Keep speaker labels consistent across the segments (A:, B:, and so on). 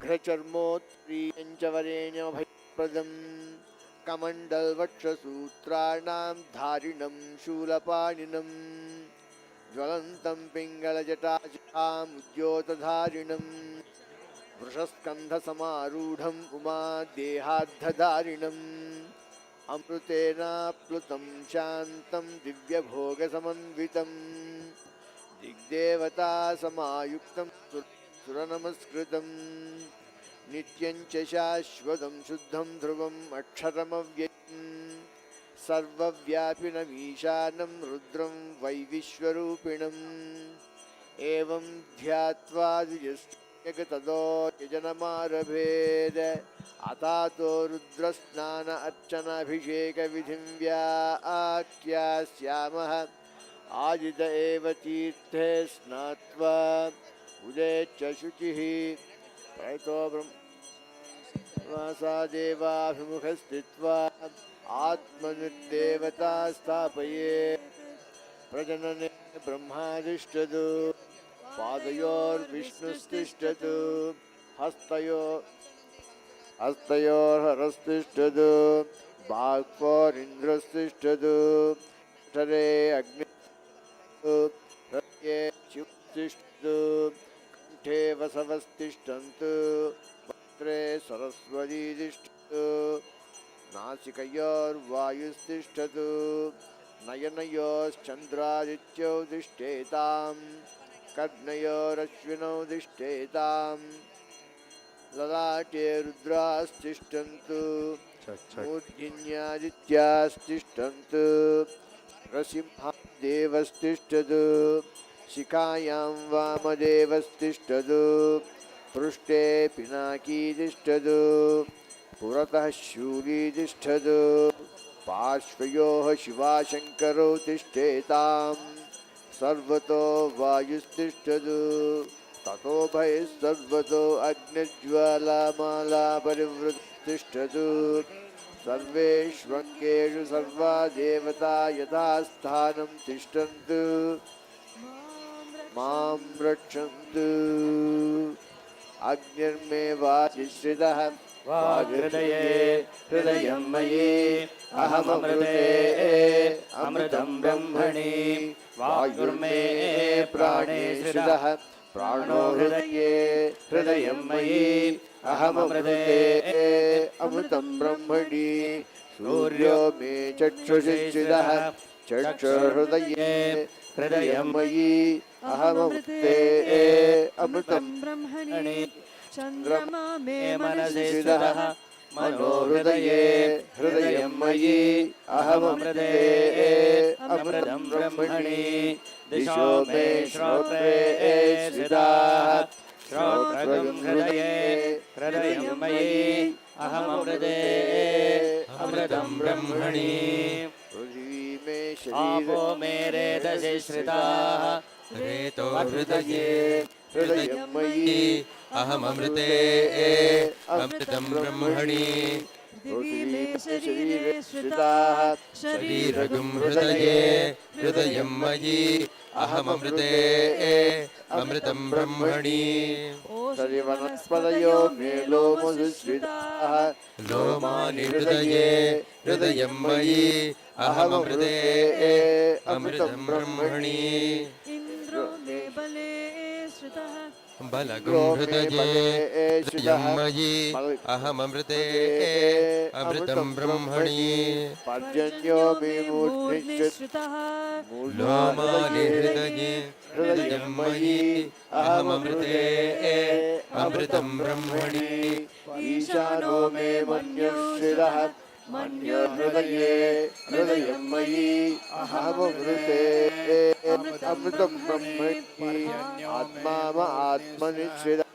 A: शुभ्रचर्मोत्प्रियञ्चवरेण्यभयप्रदं कमण्डलवक्षसूत्राणां धारिणं शूलपाणिनं ज्वलन्तं पिङ्गलजटाजटामुद्योतधारिणं वृषस्कन्धसमारूढम् उमादेहाद्धधारिणम् अमृतेनाप्लुतं शान्तं दिव्यभोगसमन्वितं दिग्देवतासमायुक्तं सुरनमस्कृतं नित्यं च शाश्वतं शुद्धं ध्रुवम् अक्षरमव्ययम् सर्वव्यापिनमीशानं रुद्रं वैविश्वरूपिणम् एवं ध्यात्वा तदो यजनमारभेद अतातो रुद्रस्नान अर्चनाभिषेकविधिं व्याख्यास्यामः आजित एव तीर्थे स्नात्वा उदेच्य शुचिः प्रयतो ब्रह्मवासा देवाभिमुखस्थित्वा आत्मनिर्देवता स्थापयेत् प्रजनने ब्रह्मादिष्टदु पादयोर्विष्णुस्तिष्ठतु हस्तयोर्हरस्तिष्ठतु बाह्वोरिन्द्रस्तिष्ठतु अक्षरे अग्निः हृदये शिवस्तिष्ठतु कंठे वसवस्तिष्ठन्तु वक्त्रे सरस्वती तिष्ठतु नासिकयोर्वायुस्तिष्ठतु नयनयोश्चन्द्रादित्यो तिष्ठेताम् कर्णयोरश्विनौ तिष्ठेताम् ललाटे रुद्रास्तिष्ठन्तु मूर्ध्न्यादित्यास्तिष्ठन्तु नरसिंहदेवस्तिष्ठतु शिखायां वामदेवस्तिष्ठतु पृष्ठे पिनाकी तिष्ठतु पुरतः शूली तिष्ठतु पार्श्वयोः शिवाशङ्करौ तिष्ठेताम् सर्वतो वायुस्तिष्ठतु ततो भयः सर्वतो अग्निज्वालामाला परिवृत्तिष्ठतु सर्वेष्वङ्गेषु सर्वा देवता यथा स्थानं तिष्ठन्तु मां रक्षन्तु अग्निर्मे वाचिश्रितः
B: वाग्हृदये हृदयं मयि अहममृते अमृतं ब्रह्मणि वायुर्मे प्राणे श्रितः प्राणो हृदये हृदयं मयि अहममृते अमृतं ब्रह्मणि सूर्यो मे चक्षुषि स्थितः चक्षुर्हृदये हृदयं मयि अहममृते अमृतं ब्रह्मणि चन्द्रमा मे मनसि स्थितः मनोहृदये हृदयं मयि अहममृते अमृतं ब्रह्मणि दिशो मे श्रोत्रे स्थिताः श्रोत्रगं हृदये हृदयं मयि अहममृते अमृतं ब्रह्मणि पृथिवी मे आपो मे रेतसि श्रिताः रेतो हृदये हृदयं मयि अहममृते अमृतं ब्रह्मणि दिवि मे शरीरे श्रिताः शरीरगं हृदये हृदयं मयि अहममृते अमृतं ब्रह्मणि वनस्पतयो मे लोमसुश्रिताः लोमानि हृदये हृदयं मयि अहममृते अमृतं ब्रह्मणि इन्द्रो मे बले श्रितः बलगं हृदये हृदयं मयि अहममृते अमृतं ब्रह्मणि पर्जन्यो मे मूर्ध्नि श्रितः लोमानि हृदये हृदयं मयि अहममृते अमृतं ब्रह्मणि ईशानो मे मन्युश्रितः मन्यो हृदये हृदयं मयि अहममृते अमृतं ब्रह्मणि आत्मा आत्मनिश्रितः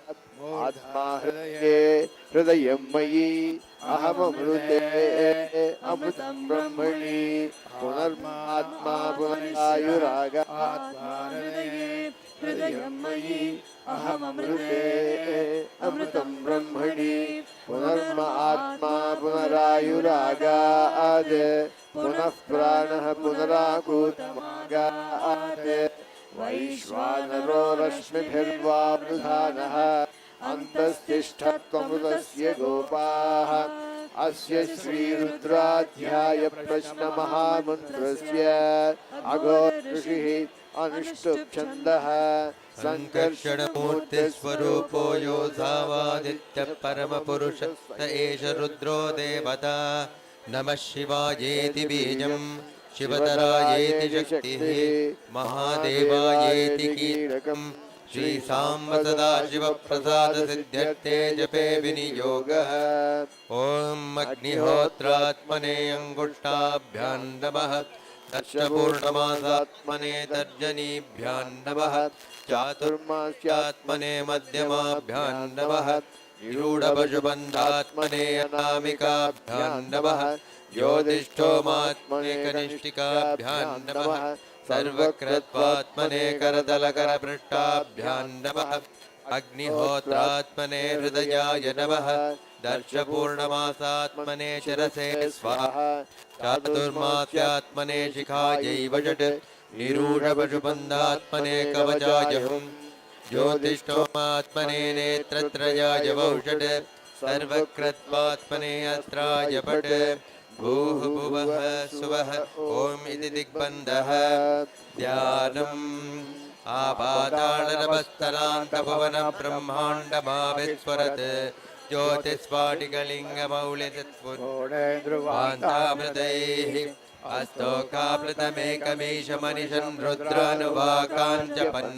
B: आत्मा हृदये हृदयं मयि अहममृते अमृतं ब्रह्मणि पुनर्मात्मा पुनरायुराग आत्मा हृदये हृदयं मयि अहममृते अमृतं ब्रह्मणि पुनर्मात्मा पुनरायुरागाद पुनः प्राणः पुनराकूतमागाद वैश्वानरो रश्मिभिर्वावृधानः
A: अन्तस्तिष्ठत्वमृतस्य गोपाः अस्य श्रीरुद्राध्याय प्रश्नमहामन्त्रस्य अघोर ऋषिः अनुष्टुप् छन्दः
B: सङ्कर्षणमूर्तिस्वरूपो यो धावादित्यः परमपुरुष स एष रुद्रो देवता नमः शिवायेति बीजं शिवतरायेति शक्तिः महादेवायेति कीलकम् श्रीसाम्ब सदाशिवप्रसादसिद्ध्यर्थे जपे विनियोगः ॐ अग्निहोत्रात्मने अङ्गुष्ठाभ्यां नमः दक्षपूर्णमासात्मने तर्जनीभ्यां नमः चातुर्मास्यात्मने मध्यमाभ्यां नमः निरूढपशुबन्धात्मने अनामिकाभ्यां नमः ज्योतिष्ठोमात्मने कनिष्ठिकाभ्यां नमः सर्वकृत्वात्मने करतलकरपृष्ठाभ्यां नमः अग्निहोत्रात्मने हृदयाय नमः दर्शपूर्णमासात्मने शिरसे स्वाहा चातुर्मास्यात्मने शिखायै वषट् निरूढपशुबन्धात्मने कवचाय हुम् ज्योतिष्ठोमात्मने नेत्रत्रयाय वौषट् सर्वकृत्वात्मने अस्त्राय पट् भूः भुवः सुवः ॐ इति दिग्बन्धः ध्यानम् आपातालनभस्तलान्तभुवनं ब्रह्माण्डमाविस्फुरत् ज्योतिस्फाटिकलिङ्गमौलितत्पुरोणेन्द्रुवान्तामृतैः अस्तोकामृतमेकमीशमनिशन् रुद्रानुवाकाञ्चपन्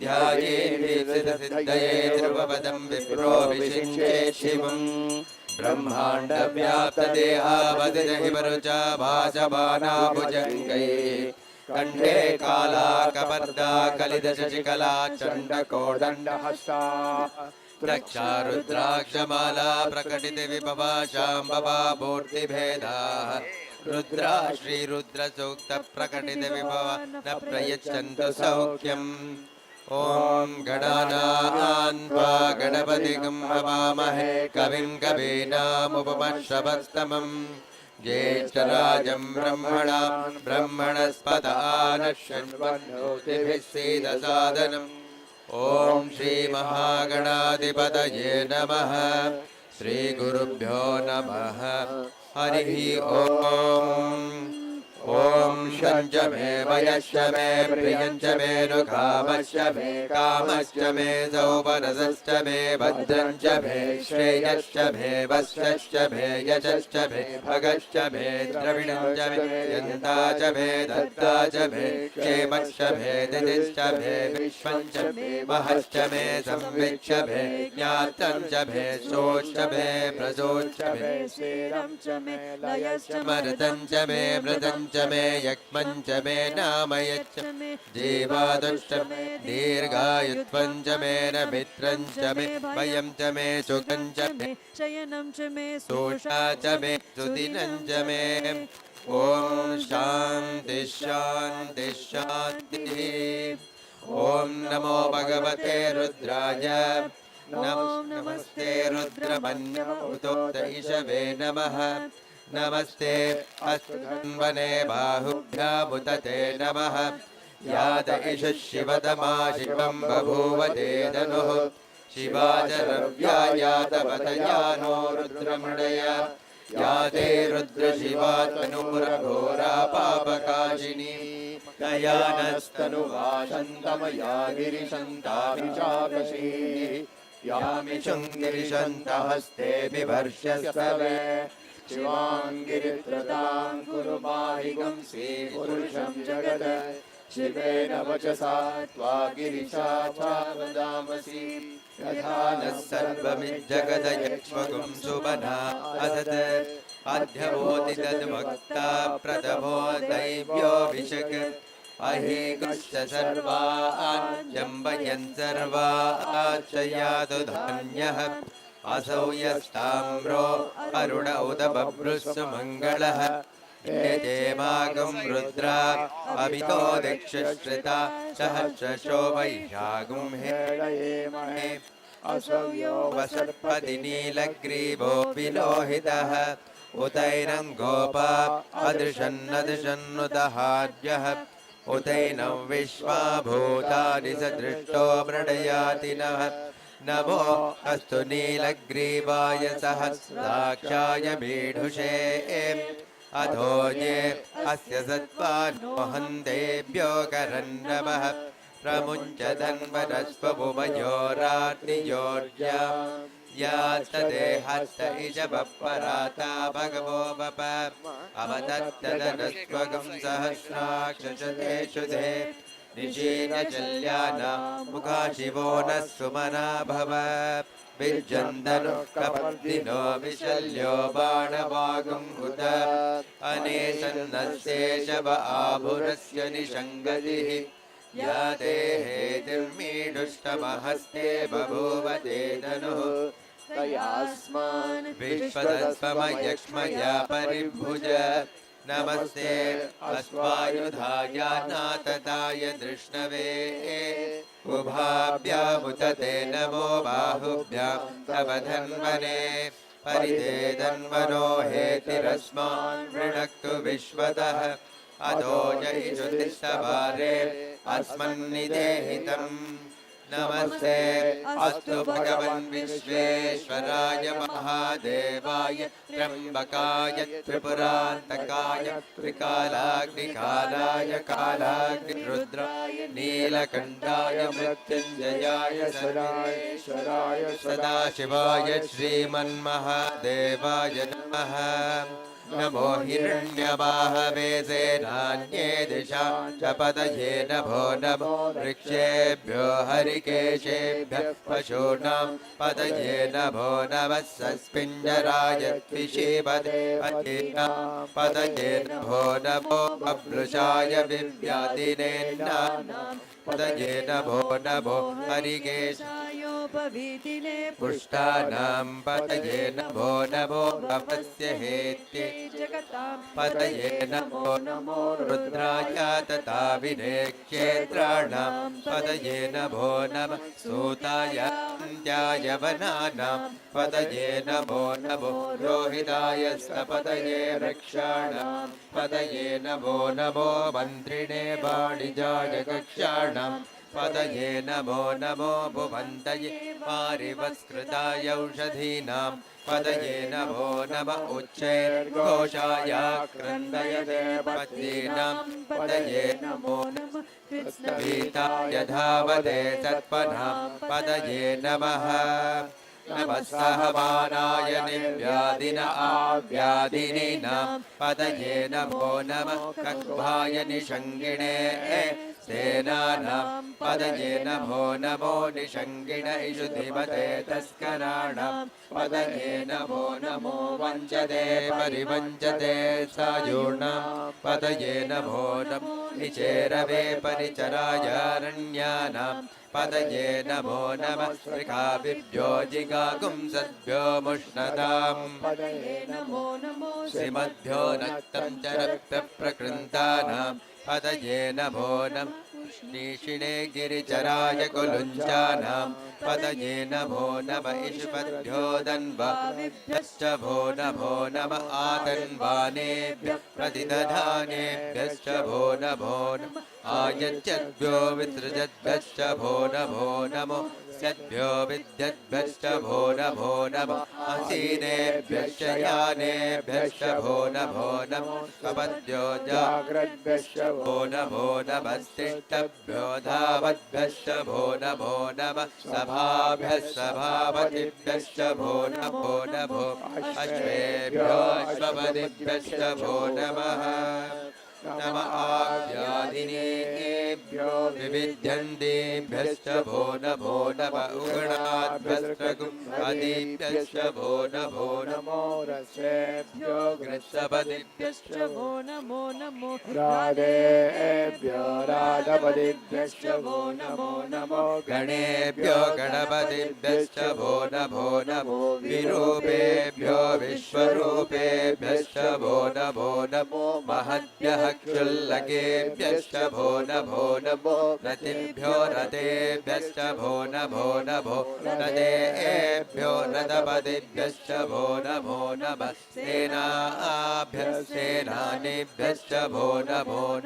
B: ध्यायेन्सिद्धये ध्रुवपदं विप्रोऽभिषिञ्चे शिवम् ब्रह्माण्डव्याप्तदेहावदिरहिवरुचा भासमानाभुजङ्गैः कण्ठे कालाकपर्दा कलिदशशिखला चण्डकोदण्डहस्ता रक्षारुद्राक्षमाला प्रकटितविभवा शाम्भवा मूर्तिभेदाः रुद्रा श्रीरुद्रसूक्तप्रकटितविभवा न प्रयच्छन्तु सौख्यम् ॐ गणानां त्वा गणपतिं हवामहे कविं कवीनामुपमश्रवस्तमम् ज्येष्ठराजं ब्रह्मणस्पदानः शृण्वन्नोतिभिः सीदसादनम् ॐ श्रीमहागणाधिपतये नमः श्रीगुरुभ्यो नमः हरिः ॐ शञ्च मे वयश्च मे प्रियञ्च मे नुकामश्च मे कामश्च मे सौपरसश्च मे भद्रञ्च मे श्रेयश्च मे वश्यश्च मे यशश्च मे भगश्च मे द्रविणञ्च मे यन्ता च मे दत्ता च मे क्षेमश्च मे दिदिश्च मे विश्वञ्च मे महश्च मे संविच्च मे ज्ञातं च मे शोश्च मे प्रसोश्च मे शेरं च मे लयश्च मर्दं च मे मृदं च मे यक्मञ्च मे नामयच्च मे जीवादुश्च मे दीर्घायुत्वं च मे नमित्रं च मे भयं च मे सुखं च मे शयनं च मे सोषा च मे सुदिनं च मे ॐ शान्ति शान्ति शान्तिः ॐ नमो भगवते रुद्राय नमस्ते रुद्रमन्योतोत इषवे नमः नमस्ते अस्तुन्वने बाहुभ्यामुत ते नमः याद इष शिवतमा शिवं बभूव ते धनुः शिवाचरव्यायातवतया नो रुद्रमृडय याते रुद्रशिवातनुपुरघोरा पापकाशिनी दयानस्तनुवाशन्तमया गिरिशन्ताभिचाकशी यामिशुङ्गिरिशन्तहस्ते बिभर्ष्यस्तवे शिवाङ्गिरित्रतां कुरु पाहि गुंसि पुरुषं जगद शिवेन वचसा त्वा गिरिशा वदामसि यथा नः सर्वमिज्जगदयक्ष्मगुं सुबना असत् अध्यवोति तद्भक्ता प्रथमो दैव्योऽभिषक् अहेगुश्च सर्वाजम्बयन् सर्वाच्चयातु धान्यः असौ यस्ताम्रो अरुण उद बभ्रुस्सु मङ्गलः देवागं रुद्रा अभितो दक्षश्रिता सहस्रशो वैशागुं हेळयेमहे असौ यो वसर्पति नीलग्रीवो विलोहितः उतैनं गोपा अदृशन्नदृशन्नुतहार्यः उतैनं विश्वा भूतानि सदृष्टो मृडयाति नः नमो अस्तु नीलग्रीवाय सहस्राक्षाय मीढुषे अधो ये अस्य सत्त्वानो हन्तेभ्यो करन्नवः प्रमुञ्च धन्वनस्वभुवयोरात्रियोर्या या तदेहस्त इषवपराता भगवो वप अवदत्तदनस्वगं सहस्राक्षशते शुधे निशीनशल्याना मुखा शिवो नः सुमना भव विज्जन्दनु कपर्दिनो विशल्यो बाणवागं हुत अनेसन्नस्येषव आभुरस्य निषङ्गतिः या देहेतिर्मीडुष्टमहस्ते बभूव ते धनुः
A: तयास्मान्
B: विश्वदस्वमयक्ष्मया परिभुज नमस्ते अश्वायुधाय नातताय धृष्णवे उभाभ्यामुत ते नमो बाहुभ्यां तव धन्वने परिते धन्वनो हेतिरस्मान् वृणक्तु विश्वतः अधो जयिषुतिष्ठवारे अस्मन्निदेहितम् नमस्ते अस्तु भगवन् विश्वेश्वराय महादेवाय त्र्यम्बकाय त्रिपुरान्तकाय त्रिकालाग्निकालाय कालाग्निरुद्राय नीलकण्ठाय मृत्युञ्जयाय सदाशिवाय सदाशिवाय श्रीमन्महादेवाय नमः नमो हिरण्यवाहवे सेनान्ये दिशां च पतये नमो नमो वृक्षेभ्यो हरिकेशेभ्यः पशूनां पतये नमो नमः सस्पिञ्जराय द्विषीपदे पतीनां पतये नमो नमो बभ्रुषाय विव्याधिनेन्नानां पतये नमो नमो हरिकेशायोपवीतिने पुष्टानां पतये नमो नमो भवस्य हेत्ये पतये नमो नमो रुद्राय तथा विनेक्षेत्राणां पतये नमो नमः सूताय अन्त्याय वनानां पतये नमो नमो रोहिताय सपतये वृक्षाणां पतये नमो नमो मन्त्रिणे वाणिजाय कक्षाणां पतये नमो नमो भुवन्तये पारिवस्कृताय औषधीनां पतये नमो नम उच्चैर्घोषाय क्रन्दयते पत्नीनां पतये नमो नमः कृष्णभीताय धावते तत्पनां पतये नमः नमः सहमानाय निव्याधिन आव्याधिनीनां पतये नमो नमः कक्भाय निषङ्गिणे सेनानां पतये नमो नमो निषङ्गिण इषुधिपते तस्कराणां पतये नमो नमो वञ्चते परिवञ्चते सायूर्णां पतये नमो नमो निचेरवे परिचरायारण्यानां पतये नमो नमः श्रीकाभिभ्यो जिगागुंसद्भ्यो मुष्णतां पतये नमो नमो श्रीमद्भ्यो नक्तं च रक्तप्रकृन्तानां पतये नमो नमः निशिणे गिरिचराय कुलुञ्चानां पतये नमो नमः इषुपद्भ्यो दन्वाभ्यश्च भो नमो नमः आतन्वानेभ्यः प्रतिदधानेभ्यश्च भो नमो नमः आयच्छद्भ्यो विसृजद्भ्यश्च भो नमो सद्भ्यो विद्यद्भ्यश्च भो नमो नमः आसीनेभ्यश्च यानेभ्यश्च भो नमो कपद्भ्यो जाग्रद्भ्यश्च भो नमस्तिष्ठभ्यो धावद्भ्यश्च भो नमः सभाभ्यः सभापतिभ्यश्च भो नमो अश्वेभ्यो अश्वपतिभ्यश्च भो नमः नम आव्याधिनेभ्यो विविध्यन्तेभ्यश्च भो नमो उगणाद्भ्यश्च भो नमो रसेभ्यो ग्रसपतिभ्यश्च भो नमो राधेभ्यो राधपतिभ्यश्च भो नमो गणेभ्यो गणपतिभ्यश्च भो नमो विरूपेभ्यो विश्वरूपेभ्यश्च भो नमो महद्भ्यः क्षुल्लकेभ्यश्च भो नमो रतिभ्यो रतेभ्यश्च भो नमो रतेभ्यो रथपतिभ्यश्च भो नमः सेनाभ्यश्च भो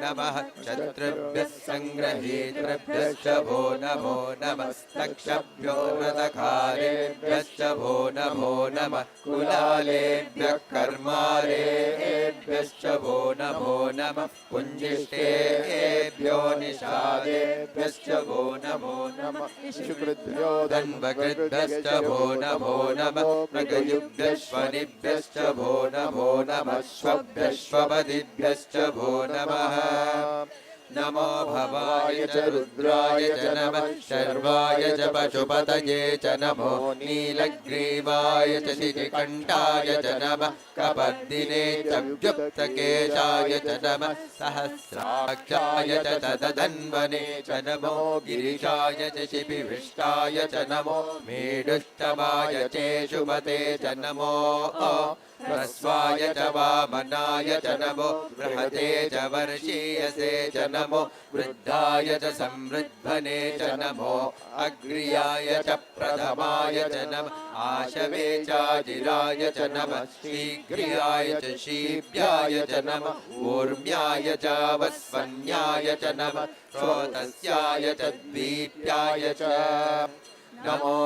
B: नमः शत्रुभ्यः सङ्ग्रहीतृभ्यश्च भो नमः तक्षभ्यो रथकारेभ्यश्च भो नमः कुलालेभ्यः कर्मारेभ्यश्च भो नमः पुञ्जिष्टेभ्यो निषादेभ्यश्च भो नमः
A: शुकृद्भ्यो
B: धन्वकृद्भ्यश्च भो नमः मृगयुभ्यश्वनिभ्यश्च भो नमः श्वभ्यश्वपदिभ्यश्च भो नमः नमो भवाय च रुद्राय च नमः शर्वाय च पशुपतये च नमो नीलग्रीवाय च शितिकण्ठाय च नमः कपर्दिने च व्युक्तकेशाय च नमः सहस्राक्षाय च तदधन्वने च नमो गिरिशाय च शिपिविष्टाय च नमो मेढुष्टमाय चेशुमते च नमो ह्रस्वाय च वामनाय च नमो बृहते च वर्षीयसे च नमो वृद्धाय च संवृद्धने च नमो अग्र्याय च प्रथमाय च नमः आशवे चाजिराय च नमः शीघ्रियाय च शीभ्याय च नमः ऊर्म्याय च वस्वन्याय च नमः स्रोतस्याय च द्वीप्याय च नमो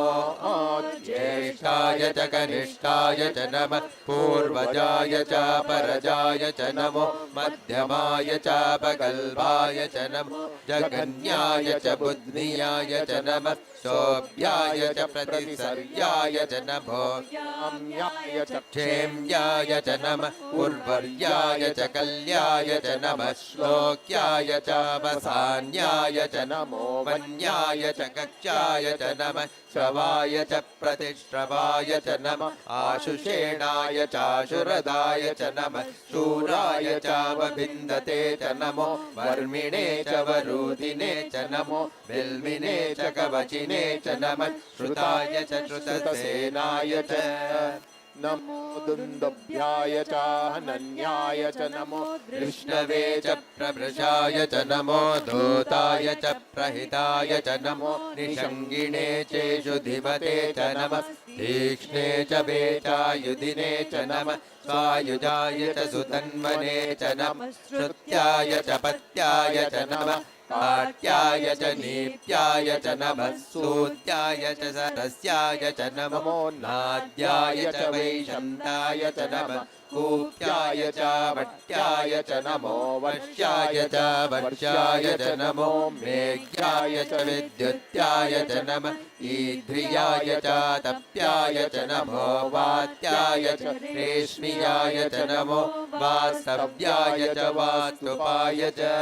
B: ज्येष्ठाय च कनिष्ठाय च नमः पूर्वजाय च परजाय च नमो मध्यमाय च पगल्भाय च नमो जगन्याय च बुद्धियाय च नमः शोभ्याय च प्रतिसर्याय च नमो
A: अम्याय च
B: क्षेम्याय च नमः उर्वर्याय च कल्याय च नमः श्लोक्याय च वसान्याय च नमो वन्याय च कक्षाय च नमः श्रवाय च प्रतिश्रवाय च नमः आशुषेणाय चाशुरदाय च नमः शूराय चावभिन्दते च नमो वर्मिणे च वरूधिने च नमो बिल्मिने च कवचिने च नमः श्रुताय च श्रुतसेनाय च
A: नमो दुन्दुभ्याय च हनन्याय च नमो
B: विष्णवे च प्रभृशाय च नमो दूताय च प्रहिताय च नमो निषङ्गिणे चेषु धिमते च नमः तीक्ष्णे च वेचायुधिने च नमः स्वायुजाय च सुतन्वने च नमः श्रुत्याय च पत्याय च नमः काट्याय च नीप्याय च नमः सूत्याय च सरस्याय च नमो नाद्याय च वैशन्ताय च नमः कूप्याय च वट्याय च नमो वर्ष्याय च वर्ष्याय च नमो मेघ्याय च विद्युत्याय च नमः ईध्रियाय च तप्याय च नमो वात्याय च रेश्मियाय च नमो वास्तव्याय च वास्तुपाय च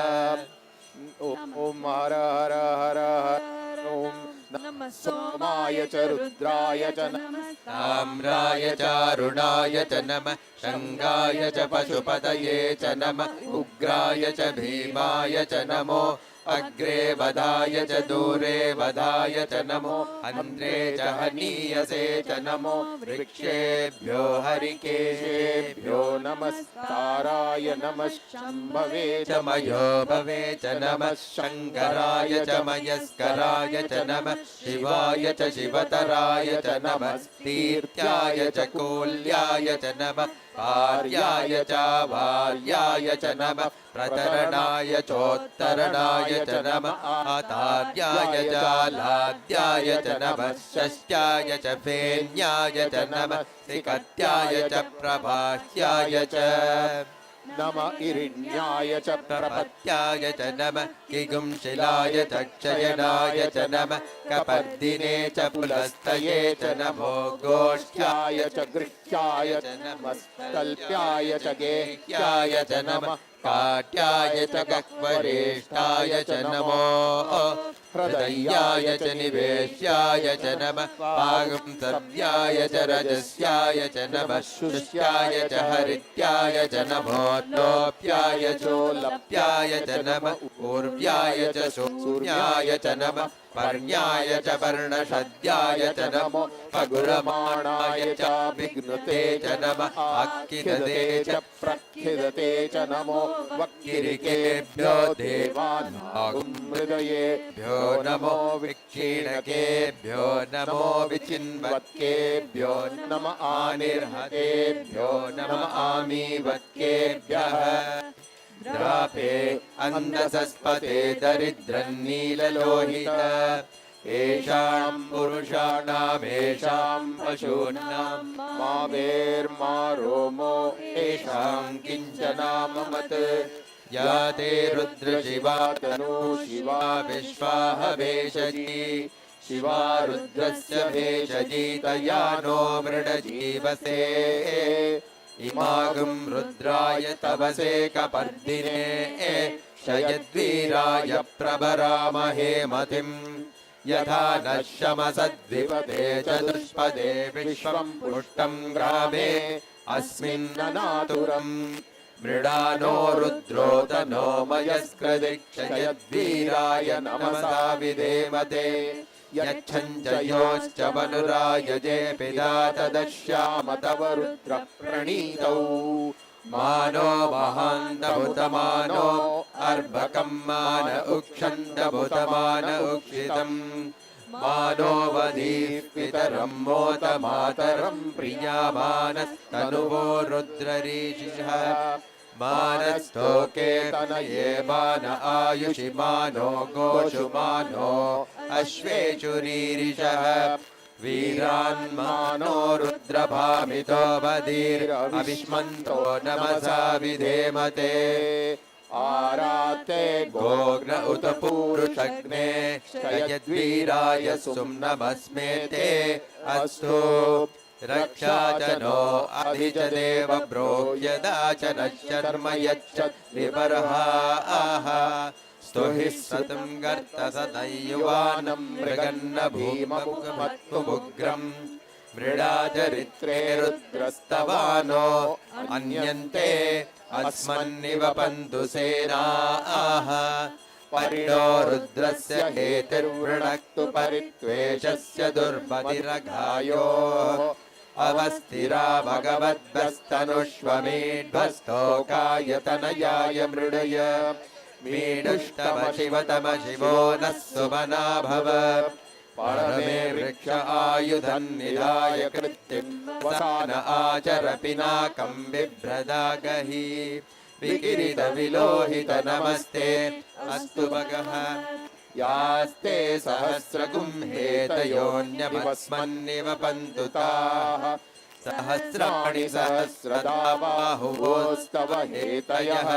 A: ओम हर हर हर हर ओम नमः सोमाय च रुद्राय च नमः
B: ताम्राय च अरुणाय च नमः शङ्गाय च पशुपतये च नमः उग्राय च भीमाय च नमो अग्रे वधाय च दूरे वधाय च नमो अन्ध्रे च हनीयसे च नमो वृक्षेभ्यो हरिकेशेभ्यो
A: नमस्काराय नमः शम्भवे
B: च मयो भवे च नमः शङ्कराय च मयस्कराय च नमः शिवाय च शिवतराय च नमः तीर्थ्याय च कोल्याय च नमः पार्याय च वार्याय च नमः प्रतरणाय चोत्तरणाय च नमः आतार्याय च लाद्याय च नमः षष्ट्याय च फेन्याय च नमः सिकत्याय च प्रभाष्याय च
A: नमः इरिण्याय च
B: प्रपत्याय च नमः किगुंशिलाय च क्षयनाय च नमः कपर्दिने च पुलस्तये च नमो गोष्ठ्याय
A: च गृह्याय च नमः कल्प्याय च गेह्याय च नमः
B: काट्याय च गह्वरेष्ठाय च नमो हृदयाय च निवेश्याय च नमः पागुंसव्याय च रजस्याय च नमः शुष्याय च हरित्याय च नमो लप्याय चोलप्याय च नमः ऊर्व्याय च सूर्याय च नमः पर्ण्याय च पर्णशद्याय च नमो पगुरमाणाय च विघ्नुते च नमः आख्यदते च
A: प्रख्यदते च नमो
B: वक्किरिकेभ्यो देवानागुं
A: हृदयेभ्यो
B: नमो विक्षीणकेभ्यो नमो विचिन्वत्केभ्यो
A: नम आनिर्हतेभ्यो
B: नम आमीवत्केभ्यः द्रापे अन्धसस्पते दरिद्रन्नीललोहित येषां पुरुषाणामेषां पशूनां
A: मा वेर्मा रोमो
B: येषां किञ्चनाममत् या ते रुद्रशिवा तनु शिवा विश्वाह भेषजी शिवा रुद्रस्य भेषजी तया नो मृडजीवसे इमागुं रुद्राय तवसे कपर्दिने शयद्वीराय प्रभरामहे मतिम् यथा नः शमसद्विपदे चतुष्पदे विश्वं पुष्टं ग्रामे अस्मिन्ननातुरम् मृडानो रुद्रोदनो मयस्कृदिक्षयद्वीराय नमसा विधेमते यच्छञ्चयोश्च वनुरायजे पिता तदश्याम तव रुद्र प्रणीतौ मानो महान्तभूतमानो अर्भकं मान उक्षन्तभूतमान उक्षितम् मानो वधीः पितरं मोत मातरं प्रियामानस्तनुवो रुद्ररीषिषः मानस्तोके तनये मान आयुषि मानो गोषु मानो अश्वेषु रीरिषः वीरान्मानो रुद्रभामितो बधीरविष्मन्तो नमसा विधेमते
A: आराते
B: गोग्न उत पूरुषग्ने शयद्वीराय सुम्नमस्मेते अस्तु रक्षा च नो अधि च देव ब्रोह्यदा च नः शर्म यच्च विबर्हाः स्तुहि सतं गर्त सदैयुवानं मृगन्न भीममुखमत्तुमुग्रम् मृडाचरित्रे रुद्रस्तवानो अन्यन्ते अस्मन्निवपन्तु सेनाः परिणो रुद्रस्य हेतिर्वृणक्तु परित्वेषस्य दुर्मतिरघायोः अवस्थिरा भगवद्भस्तनुष्वमेढ्वस्तोकायतनयाय मृडय मीडुष्टम शिवतम शिवो नः सुमना भव परमे वृक्ष आयुधन्निधाय कृत्तिं वसान आचर पिनाकं बिभ्रदागहि विकिरीत विलोहित नमस्ते अस्तु भगः यास्ते सहस्रगुं हेतयोऽन्यभस्मन्निवपन्तु ताः सहस्राणि सहस्रदा बाहुवोस्तव हेतयः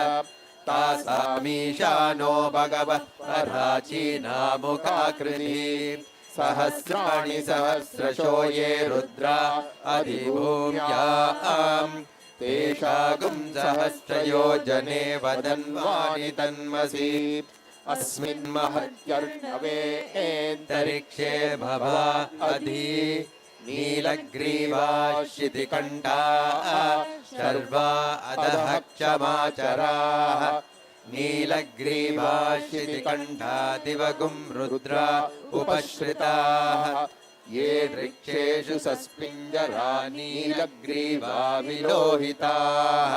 B: तासामीशानो भगवः पराचीनामुखाकृतिः सहस्राणि सहस्रशो ये रुद्रा अधिभूम्याम् तेषागुं सहस्रयोजने वदन्वानि तन्मसि अस्मिन् महत्यर्णवेऽन्तरिक्षे भवा अधि नीलग्रीवाशितिकण्ठाः शर्वा अधः क्षमाचराः नीलग्रीवाशितिकण्ठा दिवगुं रुद्रा उपश्रिताः ये वृक्षेषु सस्पिञ्जरा नीलग्रीवा विलोहिताः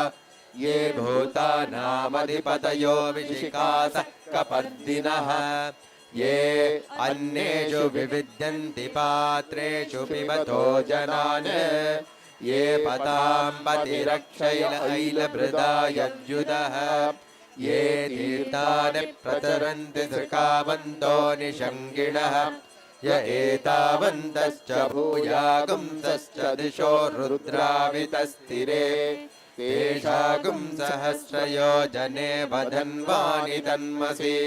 B: ये भूतानामधिपतयो विशिखासः कपर्दिनः ये अन्येषु विविद्यन्ति पात्रेषु पिबतो जनान् ये पताम्बतिरक्षैलैलभृदायज्युतः ये तीर्थानि प्रचरन्ति सृकावन्तो निषङ्गिणः य एतावन्तश्च भूयागुंसश्च दिशो रुद्रावितस्थिरे तेषागुं सहस्रयोजने वदन्वानि तन्मसि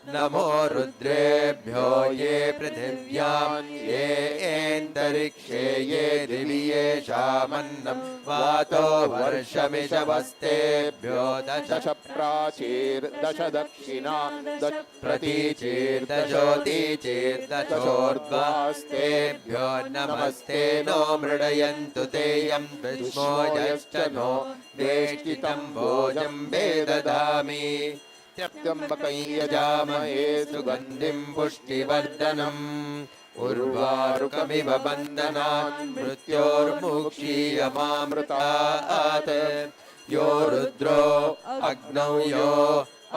B: नमो रुद्रेभ्यो ये पृथिव्यां ये एन्तरिक्षे ये दिवि येषामन्नं वातो वर्षमिषवस्तेभ्यो
A: दश प्राचीर्दश दक्षिणा दश
B: प्रतीचीर्दशोदीचीर्दशोर्ध्वास्तेभ्यो नमस्ते नो मृडयन्तु ते यं विष्मोजश्च नो वेष्टितं भोजं वेदधामि
A: त्यक्तम्बकैयजामहे
B: सुगन्धिं पुष्टिवर्धनम् उर्वारुकमिव बन्धनान् मृत्योर्मुक्षीयमामृतात् यो रुद्रो अग्नौ यो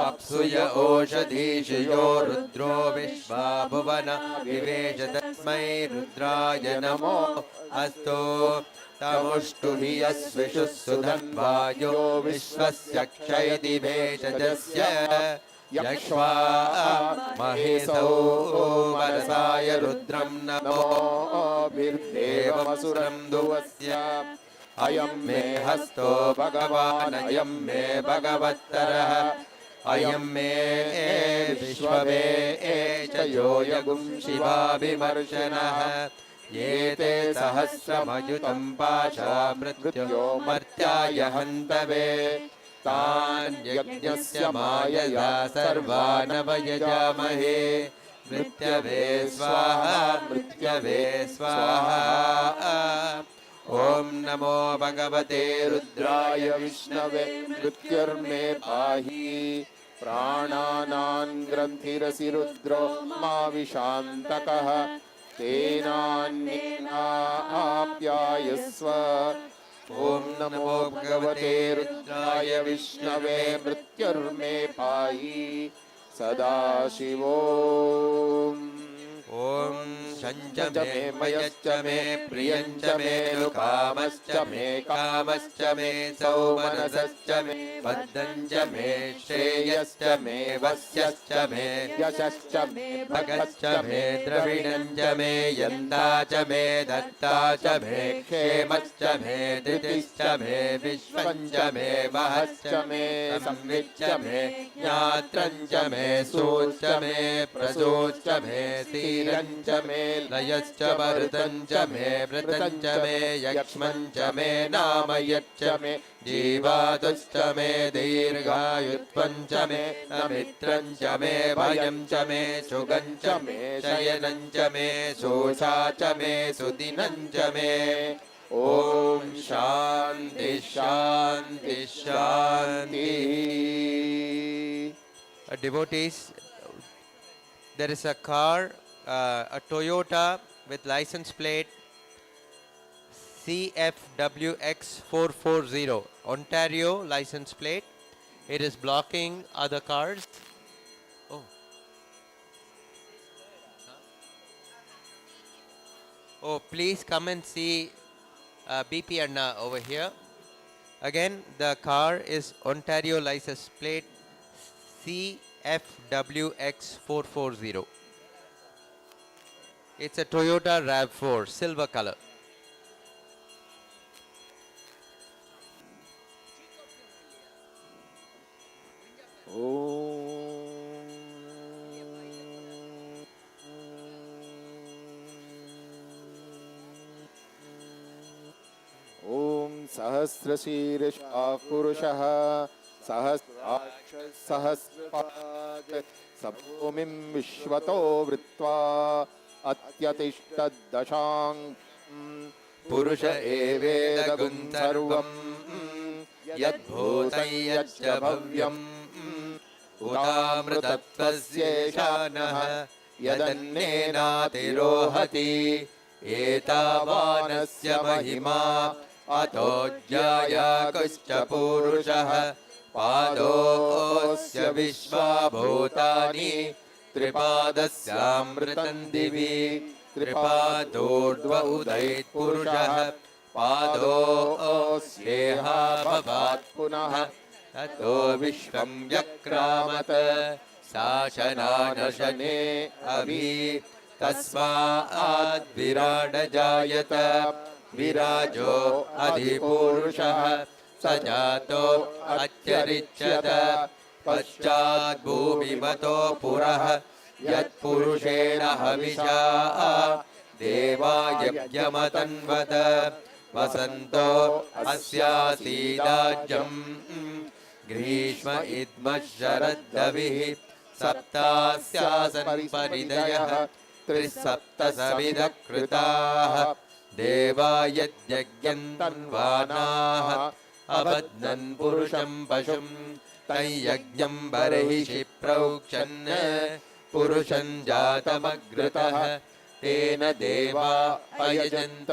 B: अप्सुय ओषधीषु यो रुद्रो विश्वा भुवन विवेश तस्मै रुद्राय नमो अस्तु तमुष्टुहि यस्विषुः सुधन्वायो विश्वस्य क्षयति भेषजस्य यक्ष्वा महेशौ वरसाय रुद्रं नमोभिर्देवमसुरं दुवस्य अयं मे हस्तो भगवान् अयं मे भगवत्तरः अयं मे विश्ववे च यो यगुं शिवाभिमर्शनः ये ते सहस्रमयुतं पाशा मृत्यो मर्त्याय हन्तवे तान् यज्ञस्य मायया सर्वानवयजामहे मृत्यवे स्वाहा मृत्यवे स्वाहा ॐ नमो भगवते रुद्राय विष्णवे
A: मृत्युर्मे पाहि प्राणानां ग्रन्थिरसि रुद्रो मा विशान्तकः तेनान्येनाप्यायस्व ॐ नमो भगवते रुद्राय विष्णवे मृत्युर्मे पाहि सदाशिवो
B: ॐ शञ्च मे मयश्च मे प्रियञ्च मे कामश्च मे कामश्च मे सौमनसश्च मे बद्धञ्च मे श्रेयश्च मे वस्यश्च मे
A: यशश्च मे
B: भगश्च मे द्रविणञ्च मे यन्ता च मे दत्ता च मे क्षेमश्च मे धृतिश्च मे विश्वञ्च मे महश्च मे संविच्च मे ज्ञात्रञ्च मे सूच्च मे प्रसूच्च मे ीरञ्च मे लयश्च वरुतञ्च मे वृतञ्च मे यक्ष्मञ्च मे नामयच्च मे जीवातुश्च मे दीर्घायुत्वञ्च मे नमित्रञ्च मे भयञ्च मे सुगञ्च मे शयनञ्च मे शोषा च मे सुदिनञ्च मे ॐ शान्ति शान्ति शान्तिः. Devotees, there is a car, a Toyota with license plate CFWX440, Ontario license plate. It is blocking other cars. Oh. Oh, please come and see BP Anna over here. Again, the car is Ontario license plate CFWX440. It's a Toyota RAV4, silver color.
A: ॐ सहस्रशीर्षः पुरुषः सहस्रपात् सभूमिं विश्वतो वृत्वा अत्यतिष्ठद्दशाङ्गं पुरुष एवेदगुं सर्वं यद्भूतं यच्च भव्यम् उदामृतत्वस्येषानः यदन्नेनातिरोहति एतावानस्य महिमा अतो ज्यायाकुश्च पूरुषः पादोऽस्य विश्वाभूतानि त्रिपादस्यामृतं दिवि त्रिपादोर्ध्व उदयत्पुरुषः पादोऽस्येहाभवात् पुनः ततो विश्वं व्यक्रामत् शासनानशने अभि तस्माद्विराडजायत विराजो अधिपुरुषः स जातो अत्यरिच्यत
B: पश्चाद्भूमिमतो पुरः यत्पुरुषेण हविषा देवा यज्ञमतन्वत वसन्तो अस्यासीदाज्यम् ग्रीष्म इद्मः शरद्दविः सप्तास्यासन् परिदयः त्रिसप्तसविधः कृताः देवा यज्ञम् तन्वानाः अबध्नन् पुरुषं पशुं तैयज्ञं बर्हिषि प्रोक्षन् पुरुषं जातमग्रतः तेन देवा अयजन्त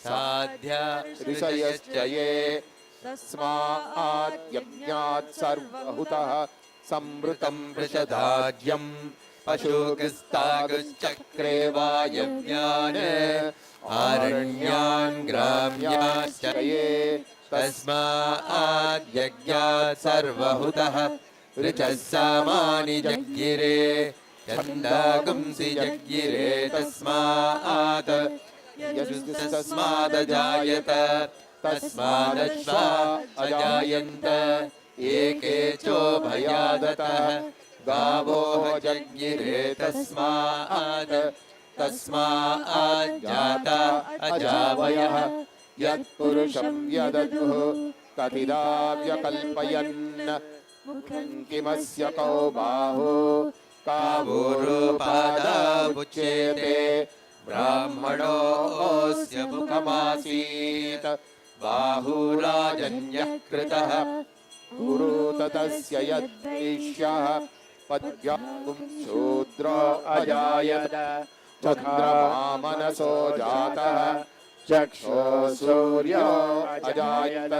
B: साध्या ऋषयश्च ये
A: तस्मात् यज्ञात् सर्वहुतः
B: संवृतं वृषधाज्यं पशुकिस्तागुश्चक्रे वा यज्ञान् आरण्यान् ग्राम्याश्च ये तस्मात् यज्ञात् सर्वहुतः ऋचः सामानि जज्ञिरे छन्दागुंसि जज्ञिरे तस्मात् यस्मादजायत तस्मादश्वा अजायन्त एके चोभयादतः गावो जज्ञिरे तस्मात् जाता अजावयः यत्पुरुषं व्यदधुः कथिदा व्यकल्पयन् मुखं किमस्य कौ बाहो कावोरुपादावुच्यते ब्राह्मणोऽस्य मुखमासीत् बाहुराजन्यः कृतः गुरु ततस्य यद्वैश्यः पद्यागुं शूद्रो अजायत चन्द्रमा मनसो जातः चक्षो सूर्यो अजायत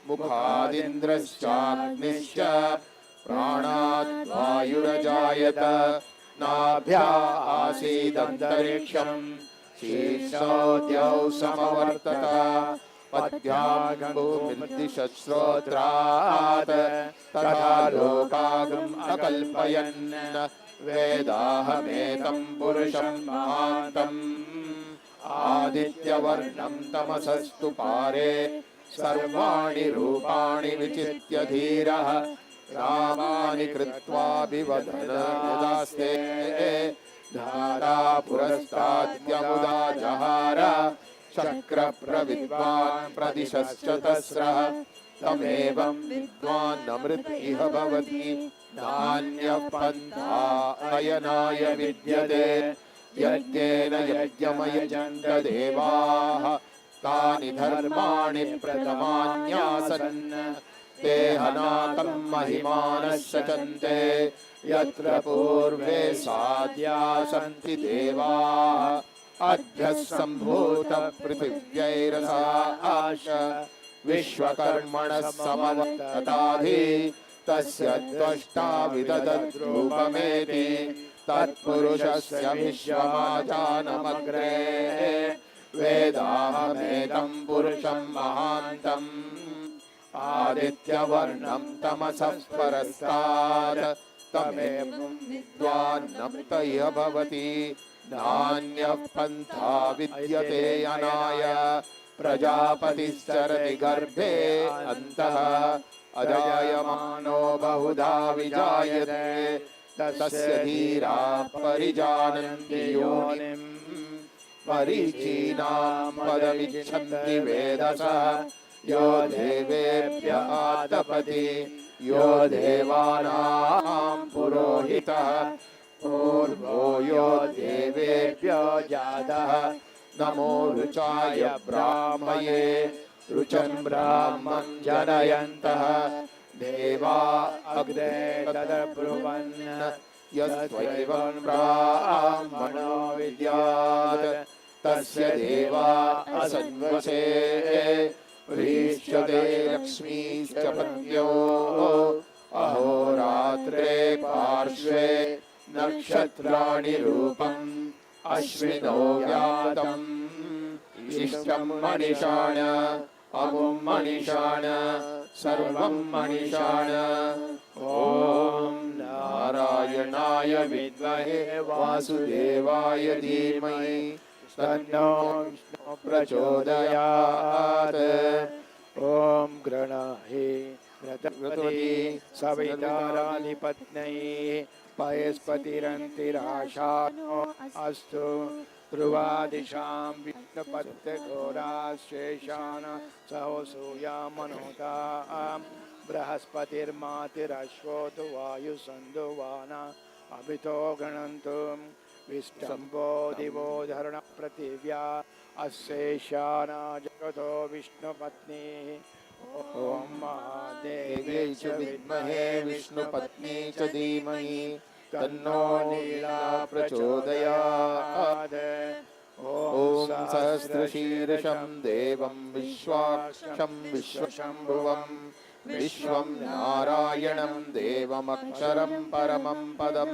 B: मुखादिन्द्रश्चाग्निश्च प्राणात् वायुरजायत नाभ्या आसीदन्तरिक्षं शीर्षोऽद्यौ समवर्तत पद्यागुमिर्दिशश्रोत्रात् तथा लोकागम् अकल्पयन् वेदाहमेतं पुरुषं महान्तम् आदित्यवर्णं तमसस्तु पारे सर्वाणि रूपाणि विचित्य धीरः रामानि कृत्वाभिवदन यदास्ते धारा पुरस्ताद्यमुदा जहार शक्रप्रविद्वान् प्रदिशश्च तस्रः तमेवं विद्वान् इह भवति नान्यः पन्था अयनाय विद्यते यज्ञेन यज्ञमयजन्त देवाः तानि धर्माणि प्रथमान्यासन् ते हनाकं महिमानः सचन्ते यत्र पूर्वे साध्या सन्ति देवाः अद्य सम्भूत पृथिव्यैरसाश विश्वकर्मणः समवर्तताधि तस्य त्वष्टा विदधद्रूपमेति तत्पुरुषस्य विश्वमाजानमग्रे वेदाहमेतं पुरुषं महान्तम् आदित्यवर्णं तमसः परस्तात् तमेवं विद्वान् नप्तय भवति नान्यः पन्था विद्यते अनाय प्रजापतिश्चरति गर्भे अन्तः अजायमानो बहुधा विजायते तस्य धीरा परिजानन्ति योनिम् मरीचीनां पदमिच्छन्ति वेदसः यो देवेभ्य आतपति यो देवानां पुरोहितः पूर्वो यो देवेभ्यो जातः नमो ऋचाय ब्राह्मये ऋचं ब्राह्मं जनयन्तः देवा अग्रे तदब्रुवन् यस्त्वैवं ब्राह्मणो विद्यात् तस्य देवा असन्वसे व्रीष्यते लक्ष्मीश्च पत्न्यो अहोरात्रे पार्श्वे नक्षत्राणि रूपम् अश्विनो व्यातम् इष्टं मणिषाण अमुं मणिषाण सर्वं मणिषाण ॐ नारायणाय विद्महे वासुदेवाय धीमहि तन्नो प्रचोदयात् ॐ गृह्णाहि
A: व्रतवती सविताराधिपत्न्यै पयस्पतिरन्तिराशानो अस्तु ध्रुवादिशां विष्णुपत्यघोराशेषान् सहसूयामनोतां बृहस्पतिर्मातिरश्वोतु वायुसन्दुवान अभितो गणन्तु विष्टम्भो दिवो धरणपृथिव्या अस्येषाना जगतो विष्णुपत्नी ॐ महादेव्यै च विद्महे विष्णुपत्नी च धीमहि तन्नो नीला प्रचोदयात्। ॐ सहस्रशीर्षं देवं विश्वाक्षं विश्वशम्भुवं विश्वं नारायणं देवमक्षरं परमं पदं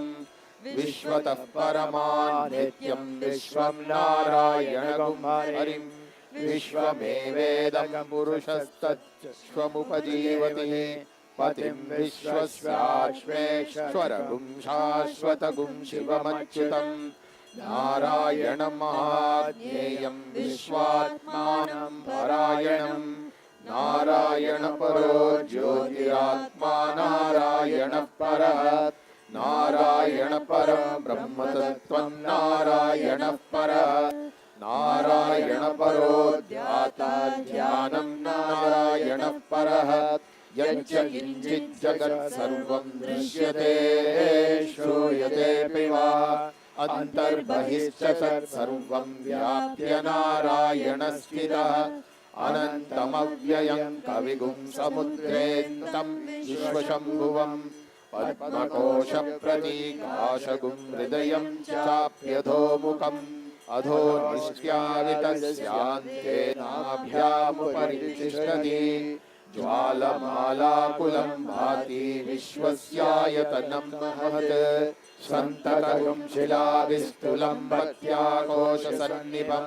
A: विश्वतः परमानित्यं विश्वं नारायणं हरिं विश्वमेवेदं पुरुषस्तत्त्वमुपजीवति पतिं विश्वस्याश्वेश्वरगुं शाश्वतगुं शिवमच्युतं नारायणमहाज्ञेयं विश्वात्मानं परायणं नारायणपरो ज्योतिरात्मा नारायणः परः नारायणपरं ब्रह्मतत्त्वं नारायणः परः नारायणपरो ध्याता ध्यानं नारायणः परः यच्च किञ्चित् जगत् सर्वं दृश्यते श्रूयते वा अन्तर्बहिश्च तत्सर्वं व्याप्य नारायणस्थितः अनन्तमव्ययं कविगुं समुद्रेऽन्तं विश्वशम्भुवं पद्मकोशप्रतीकाशगुं हृदयं चाप्यधोमुखम् अधो निष्ट्यावितस्यान्ते नाभ्यामुपरितिष्ठति ज्वालमालाकुलं भाति विश्वस्यायतनं महत् सन्ततं शिलाविस्तुलं भक्त्याकोशसन्निभं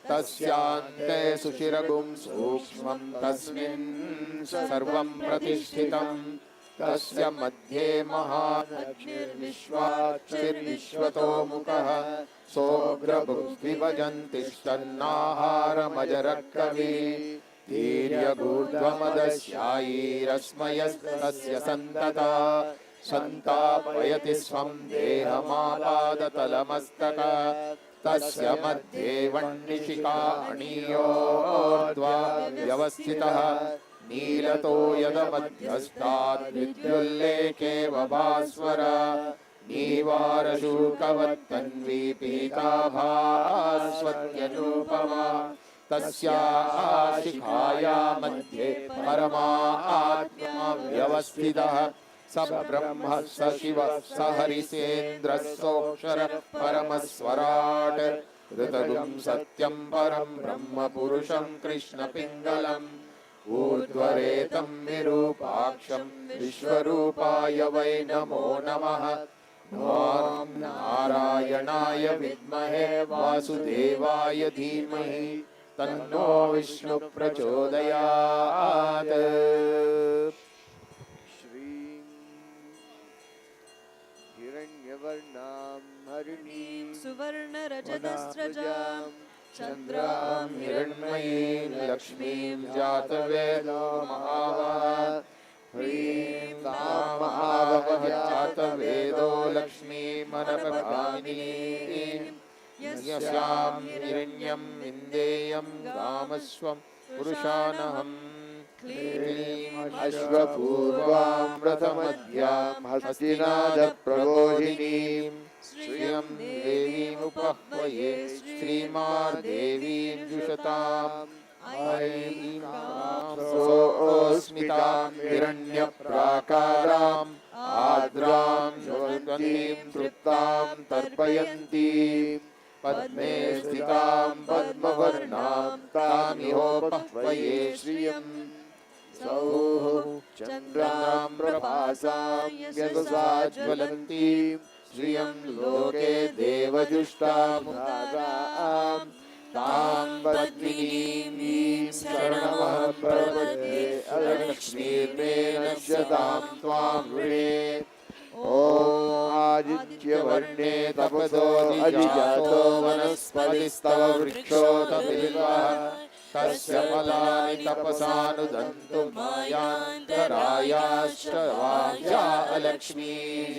A: तस्यान्ते सुशिरगुं सूक्ष्मं तस्मिन् सर्वं प्रतिष्ठितम् तस्य मध्ये महालक्ष्मीर्विश्वाक्षिर्विश्वतो मुखः सोऽग्रभुक्तिभजन्तिष्ठन्नाहारमजरकवि धीर्यगूर्ध्वमदस्यायीरस्मयस्तस्य सन्तता सन्तापयति स्वं देहमापादतलमस्तक तस्य मध्ये वह्निशिखा अणीयोर्ध्वा व्यवस्थितः नीलतो यदमध्यस्ताद् विद्युल्लेखे वभास्वर नीवारशूकवत्तन्वी पीताभास्वत्यनुपमा तस्याः शिखाया मध्ये परमात्मा व्यवस्थितः स ब्रह्म स शिव स हरिसेन्द्रः सोऽक्षरः परमस्वराट् ऋतगुं सत्यं परं ब्रह्म पुरुषं कृष्णपिङ्गलम् ऊर्ध्वरेतं विरूपाक्षं विश्वरूपाय वै नमो नमः ॐ नारायणाय विद्महे वासुदेवाय धीमहि तन्नो विष्णु प्रचोदयात्।
C: श्रीं हिरण्यवर्णां हरिणीं
D: सुवर्णरजतस्रजां
A: चन्द्रां हिरण्मयीं लक्ष्मीं जातवेदो महावः ह्रीं तां महावः जातवेदो लक्ष्मीमनपगामिनीं यस्यां हिरण्यं विन्देयं गामस्वं पुरुषानहम् क्लीं अश्वपूर्वां रथमध्यां हस्तिनादप्रबोधिनीं श्रियं देवीमुपह्वये श्रीमादेवीं जुषताम् ऐं सोऽस्मितां हिरण्यप्राकाराम् आर्द्रां ज्वलन्तीं तृप्तां तर्पयन्तीं पद्मे स्थितां पद्मवर्णां तामिहोपह्वये श्रियम् सौः चन्द्रां प्रभासां यशसा ज्वलन्तीं श्रियं लोके देवजुष्टामुदारां तां पद्मिनीं शरणमहं प्रपद्ये अलक्ष्मीर्मे नश्यतां त्वां वृणे। ॐ आदित्यवर्णे तपसो अधिजातो वनस्पतिस्तव वृक्षोत बिल्वः तस्य फलानि तपसानुदन्तु मायान्तरायाश्चवाह्या अलक्ष्मीः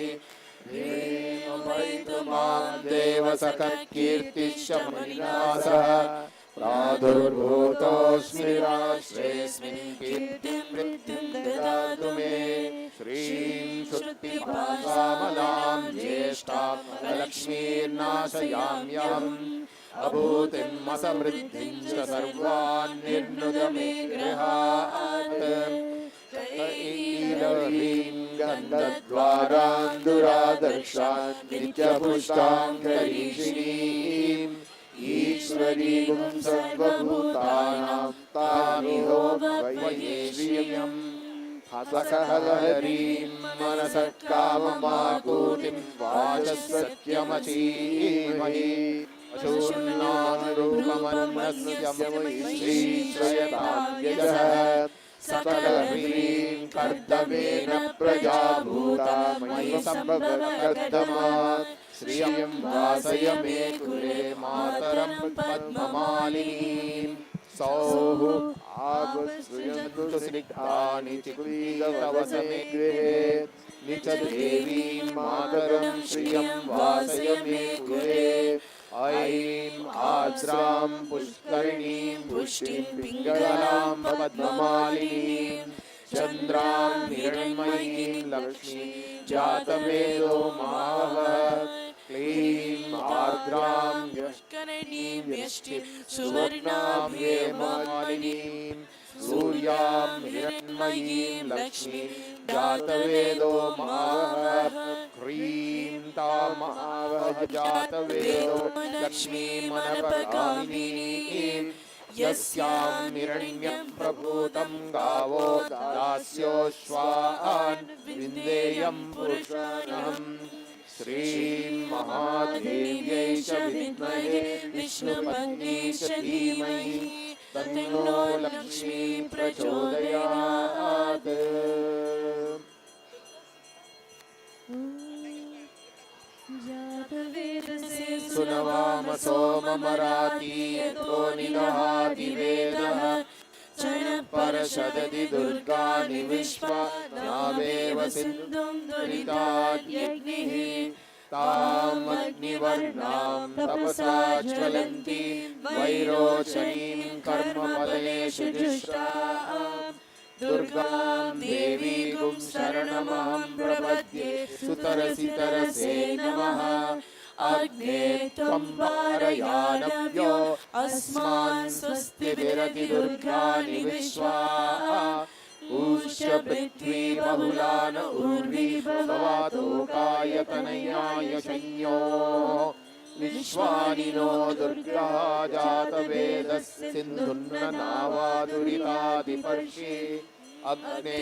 A: ह्रीमपैतु मां देव सकत्कीर्तिश्चमनिनासः प्रादुर्भूतोऽस्मि राष्ट्रेऽस्मिन् कीर्तिं वृद्धिं ददातु मे श्रीं श्रुतिपासामलां ज्येष्ठां लक्ष्मीर्नाशयाम्यहम् अभूतिम् असमृद्धिं च सर्वान् निर्नुद मे गृहात् ईलह्रीं गन्धद्वारान् दुरादर्शान् नित्यपुष्टां करीषिणीम् ईश्वरीं सर्वभूतानां तामिहो वये श्रियम् हसकहलहरीं मनसः काममाकूतिं वाचः सत्यमचीमहि अशूर्णानुरूपमन्नस्य श्रीश्रयताव्यजः सकलह्रीं कर्तव्येन प्रजा भूता मयि सम्भवकर्दमात् श्रियं वासय मे कुले मातरं पद्ममालिनीं सौः आगुश्रियन्तु स्निग्धानि चिकुलीतवसे मे गृहे निचदेवीं मातरं श्रियं वासय मे कुले ऐं आर्द्रां पुष्करिणीं पुष्टिं पिङ्गलां पद्ममालिनीं चन्द्रां हिरण्मयीं लक्ष्मीं जातवेदो मावः क्लीं आर्द्रां पुष्करिणीं व्यष्टिं सुवर्णां हेममालिनीं सूर्यां हिरण्मयीं लक्ष्मीं जातवेदो मावः ह्रीं तामावह जातवेदो लक्ष्मीमनपगामिनीं यस्यां हिरण्यं प्रभूतं गावो दास्योश्वान् विन्देयं पुरुषाणम् श्रीं महादेव्यै च विद्महे विष्णुपत्न्यै च धीमहि तन्नो लक्ष्मी प्रचोदयात् सुनवाम सोममराती यतो निदहाति वेदः क्षणपरशदति दुर्गाणि विश्वा नावेव सिन्धुं दुरिताद्यग्निः ताम् अग्निवर्णां तपसा ज्वलन्तीं वैरोचनीं कर्मफलेषु जुष्टाम् दुर्गां देवीं शरणमहं प्रपद्ये सुतरसि तरसे नमः अग्ने त्वं वारयानव्यो अस्मान् स्वस्तिभिरति दुर्गाणि विश्वा ऊष्य पृथ्वी बहुलान उर्वी भवातोकायतनयाय शन्यो विश्वानिनो दुर्गा जातवेदः सिन्धुन्न नावादुरितादिपर्षि अग्ने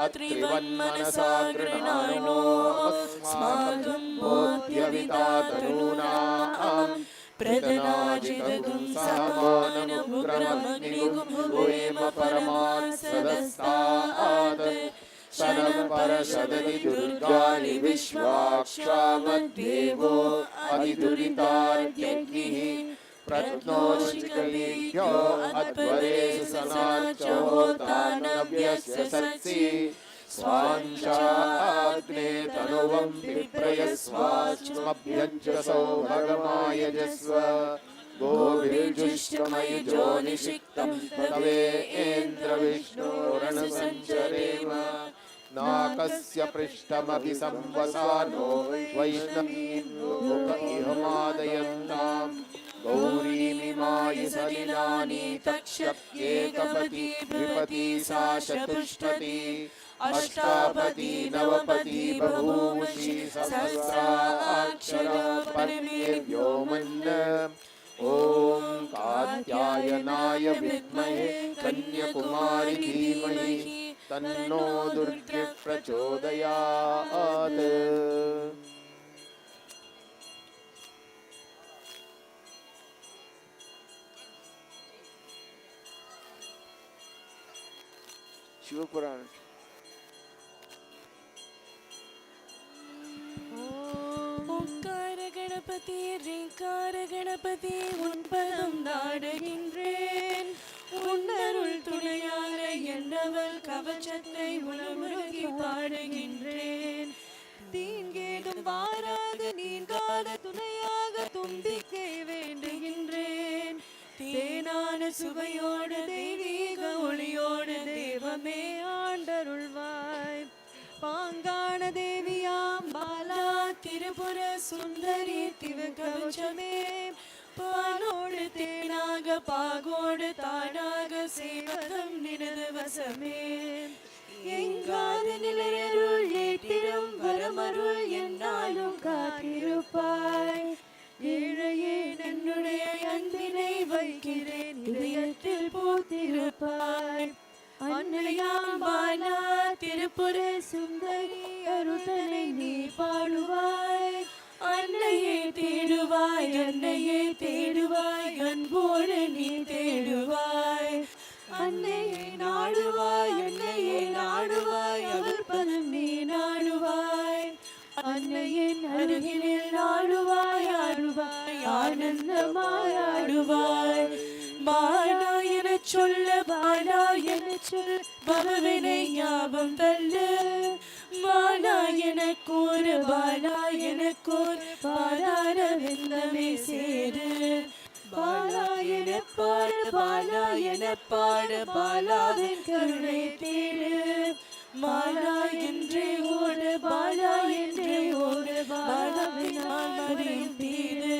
A: अत्रिवन्मनसा गृह्णानो अस्माकं बोध्यविता तनूनाम् प्रदनाजिदगुं सहमानमुग्रमग्निगुं परमात् सदस्तात् शनपरशदति दुर्गाणि विश्वाक्षामद्देवो अधिदुरिताद्यग्निः प्रत्नोचिकलीभ्यो अध्वरेषु सनार्चहोतानव्यस्य सत्सि स्वांशाग्ने तनुवं विप्रयस्वाच्मभ्यञ्जसो भगमायजस्व गोभिर्जुष्टमयुजो निषिक्तं तवेन्द्रविष्णोरणसञ्चरेम नाकस्य पृष्ठमभि संवसानो वैष्णवीं लोक इहमादयन्ताम् गौरीमिमायि सलिलानि तक्षप्येकपति द्विपति सा चतुष्पति अष्टापति नवपति बभूषि सहस्राक्षरा परिनिर्व्योमन् ॐ कात्यायनाय विद्महे कन्याकुमारी धीमहि तन्नो दुर्गे प्रचोदयात्
C: शिवपुराण
D: ओंकार गणपति रेकार गणपति उन पदम नाடுகின்றேன் உன்னருள் துணையாக என்னவள் கவச்சத்தை உணமுருகி பாடுகின்றேன். தீங்கேதும் வாராது நீங்காத துணையாக தும்பிக்கை வேண்டுகின்றேன். தேனான சுவையோடு தெய்வீக ஒளியோடு தெய்வமே ஆண்டருள்வாய். பாங்கான தேவியாம் பாலா திரிபுர சுந்தரி திவகவச்சமே பாலோடு தேனாக பாகோடு தானாக சேவகம் நினது வசமே. எங்காது நிலையருள் ஏற்றிடும் வரமருள் என்னாலும் காத்திருப்பாய். ஏழையே என்னுடைய அன்பினை வைக்கிறேன் இதயத்தில் பூத்திருப்பாய். அன்னையாம் பாலா திருப்புர சுந்தரி அருதனை நீ பாடுவாய். அன்னையே தேடுவாய் அன்னையே தேடுவாய் அன்போடு நீ தேடுவாய். அன்னையை நாடுவாய் அன்னையை நாடுவாய் அவர் பதம் நீ நாடுவாய். அன்னையின் அருகினில் நாடுவாய் ஆடுவாய் ஆனந்தமாய் ஆடுவாய். பாலா என சொல்ல பாலா என சொல் பகவினை ஞாபகம் தள்ளு. பாலா என கூறு பாலா என கூறு பாலார வெந்தமே சேரு. பாலா என பாடு பாலா என பாடு பாலாவின் கருணை தேடு. பாலா என்றே ஓடு பாலா என்றே ஓடு பாலாவினால் மறையும் தீடு.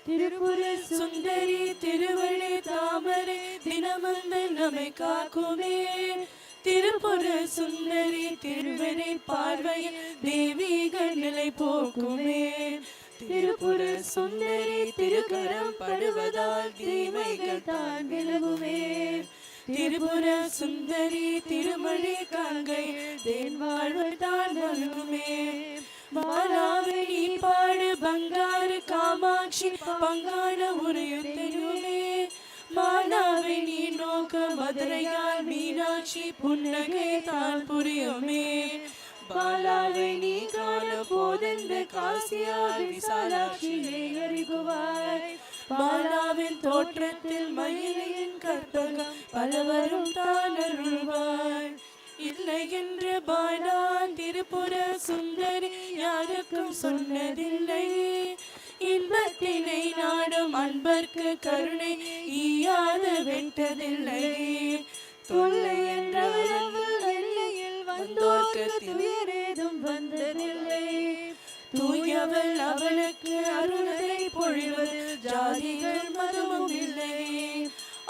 D: திருப்புர சுந்தரி திருவள்ளி தாமரை தினமந்து நம்மை காக்குமே. திருப்புர சுந்தரி திருவனை பார்வையில் தெய்வீக நிலை போக்குமே. திருப்புர சுந்தரி திருக்கரம் படுவதால் தீமைகள் தான் விலகுமே. திருப்புர சுந்தரி திருமழி கங்கை தேன் வாழ்வு தான் வருமே. பாலாவை நீ பாடு பங்காரு காமாட்சி பங்கான உரையுமே. பாலாவை நீ நோக்க மதுரையால் மீனாட்சி புன்னகை தான் புரியுமே. பாலாவை நீ காண போதெந்த காசியா விசாலாட்சியை அறிகுவாய். பாலாவின் தோற்றத்தில் மயிலையின் கற்பகம் பலவரும் தான் அருள்வாய். இல்லை என்று பாலா திருப்புர சுந்தரி யாருக்கும் சொன்னதில்லை. இன்பத்தினை நாடும் அன்பர்க்கு கருணை ஈயாத வெட்டதில்லை. தொல்லை என்ற எல்லையில் வந்தோர்க்கு துயரேதும் வந்ததில்லை. தூயவள் அவளுக்கு அருளை பொழிவதில் ஜாதிகள் மதமும் இல்லை.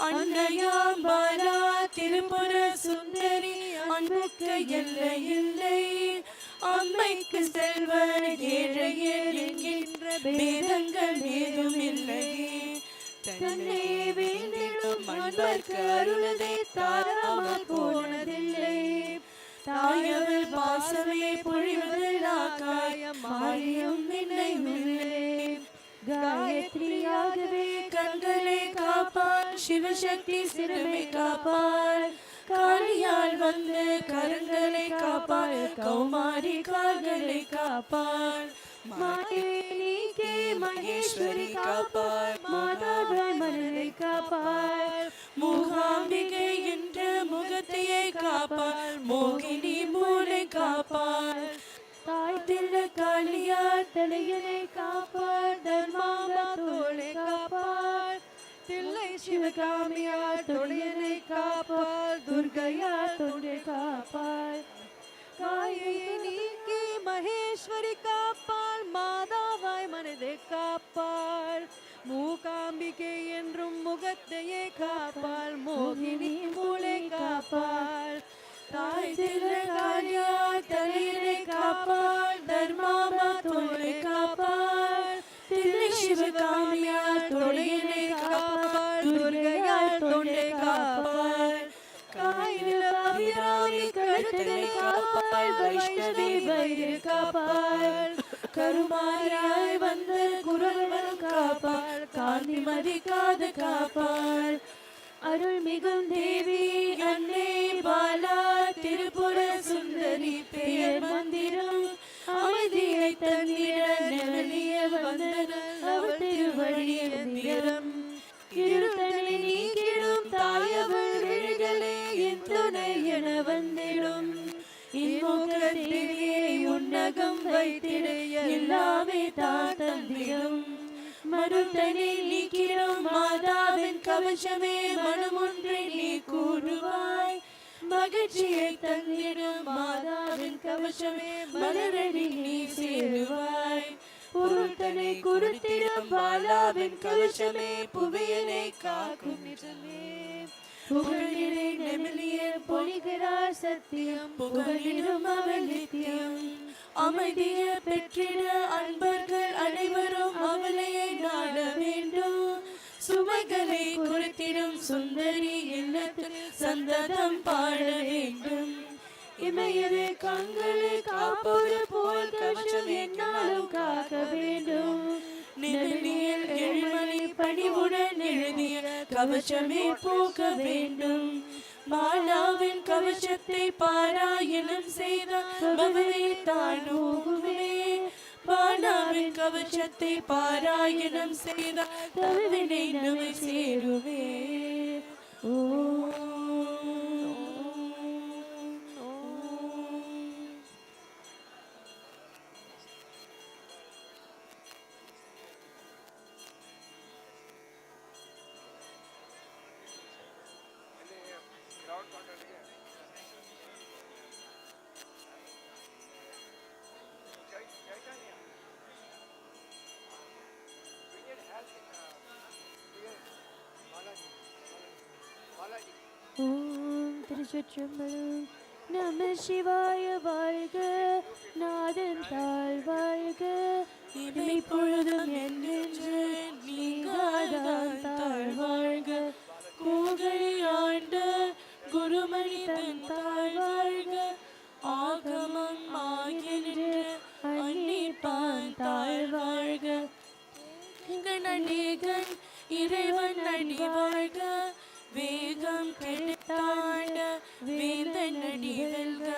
D: அன்னையாம் பாலா திருப்புர சுந்தரி அன்புக்கு எல்லை இல்லை. அம்மைக்கு செல்வன் ஏழையே என்கின்ற பேதங்கள் ஏதும் இல்லை. தன்னை வேண்டிடும் அன்பர்க்கு அருளதை தாராமல் போனதில்லை. தாயவள் பாசமே பொழிவதில் ஆகாயம் மாறியும் நினைவில்லை. காயத்ரியாகவே கண்களை காப்பாள் சிவசக்தி சிறுமை காப்பாள். காளியால் வந்து கரங்களை காப்பாள் கௌமாரி கால்களை காப்பாள். மாயை நீக்கே மகேஸ்வரி காப்பாள் மாதாவாய் மனதை காப்பாள். மூகாம்பிகை என்ற முகத்தையே காப்பாள் மோகினி மூளை காப்பாள். தாய் தில்ல காளியார் தலையனை காப்பாள் தர்மாம்பா தோளை காப்பாள். தில்லை சிவகாமியார் தொழிலை காப்பாள் துர்கையார் தொண்டை காப்பாள். காயை நீக்கி மகேஸ்வரி காப்பாள் மாதாவாய் மனதை காப்பாள். மூகாம்பிகை என்றும் முகத்தையே காப்பாள் மோகினி மூளை காப்பாள். தாய் தில்ல காளியார் தலையினை காப்பாள் தர்மாம்பா தோளை காப்பாள். தில்லை சிவகாமியார் தொழிலை காப்பாள் துர்கையார் தொண்டை காப்பாள். காயிலாவிராமி கழுத்தை காப்பாள் வைஷ்ணவி வயிறு காப்பாள். கருமாரியாய் வந்த குரல் காப்பாள் காந்தி மதிக்காத காப்பாள். அருள் மிகும் தேவி அன்னை பாலா திருப்புர சுந்தரி பெயர் மந்திரம் அமைதியை தந்திட நிழலிய வந்தனல் அவள் திருவடி எந்திரம். இருத்தனை நீக்கிடும் தாயவள் தேவியை உன்னகம் வைத்திட எல்லாமே தான் தந்திடும். மருந்தனை நீக்கிடும் மாதாவின் கவசமே மனமொன்றை நீ கூறுவாய். மகிழ்ச்சியை தந்திடும் மாதாவின் கவசமே மலரடி நீ சேருவாய். பொருத்தனை கொடுத்திடும் பாலாவின் கவசமே புவியனை காக்கும் நிஜமே. புகழிலே நெமிலியர் பொழிகிறார் சத்தியம் புகழிடும் அவள் நித்தியம். அமைதிய பெற்றிட அன்பர்கள் அனைவரும் அவளையை நாட வேண்டும். சுமைகளை குறித்திடும் சுந்தரி இல்லத்தில் சந்ததம் பாட வேண்டும். இமையது கண்களை காப்பது போல் கவசம் என்னாலும் காக்க வேண்டும். நெருங்கியல் எழில்மணி பணிவுடன் எழுதிய கவசமே போக்க வேண்டும். மாலாவின் கவசத்தை பாராயணம் செய்த பவனே தானோகுமே. மாலாவின் கவசத்தை பாராயணம் செய்த தவினை நம்மை சேருவே.
E: ஓம் திருச்சிற்றம்பலம். நம சிவாய வாழ்க, நாதன் தாழ் வாழ்க,
D: இமை பொழுதும் என்னென்று நீங்காதான் தாழ் வாழ்க. கூகழி ஆண்ட குருமணி தன் தாழ் வாழ்க. ஆகமம் ஆகின்ற அன்னிப்பான் தாழ் வாழ்க. அநேகன் இறைவன் அடி வாழ்க. வேகம் கெடுத்தாண்ட வேந்தன் அடி வெல்க.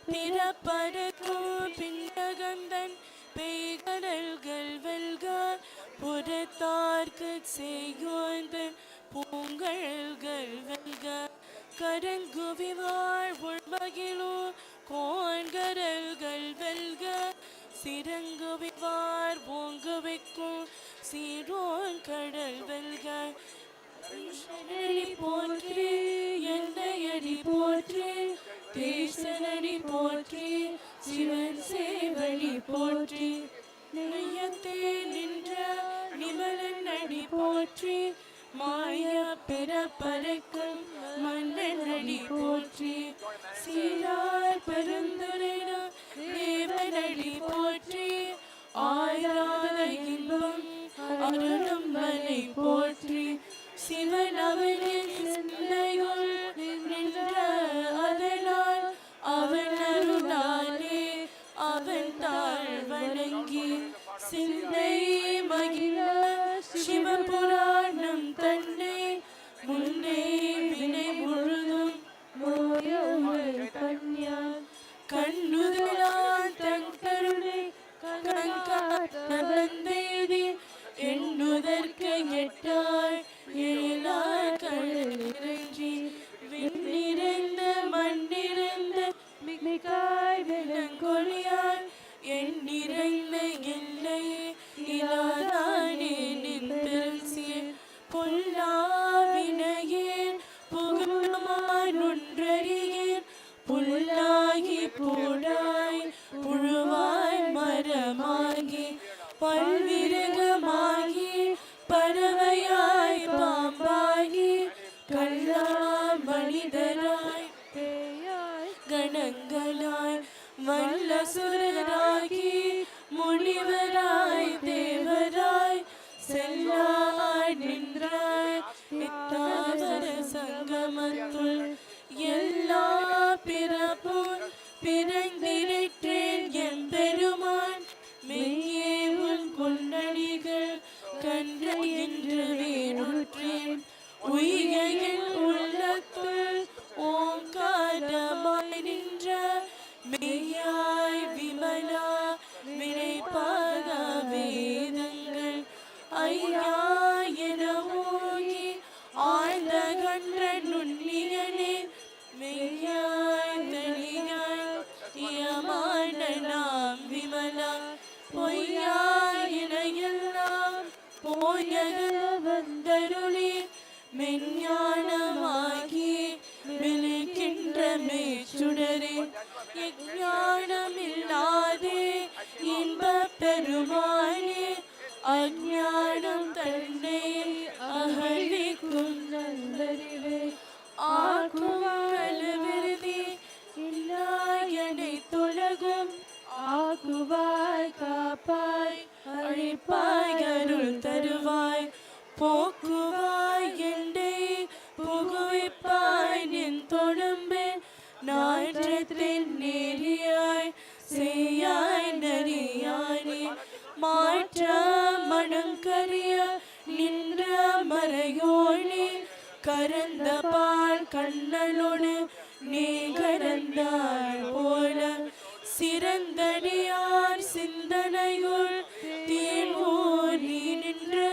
D: பிறப்பருக்கும் பின்னகந்தன் பெய்கடல்கள் வெல்க. புறத்தார்க்கு செய்யோந்தன் பூங்கழல்கள் வெல்க. கரங்குவிவாழ் உள்மகிழோ கோன்கரல்கள் வெல்க. சிறங்குவிவார் ஓங்கு வைக்கும் சீரோன் கடல் வெல்க. ஈஸ்வரடி போற்றி எந்தையடி போற்றி தேசனடி போற்றி சிவன் சேவடி போற்றி. நெய்யத்தே நின்ற நிமலன் அடி போற்றி மாய பிறப்பறைக்கும் மன்னன் அடி போற்றி. சீரார் பெருந்துரைன தேவனடி போற்றி. ஆயிராத இன்பம் அருளும் மலை போற்றி. சிவன் அவனின் சிந்தையுள் நின்ற அதனால் அவன் அருளாலே அவன் தாழ் வணங்கி சிந்தை மகிழ சிவபுராணம் தன்னை முன்னே வினை முழுதும் பன்யான் கண்ணுதலான் தன் கருணை கண்காட்ட வந்தேதி எண்ணுதற்கு எட்டாய் ஏழாய் கடல் இறங்கி விண்ணிறந்த மண்ணிறந்த மிகாய் விலங்கொழியாய் எண்ணிறந்த எல்லை இலாதானே நின்றரசிய பொல்லாவினையேன் புகழுமாய் நொன்றறியேன். புல்லாகி பூடாய் புழுவாய் மரமாகி பல்விருகமாகி பறவையாய் பாம்பாகி கல்லா மனிதராய் பேயாய் கணங்களாய் வல்லசுரராகி முனிவராய் தேவராய் செல்லாய் நின்றாய் இத்தாவர சங்கமத்துள் எல்லா பிறப்பும் பிறந்திருற்றேன் என் பெருமான். மெய்யே உன் கொண்டடிகள் கன்ற என்று வேணுற்றேன். உயிரின் உள்ளத்துள் ஓங்காரமாய் நின்ற மெய்யாய் விமலா வினைப்பாக வேதங்கள் ஐயா என ஓங்கி ஆழ்ந்த கன்ற நுண்ணியனே மெய்யாய் தனியாய் யமா போயக வந்தருளி மெஞ்ஞானமாகி விழுகின்ற மேச்சுடரே ஞானமில்லாதே இன்பப் பெருமானே அஞ்ஞானம் தன்னை அகழிக்கும் நல்லறிவே ஆக்குவாழ்விருதி இல்லாயனை தொழகும் ஆக்குவாய் காப்பாய் அழிப்பாய் அருள் தருவாய் போக்குவாய் எண்டை புகுவிப்பாய் நின் தொழும்பின் நாற்றத்தின் நேரியாய் செய்யாய் நரியானே மாற்ற மணங்கரிய நின்ற மறையோனே கரந்த பால் கண்ணனோடு நீ கரந்தாள் போல சிறந்தடியார் சிந்தனையுள் தேன்மூடி நின்று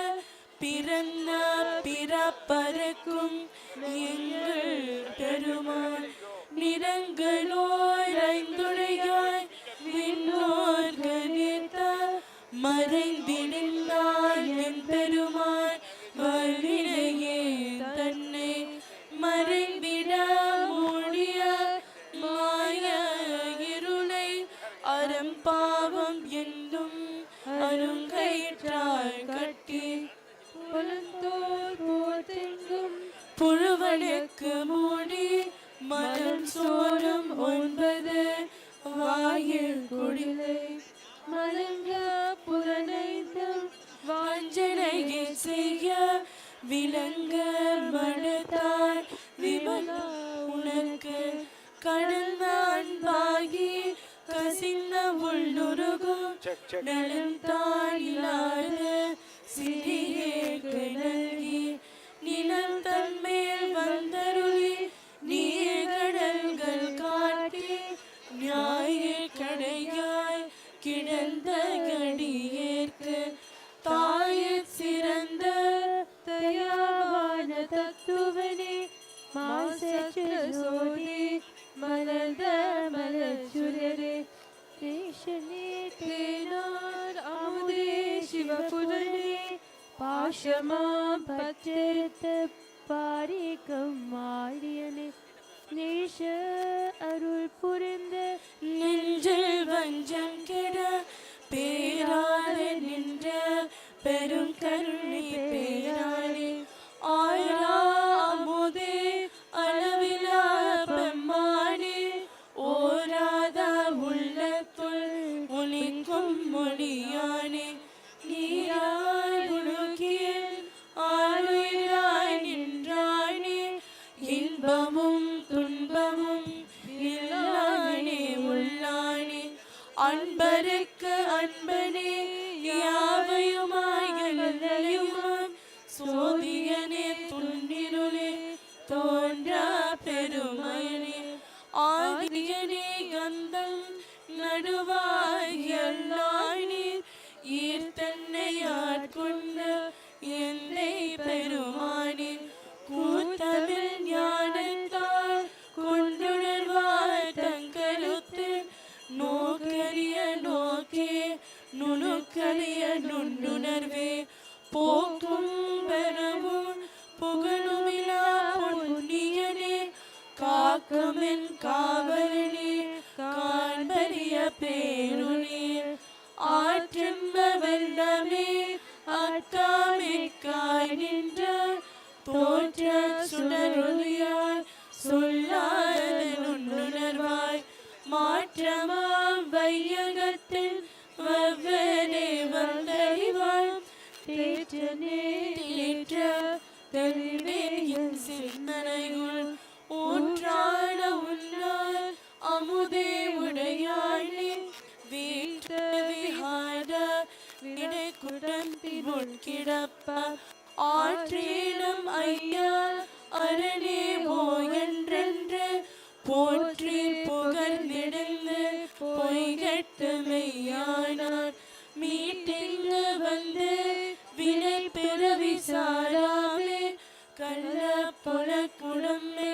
D: பிறந்த பிறப்பறக்கும் எங்கள் பெருமாள் நிறங்களோர் ஐந்துடையாய் விண்ணோர் கணித்த மறைந்திடுந்தாய் என் பெருமாள் வல்வினையே தன்னை மறைந்திட மூடிய மாய இருளை அறம்பாவம் என்னும் அருங்கயிற்றாய் கட்டி புலந்தோர் போதெங்கும் புழுவனுக்கு மூடி மனம் சோறும் 9 வாயில் குடிலை மலங்க புலனைந்தும் வாஞ்சனையை செய்ய விளங்க மனத்தால் விமலா உனக்கு கடந்த அன்பாகி கசிந்த உள்ளுருகும் நலம் தாயிலாத சிறியேக்கு நல்கி நிலம் தன்மேல் வந்தருளி நீர் கடல்கள் காட்டி நியாய கடையாய் கிடந்த கடியேற்கு தாயிற் சிறந்த தயாவான தத்துவனே மாசற்ற சோதி மலர்ந்த மலச்சுரரே ரேஷனே தேனார் அமுதே சிவபுரனே பாஷமா பச்சரித்த பாரிகம் மாடியனே நேஷ அருள் புரிந்த நெஞ்சில் வஞ்சம் கெட பேராத நின்ற பெரும் கருணை பேரானே ஆயிரா அமுதே அளவிலா பெம்மானே ஓராத உள்ளத்துள் ஒளிக்கும் மொழியானே நீராய் உழுகிய ஆளுயிராய் நின்றானே இன்பமும் துன்பமும் இல்லானே உள்ளானே அன்பருக்கு அன்பனே யாவையுமாய் எல்லையுமாய் சோதியனே துன்னிருளே தோன்றா பெருமையனே ஆதியனே கந்தம் நடுவாய் எல்லானே ஈர்த்தன்னை ஆட்கொண்ட என்னை பெருமானே கூத்தமிழ் ஞானத்தால் கொண்டுணர்வாய் தங்கருத்தில் நோக்கரிய நோக்கே நுணுக்கரிய நுண்ணுணர்வே போக்கும் பெறவும் புகழுமிலா புண்ணியனே காக்குமென் காவலனே காண்பரிய பேருனே ஆற்றெம்ப வெள்ளமே ஆட்டாமிக்காய் நின்ற தோற்ற சுடரொலியாய் சொல்லாத நுண்ணுணர்வாய் மாற்றமாம் வையகத்தில் வெவ்வேறே வந்தறிவாய் தேற்றனே தேற்ற தெளிவே என் சிந்தனையுள் ஊற்றாட உன்னார் அமுதே உடையாளே வீட்ட விஹார விடை குடம்பி முட்கிடப்ப ஆற்றேனும் ஐயா அரணே போயென்றென்று போற்றி புகழ்ந்திடுந்து பொய்கட்டு மெய்யானார் மீட்டிங்கு வந்து வினை பிறவி சாராமே கள்ள புல குடம்பை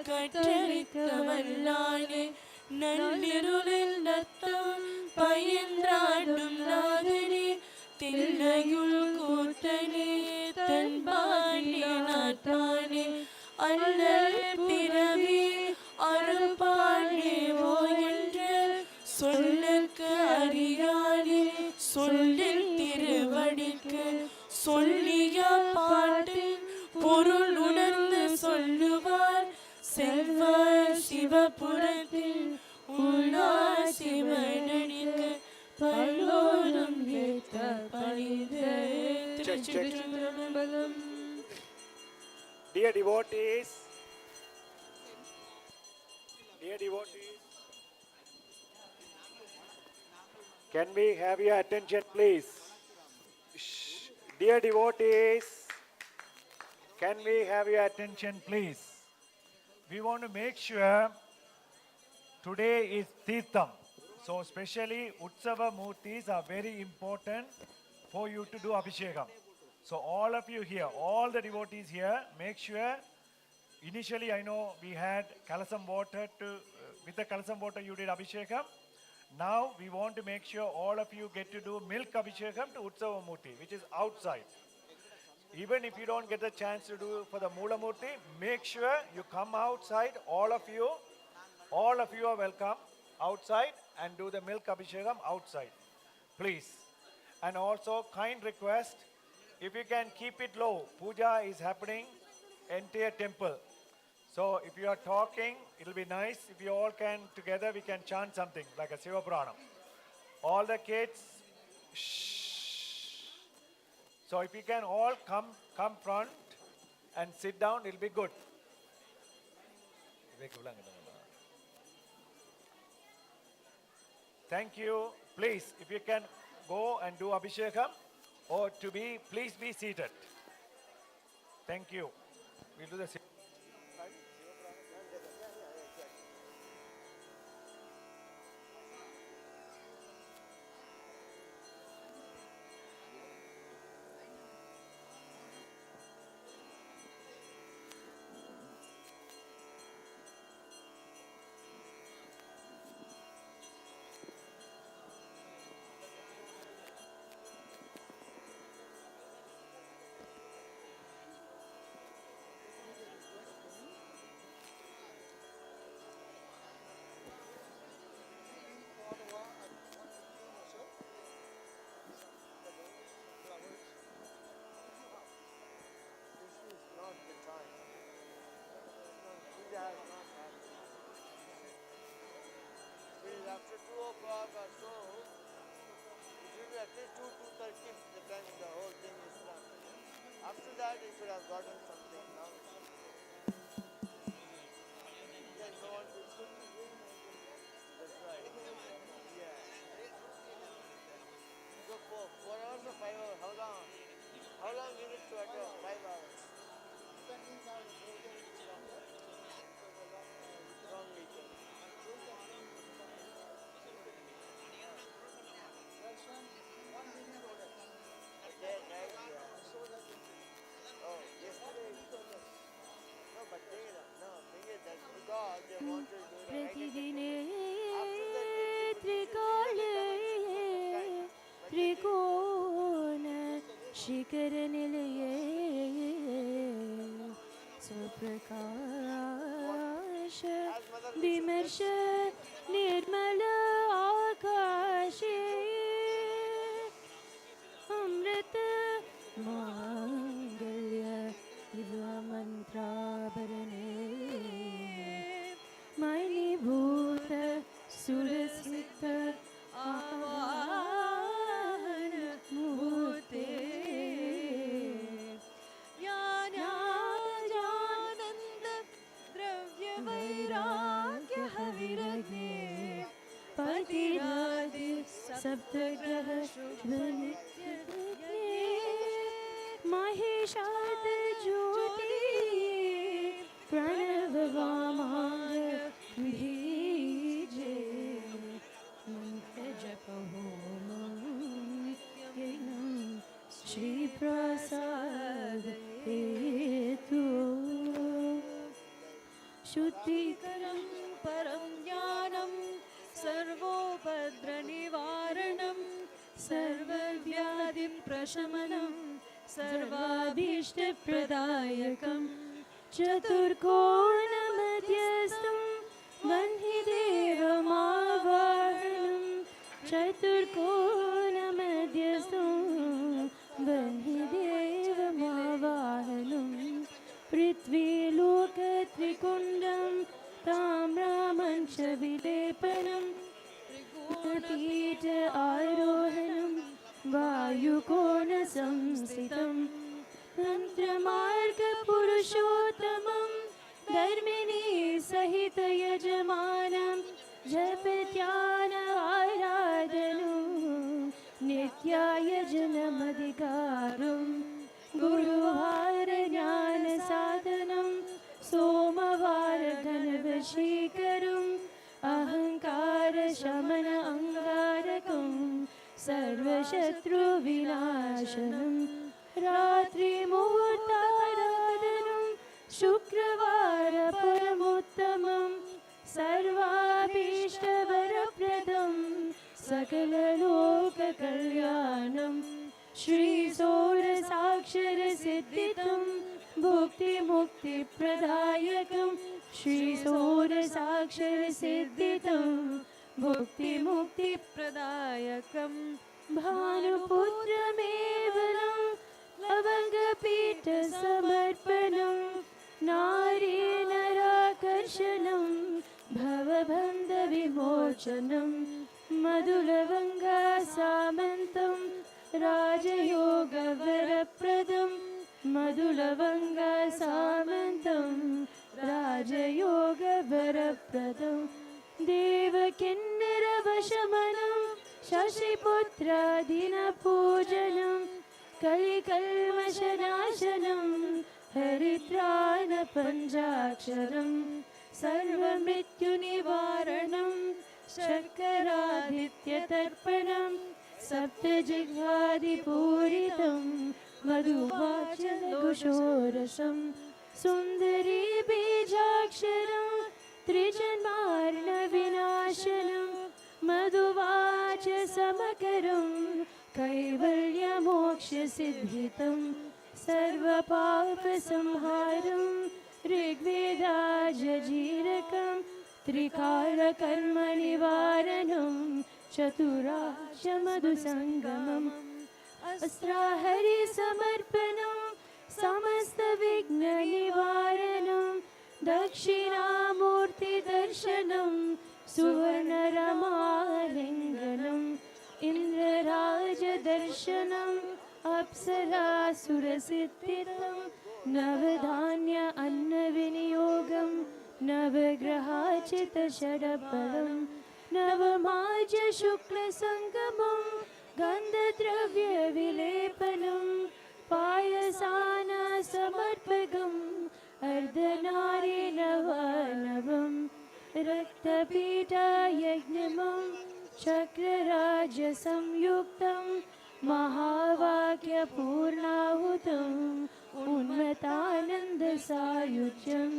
D: கற்றளித்த வல்லானே நள்ளிருளில் நத்தம் பயின்றாடும் நாதனே தில்லையும் செய்யுள் கூத்தனே தன்பாண்டி நாட்டானே அல்லல் பிறவி அருள்பாண்டேவோ என்று சொல்லுக்கு அறியானே சொல்லில் திருவடிக்கு சொல்லிய பாட்டில் பொருள் உணர்ந்து சொல்லுவார் செல்வார் சிவபுரத்தில் உள்ளார் சிவனடிக்கு பல்லோரும் ஏற்க பணிந்து திருச்சிற்றம்பலம்.
F: Dear devotees, can we have your attention please? Shh. Dear devotees, can we have your attention please? We want to make sure today is Tirtham. So especially Utsava Murtis are very important for you to do Abhishekam. So all of you here, all the devotees here, make sure, initially I know we had Kalasam water with the Kalasam water you did Abhishekam. Now we want to make sure all of you get to do milk Abhishekam to Utsava Murti, which is outside. Even if you don't get the chance to do for the Mula Murti, make sure you come outside, all of you are welcome outside and do the milk Abhishekam outside, please. And also kind request, if you can keep it low, puja is happening entire temple. So if you are talking, it will be nice. If you all can together, we can chant something like a Siva Prana. All the kids, shh. So if you can all come front and sit down, it will be good. Thank you. Please, if you can go and do Abhishekam, or please be seated. Thank you. We'll do the same.
C: After 2 o'clock or so, it will be at least 2:30 the time the whole thing is done. After that, you should have gotten something now. Yes, no one will shoot. That's right. Yeah. So 4 hours or 5 hours, how long? How long you need to attend? 5 hours. Long weekend. Oh, yesterday. No, but thing is that because they want to do the right.
E: प्रतिदिने त्रिकाले त्रिकोण शिखर निलये स्वप्रकाश विमर्श निर्मल आकाशे अमृत मांगल्य दिव्य मंत्राभरणे मणिभूत सुरसित आवाहन मूर्ते ज्ञानानंद द्रव्य वैराग्य हविरगे पतिरादि सप्तग्रह शुभ नित्य महेशाद ज्योति प्रणव वामांग बीजे मंत्र जप home Shri Prasad हेतु शुद्धिकरं परं ज्ञानं सर्वोपद्र निवारणं सर्वव्याधि प्रशमनं सर्वाभीष्टप्रदायकं चतुर्कोणमध्यस्थं वह्नि देवमावाहनं चतुर्कोणमध्यस्थं वह्नि देवमावाहनं पृथ्वीलोकत्रिकुण्डं ताम्रमञ्च विलेपनं त्रिगुणपीठ आरोहणं वायुकोणसंस्थितं तन्त्रमार्गपुरुषोत्तमं धर्मिणी सहित यजमानं जपत्यान आराधनं नित्यायजनमधिकारं गुरुवार ज्ञानसाधनं सोमवार घनवशीकरम् अहंकार शमन अंगारकं सर्वशत्रुविनाशनं रात्रिमुहूर्ताराधनं शुक्रवार परमोत्तमं सर्वाभीष्टवरप्रदं सकललोककल्याणं श्रीसौरसाक्षरसिद्धितं भुक्तिमुक्तिप्रदायकं श्रीसौरसाक्षरसिद्धितं भुक्तिमुक्तिप्रदायकं भानुपुत्रमेवलं लवङ्गपीठसमर्पणं नारीनराकर्षणं भवबन्धविमोचनं मधुलवङ्गासामन्तं राजयोगवरप्रदं मधुलवङ्गासामन्तं राजयोगवरप्रदं देवकिन्नरवशमनं शशिपुत्रादिनपूजनं कलिकल्मषनाशनं हरित्राणपञ्चाक्षरं सर्वमृत्युनिवारणं शर्करादित्यतर्पणं सप्तजिह्वादिपूरितं मधुवाचलघुषोरसं सुन्दरी बीजाक्षरं त्रिजन्मार्णविनाशनं मधुवाच समकरं कैवल्यमोक्षसिद्धितं सर्वपापसंहारं ऋग्वेदाजजीरकं त्रिकालकर्मनिवारणं चतुराशमधुसङ्गमम् अस्त्राहरिसमर्पणं समस्तविघ्ननिवारणं दक्षिणामूर्तिदर्शनं सुवर्णरमालिङ्गनम् इन्द्रराजदर्शनम् अप्सरासुरसिद्धितं नवधान्य अन्नविनियोगं नवग्रहाचितषडफलं नवमाज शुक्लसङ्गमं गन्धद्रव्यविलेपनं पायसानसमर्पकम् अर्धनारीनवानवं रक्तपीठयज्ञमं चक्रराजसंयुक्तं महावाक्यपूर्णाहुतम् उन्मत्तानन्दसायुज्यं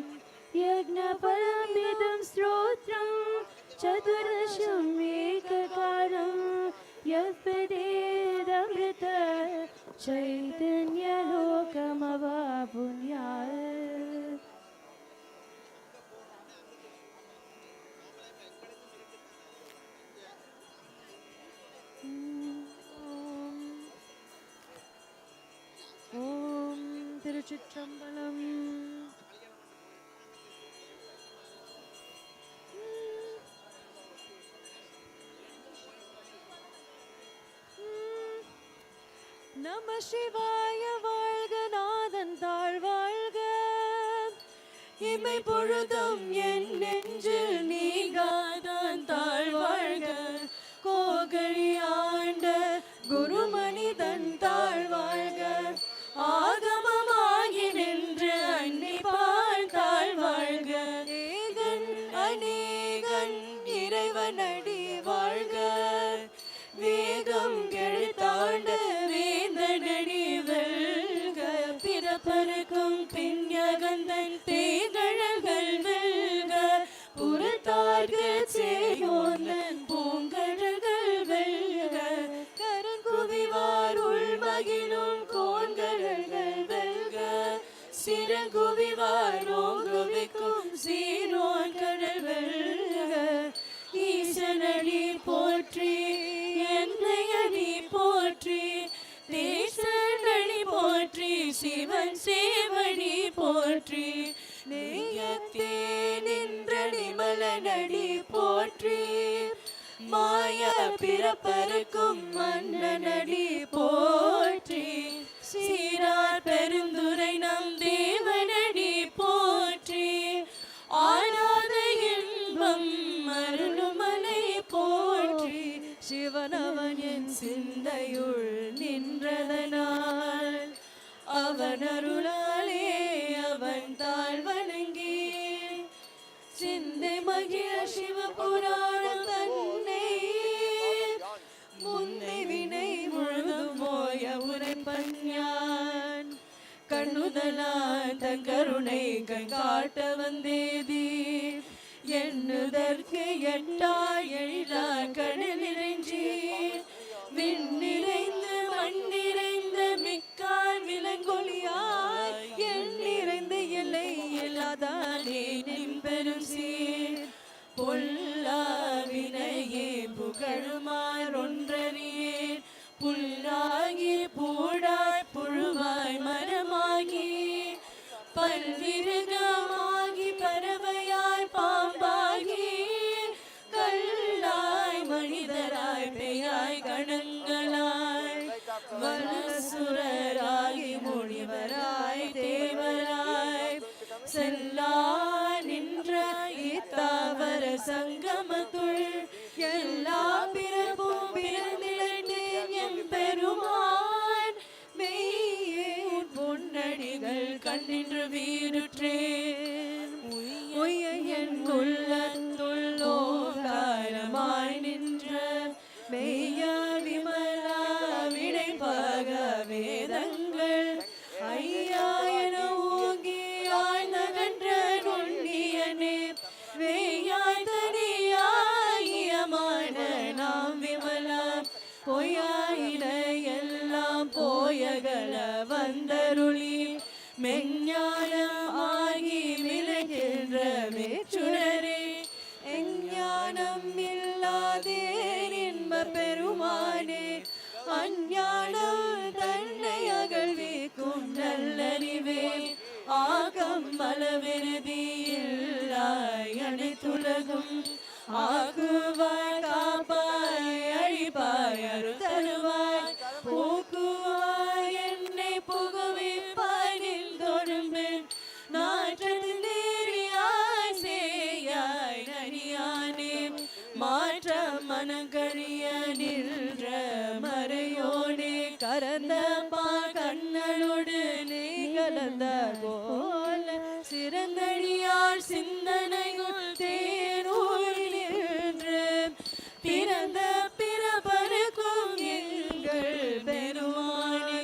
E: यज्ञफलमिदं स्तोत्रं चतुर्दशम् एककारं यत्पदेदमृत चैतन्यलोकमवापुण्यात् ॐ तिरुचित्रम्बलम् நம சிவாய வாழ்க நாதன் தாழ்வாழ்க இமை பொழுதும் என் நெஞ்சில் நீங்காதான் தாழ்வாழ்க கோகழி ஆண்ட குருமனிதன் தாழ்வாழ்க ஆகமமாகி நின்று அன்னிப்பால் தாழ்வாழ்க ஏகன் அநேகன் இறைவனடி வாழ்க வேகம் கெழுத்தாண்ட வேந்தனடி வெல்க பிறப்பருக்கும் பின்யகந்தன் பேகழல்கள் வெல்க சிறகுவிவார் ஓங்குவிக்கும் சீரோன் கடல் வெல்க. ஈசனடி போற்றி என்னையடி போற்றி தேசனடி போற்றி சிவன் சேவடி போற்றி நெய்யத்தே நின்ற நிமலனடி போற்றி மாய பிறப்பருக்கும் மன்னனடி போற்றி சீரார் பெருந்துரை நம் தேவனடி போற்றி ஆனாத இன்பம் அருளுமலை போற்றி சிவனவன் என் சிந்தையுள் நின்றதனால் அவன் அருளாலே அவன் தாழ் வணங்கி சிந்தை மகிழ சிவபுராணம் தன்னை முன்னை வினை முழுதும் போய உரைப்பஞ்ஞான் கண்ணுதலான் தன் கருணை கண் காட்ட வந்தேதி எண்ணுதற்கு எட்டா எழிலா கடல் நிறைஞ்சி விண் நிறைந்து மண் நிறைந்த மிக்கான் விலங்கொலியாய் எண் நிறைந்த எல்லை இல்லாதானே நின்பெரும் சீர் பொல்லா வினையே புகழுமார் ஒன்றறியேன் புல்லாகி பூடாய் புழுவாய் மரமாகி பல்விருகமாகி பறவையாய் பாம்பாகி கல்லாய் மனிதராய் பெயாய் கணங்களாய் வனசுரராகி முனிவராய் தேவராய் செல்லா நின்ற இத்தாவர சங்கமத்துள் எல்லா பிறப்பும் பிறந்திழந்தேன் எம் பெருமான் மெய்யே பொன்னடிகள் கண்ணின்று வீருற்றேன் உய்ய என் உள்ளத்துள் ஓங்காரமாய் நின்ற மெய்யா விமலா விடைபாக வேதங்கள் ஐயா என ஓங்கி ஆழ்ந்தகன்ற நுண்ணியனே வேயாய் தனியாயியமான நாம் விமலா பொய்யாயின எல்லாம் போயகல வந்தருளி மெஞ்ஞானம் ஆகி விலகின்ற மேச்சுடரே எஞ்ஞானம் இல்லாதே இன்ப பெருமானே அஞ்ஞானம் தன்னை அகழ்விக்கும் நல்லறிவே ஆகம் மலவிருதி இல்லாய் அனைத்துலகும் ஆக்குவாய் காப்பாய் அழிப்பாய் அருள் தருவாய் போக்குவாய் என்னை புகுவிப்பாய் நின் தொழும்பின் நாற்றது நேரியாய் சேயாய் நனியானே மாற்ற மனங்கழிய நின்ற மறையோனே கரந்த பால் கண்ணனோடு நீ கலந்த போல சிறந்தடியார் சிந்தனையுள் தேனூர் நின்று பிறந்த பிறப்பருக்கும் எங்கள் பெருமானே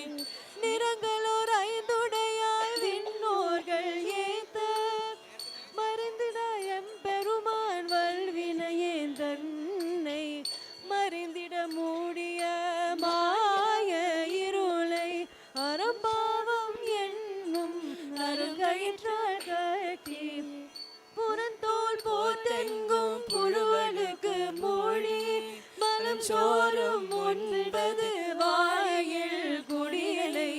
E: நிறங்களோர் ஐந்துடையாய் விண்ணோர்கள் ஏத்த மருந்திட எம் பெருமான் வல்வினையேன் தன்னை மறிந்திட மூடிய மாய இருளை அறம்பாவம் என்னும் அருங்கயிற்றால் கட்டி புறந்தோல் போத்தெங்கும் புழுவனுக்கு மொழி மலம் சோறும் உண்பது வாயில் குடியலை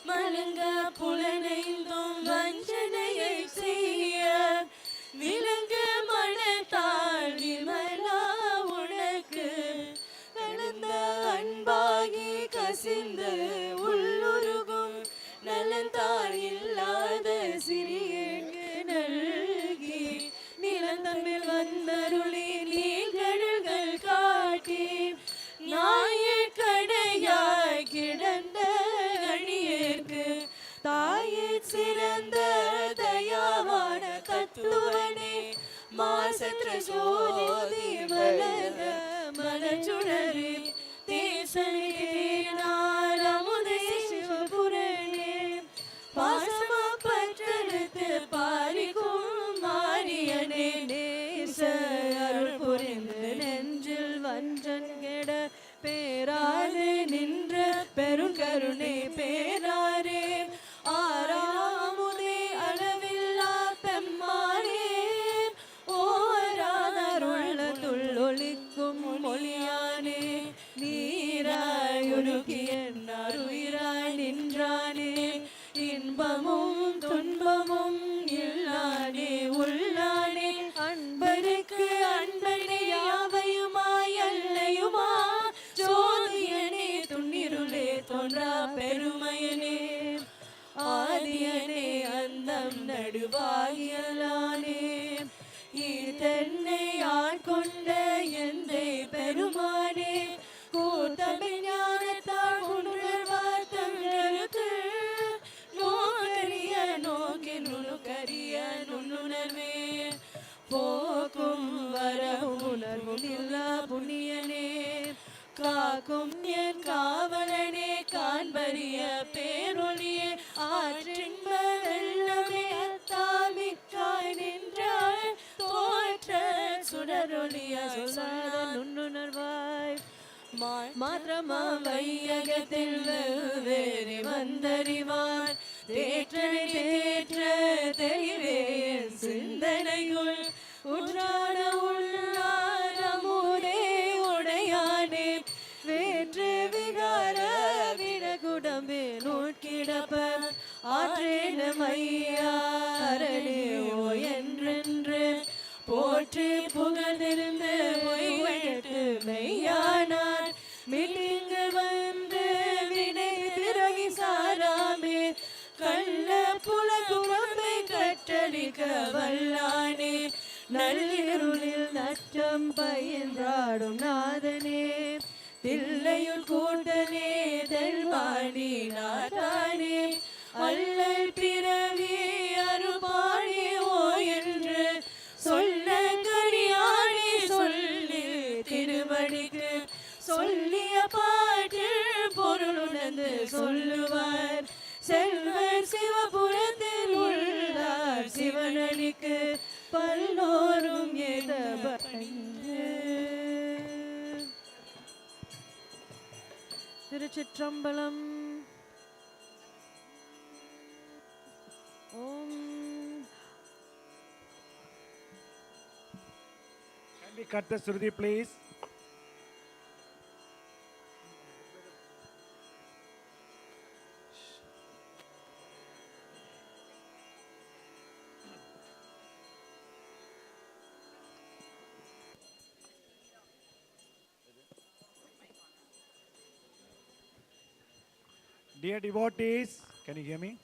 E: மலங்க புலனைந்தும் வஞ்சனையை செய்ய விலங்க மனத்தால் விமலா உனக்கு கடந்த அன்பாகி கசிந்து உள்ளுருகும் நலந்தார் இல்லாத சிறியேக்கு நல்கி நிலந்தமிழ் வந்தருளி நீழ்கடல்கள் காட்டி ஞாயிற்கடையாய் கிடந்த அணியேற்கு தாயே சிறந்த தயாவான தத்துவனே மாசற்ற ஜோதி மலர்ந்த மலச்சுடரே தேசனேனார் அமுதே சிவபுரணே பாசமா பற்றெடுத்து பாரிக்கும் மாரியனே நேச அருள் புரிந்து நெஞ்சில் வஞ்சன் கெட பேராது நின்ற பெருங்கருணை பேராரே ஆறாமுத வாகியலானே ஈதன்னை ஆட்கொண்ட எந்தை பெருமானே கூத்தமிழ் ஞானத்தால் உணர்வார் தங்களுக்கு நோக்கரிய நோக்கில் நுணுக்கரிய நுண்ணுணர்வே போக்கும் வர உணர்வும் இல்லா புண்ணியனே காக்கும் என் காவலனே காண்பரிய பேரொழியே ஆற்றின்ப வெள்ளமே தாமிக்காய் நின்றாய் தோற்ற சுடரொழிய சொல்லாத நுண்ணுணர்வாய் மாத்திரமா வையகத்தில் வேறி வந்தறிவார் தேற்றனை தேற்ற தெளிவே சிந்தனையுள் உற்றான உள்ளார் அமுதே உடையானே வேற்று விகார விடகுடம்பே நோட்கிடப்ப ஆற்றேன மையாரே ஓ என்றென்று போற்றி புகழ்ந்திருந்து பொய்வெட்டு மெய்யானார் மீட்டிங்கு வந்து வினை பிறகி சாராமே கள்ள புலகுரம்பை கற்றளிக்க வல்லானே நள்ளிருளில் நற்றம் பயின்றாடும் நாதனே தில்லையுள் கூட்டனே தெல்வாணி நாட்டானே அல்லல் பிறவி அருபாணி ஓ என்று சொல்ல கரியாணி சொல்லி திருவடிக்கு சொல்லிய பாட்டில் பொருளுணர்ந்து சொல்லுவார் செல்வர் சிவபுரத்தில் உள்ளார் சிவனடிக்கு பல்லோரும் திருச்சிற்றம்பலம். ஓம்.
F: Can we cut the Sruti, please? Dear devotees, can you hear me?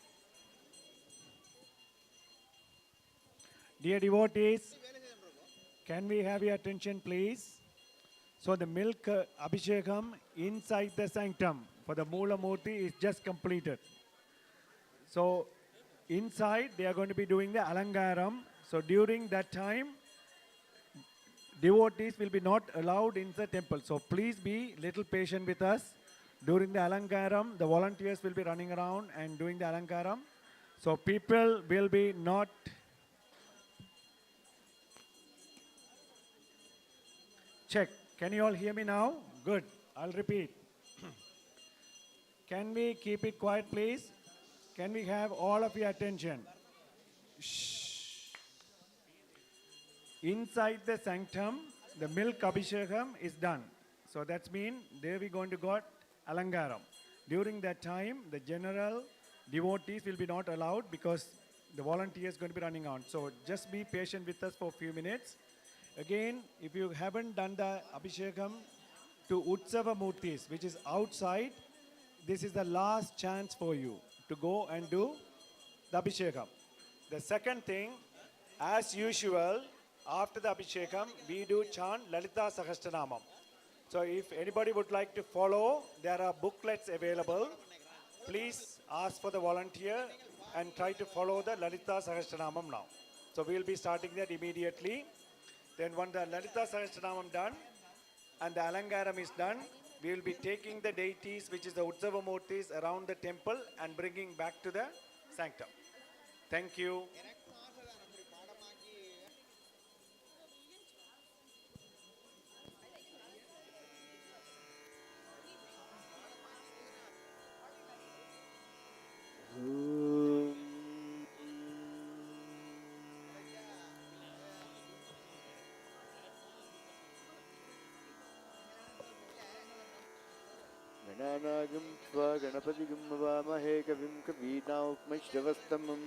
F: Dear devotees, can we have your attention please? So the milk abhishekam inside the sanctum for the Moola Murti is just completed. So inside they are going to be doing the alangaram. So during that time, devotees will be not allowed in the temple. So please be little patient with us. During the alangaram, the volunteers will be running around and doing the alangaram. So people will be not check. Can you all hear me now? Good. I'll repeat. Can we keep it quiet, please? Can we have all of your attention? Shh. Inside the sanctum, the milk abhishekam is done. So that's mean Devi going to got alangaram. During that time, the general devotees will be not allowed because the volunteers going to be running on. So just be patient with us for a few minutes. Again, if you haven't done the abhishekam to Utsava Murtis, which is outside, this is the last chance for you to go and do the abhishekam. The second thing, as usual, after the abhishekam, we do chant Lalita Sahasranamam. So if anybody would like to follow, there are booklets available. Please ask for the volunteer and try to follow the Lalita Sahasranamam now. So we will be starting that immediately. Then when the Lalita Sahasranamam done and the Alangaram is done, we will be taking the deities, which is the Utsava Murtis, around the temple and bringing back to the sanctum. Thank you.
A: गणानागं त्वा गणपतिगं नमामहे कविं कवीनामुपमश्रवस्तमं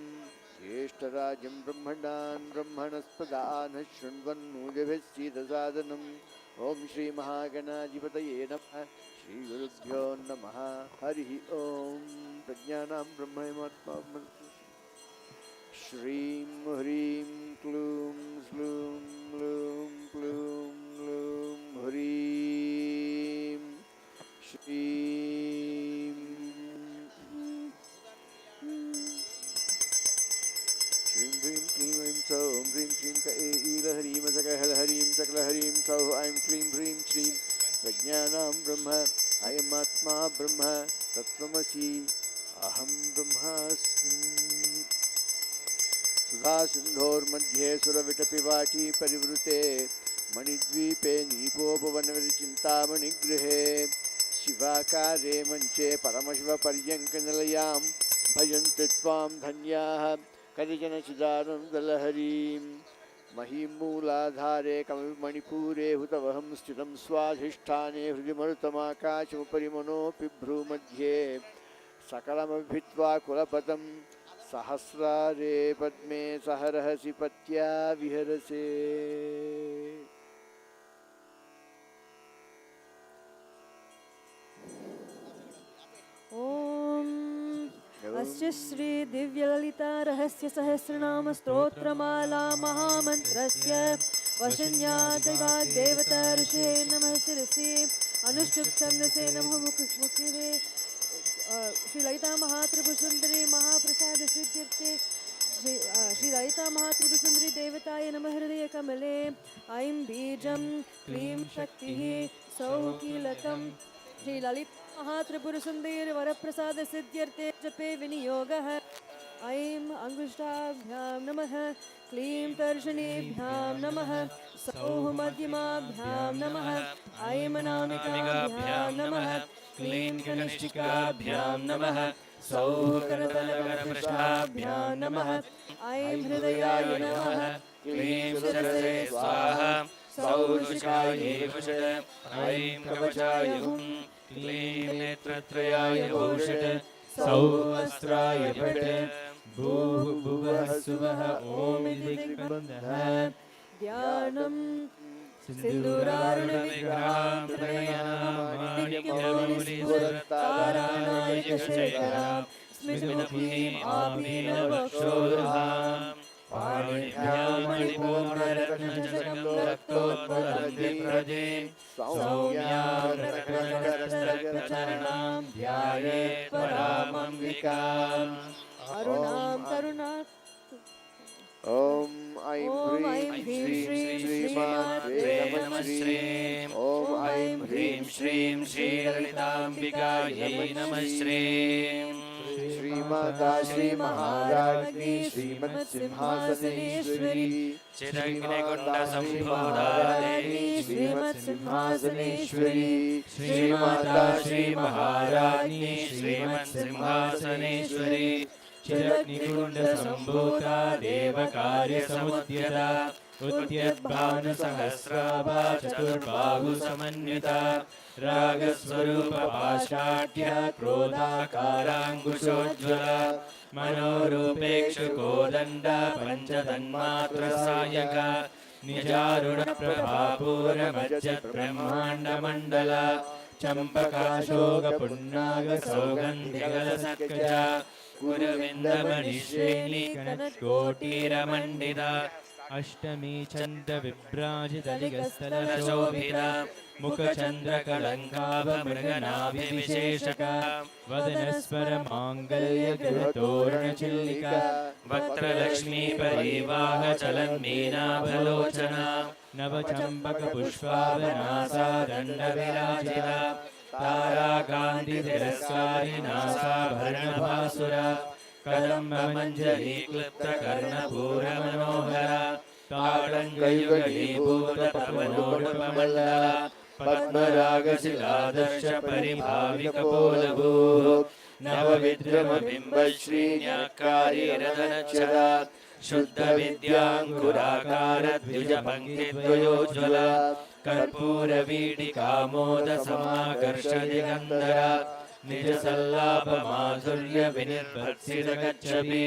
A: ज्येष्ठराजं ब्रह्मणान् ब्रह्मणस्पदान् शृण्वन्नोदिभिः सीदसादनम् ॐ श्रीमहागणाधिपतये नमः श्रीगुरुभ्यो नमः हरिः ॐ प्रज्ञानां ब्रह्मैवात्मा Shrim Hrim Klum Slum Lum Plum Lum Hrim Shrim Shrim Hrim Klim Hrim Saum Hrim Shrim Ka Eila Hrim Sakahal Hrim Sakla Hrim Sau Aim Klim Hrim Shrim Prajnanam Brahma Ayam Atma Brahma Tattvamasi Aham Brahmasmi सुधा सिंधोर मध्ये सुरविटपिवाटी परिवृते मणिद्वीपे नीपोपवनविचिन्तामणिगृहे शिवाकारे मंचे परमशिवपर्यङ्कनिलयां भजन्ति त्वां धन्याः कतिचन चिदानन्दलहरीं महीमूलाधारे कमलमणिपूरे हुतवहं स्थितं स्वाधिष्ठाने हृदि मरुतमाकाशमुपरि मनोऽपि भ्रूमध्ये सकलमभित्वा कुलपतं सहस्रारे पद्मे सहरहसि पत्या विहरसे
E: ओम अस्य श्री दिव्य ललिता रहस्य सहस्रनाम स्तोत्रमाला महामन्त्रस्य वशन्यादिवा देवता ऋषे नमः शिरसि अनुष्टुप छन्दसे नमः मुखे श्री ललिता महात्रिपुरसुंदरी महाप्रसाद सिद्ध्यर्थे श्री ललिता महात्रिपुरसुंदरी देवताय नमः हृदय कमले ऐं बीजं क्लीं शक्तिः सौः कीलकं श्री ललिता महात्रिपुरसुंदरी वरप्रसाद सिद्ध्यर्थे जपे विनियोगः ऐं अंगुष्ठाभ्यां नमः क्लीं तर्जनीभ्यां नमः सौः मध्यमाभ्यां नमः ऐं अनामिकाभ्यां नमः क्लीं कनिष्ठिकाभ्यां नमः सौः करतलकरपृष्ठाभ्यां नमः ऐं हृदयाय नमः क्लीं शिरसे स्वाहा सौः शिखायै वषट् ऐं कवचाय हुं क्लीं नेत्रत्रयाय वषट् सौः अस्त्राय फट् भूः भुवः सुवः ॐ इति दिग्बन्धः ध्यानं सिन्दूरारुणविग्रहां प्रणयामानिक्यमौलिस्फुरत्तारानायकशेखरां स्मितमुखीम् आभीनवक्षोरुहां पाणिभ्यां मणिपूर्णरत्नचषकं रक्तोत्पलद्विप्रदीं सौम्यां रत्नकरस्तरचरणां ध्यायेत् परामम्बिकाम् अरुणां करुणा
A: ओम ऐं ह्रीं श्रीं श्रीमात्रे नमः श्रीं ओम ऐं ह्रीं श्रीं श्रीललिताम्बिकायै नमः श्रीं श्रीमाता श्री महाराज्ञी श्रीमत्सिंहासनेश्वरी चिदग्निकुण्डसम्भूतादेवी श्रीमत्सिंहासनेश्वरी श्रीमाता श्री महाराज्ञी श्रीमत्सिंहासनेश्वरी चिदग्निकुण्डसम्भूता देवकार्यसमुद्यता उद्यद्भानुसहस्राभा चतुर्बाहुसमन्विता रागस्वरूपपाषाढ्या क्रोधाकाराङ्कुशोज्ज्वला मनोरूपेक्षुकोदण्डा पञ्चतन्मात्रसायका निजारुणप्रभापूरमज्जद्ब्रह्माण्डमण्डला चम्पकाशोकपुण्णागसौगन्धिगलसत्कजा गुरुविन्दमणिश्रेणी कनकोटीरमण्डिता अष्टमी चन्द्रविभ्राजितलिगस्थलशोभिता मुखचन्द्रकलङ्काभमृगनाभिविशेषका वदनस्वरमाङ्गल्यगृहतोरणचिल्लिका वक्त्रलक्ष्मीपरीवाहचलन्मीनाभलोचना नवचम्पकपुष्पावनासा दण्डविराजिता ताराकान्तितिरस्कारिनासाभरणभासुरा कदम्बमञ्जरीक्लुप्तकर्णपूरमनोहरा ताडङ्गयुगलीभूततमनोडुपमण्डला पद्मरागशिलादर्शपरिभाविकपोलभूः नवविद्रमबिम्बश्रीन्याकारिरदनच्छदा शुद्धविद्याङ्कुराकारद्विजपङ्क्तिद्वयोज्ज्वला कर्पूरवीडिकामोदसमाकर्षदिगन्धरा निजसल्लापमाधुर्यविनिर्भर्त्सितगच्छति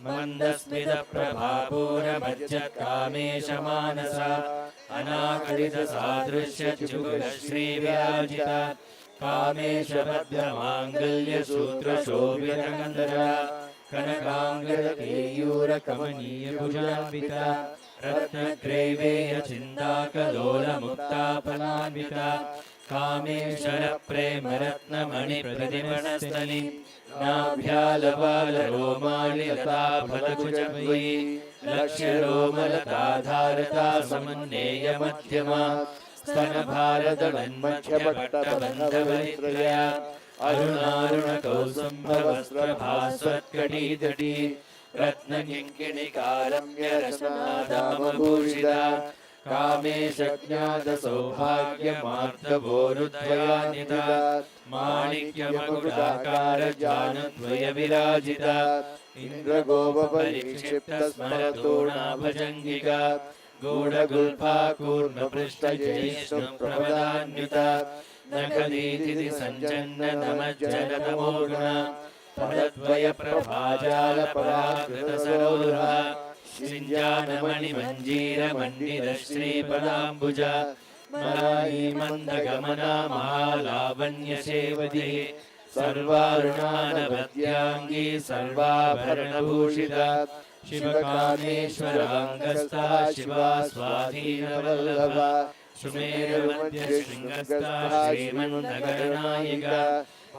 A: मन्दस्मितप्रभापूरमज्जत्कामेशमानसा अनाकलितसादृश्यजुगलश्रीविराजिता कामेशबद्धमाङ्गल्यसूत्रशोभितगन्धरा
B: कनकाङ्गदकेयूरकमनीयभुजान्विता रत्नग्रैवेयचिन्ताकलोलमुक्ताफलान्विता कामेश्वरप्रेमरत्नमणिप्रतिमणस्थली नाभ्यालबालरोमालिलताफलकुचद्वयी लक्ष्यरोमलताधारता समन्नेयमध्यमा स्तनभारदलन्मध्यपट्टबन्धवलित्रया अरुणारुणकौसुम्भवस्त्रभास्वत्कटीतटी रत्नकिङ्किणिकारम्यरसनादामभूषिता कामेशज्ञातसौभाग्यमार्दवोरुद्वयान्विता माणिक्यमकुटाकारजानुद्वयविराजिता इन्द्रगोपपरिक्षिप्तस्मरतोणाभजङ्गिका गूढगुल्फा कूर्मपृष्ठजयिष्णुप्रभदान्विता नखदीतिथि सञ्जन्नतमज्जलतमोर्गुणा पदद्वयप्रभाजालपराकृतसरोरुहा श्रीञ्जानमणिमञ्जीरमण्डितश्रीपदाम्बुजा मलायीमन्दगमना महालावण्यसेवती सर्वारुणानवद्याङ्गी सर्वाभरणभूषिता शिवकामेश्वराङ्गस्था शिवा स्वाधीनवल्लभा सुमेरुमध्यशृङ्गस्था श्रीमन्नगरनायिका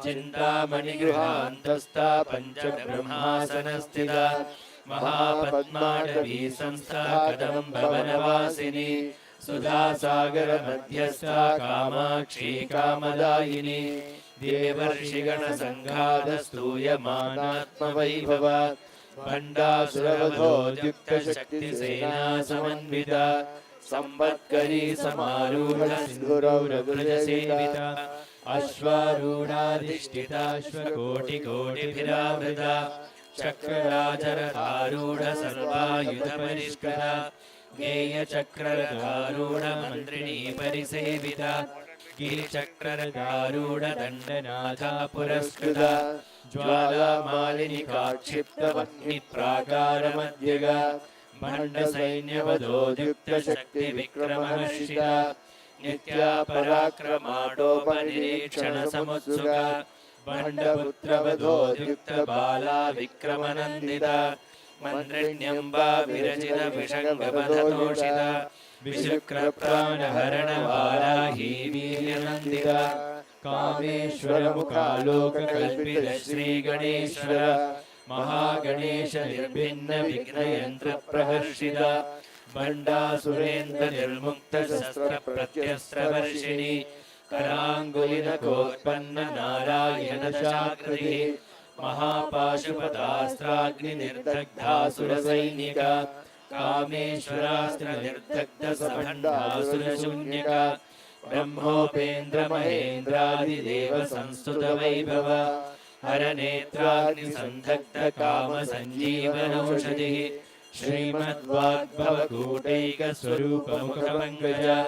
B: चिन्तामणिगृहान्तस्था पञ्चब्रह्मासनस्थिता महापद्माटवी संस्था कदम्बवनवासिनी सुधासागरमध्यस्था कामाक्षी कामदायिनी देवर्षिगणसङ्घातस्तूयमानात्मवैभवा भण्डासुरवधोद्युक्तशक्तिसेना समन्विता संवत्करी समारूढ सिन्धुरौरगुलसेविता अश्वारूढाधिष्ठिताश्वकोटिकोटिभिरावृता चक्रराजरथारूढ सर्वायुधपरिष्कृता गेयचक्ररथारूढमन्त्रिणी परिसेविता गिरिचक्ररथारूढदण्डनाथा पुरस्कृता ज्वालामालिनिकाक्षिप्तवह्निप्राकारमध्यगा भण्डसैन्यवधोद्युक्तशक्तिविक्रमहर्षिता नित्या पराक्रमाटोपनिरीक्षणसमुत्सुका भण्डपुत्रवधोद्युक्तबाला विक्रमनन्दिता मन्त्रिण्यम्बा विरचितविषङ्गपथतोषिता विशुक्रप्राणहरणबाला हि वीर्यनन्दिता कामेश्वरमुखालोककल्पित श्रीगणेश्वर महागणेश निर्भिन्नविघ्नयन्त्रप्रहर्षिता भण्डासुरेन्द्रनिर्मुक्तशस्त्रप्रत्यस्त्रवर्षिणी कराङ्गुलिनकोत्पन्ननारायणशाकृतिः महापाशुपतास्त्राग्निनिर्दग्धासुरसैनिका कामेश्वरास्त्रनिर्दग्धसभण्डासुरशून्यका ब्रह्मोपेन्द्रमहेन्द्रादिदेवसंस्तुतवैभव हरनेत्राग्निसन्धग्धकामसञ्जीवनौषधिः श्रीमद्वाग्भवकूटैकस्वरूपमुखपङ्कजा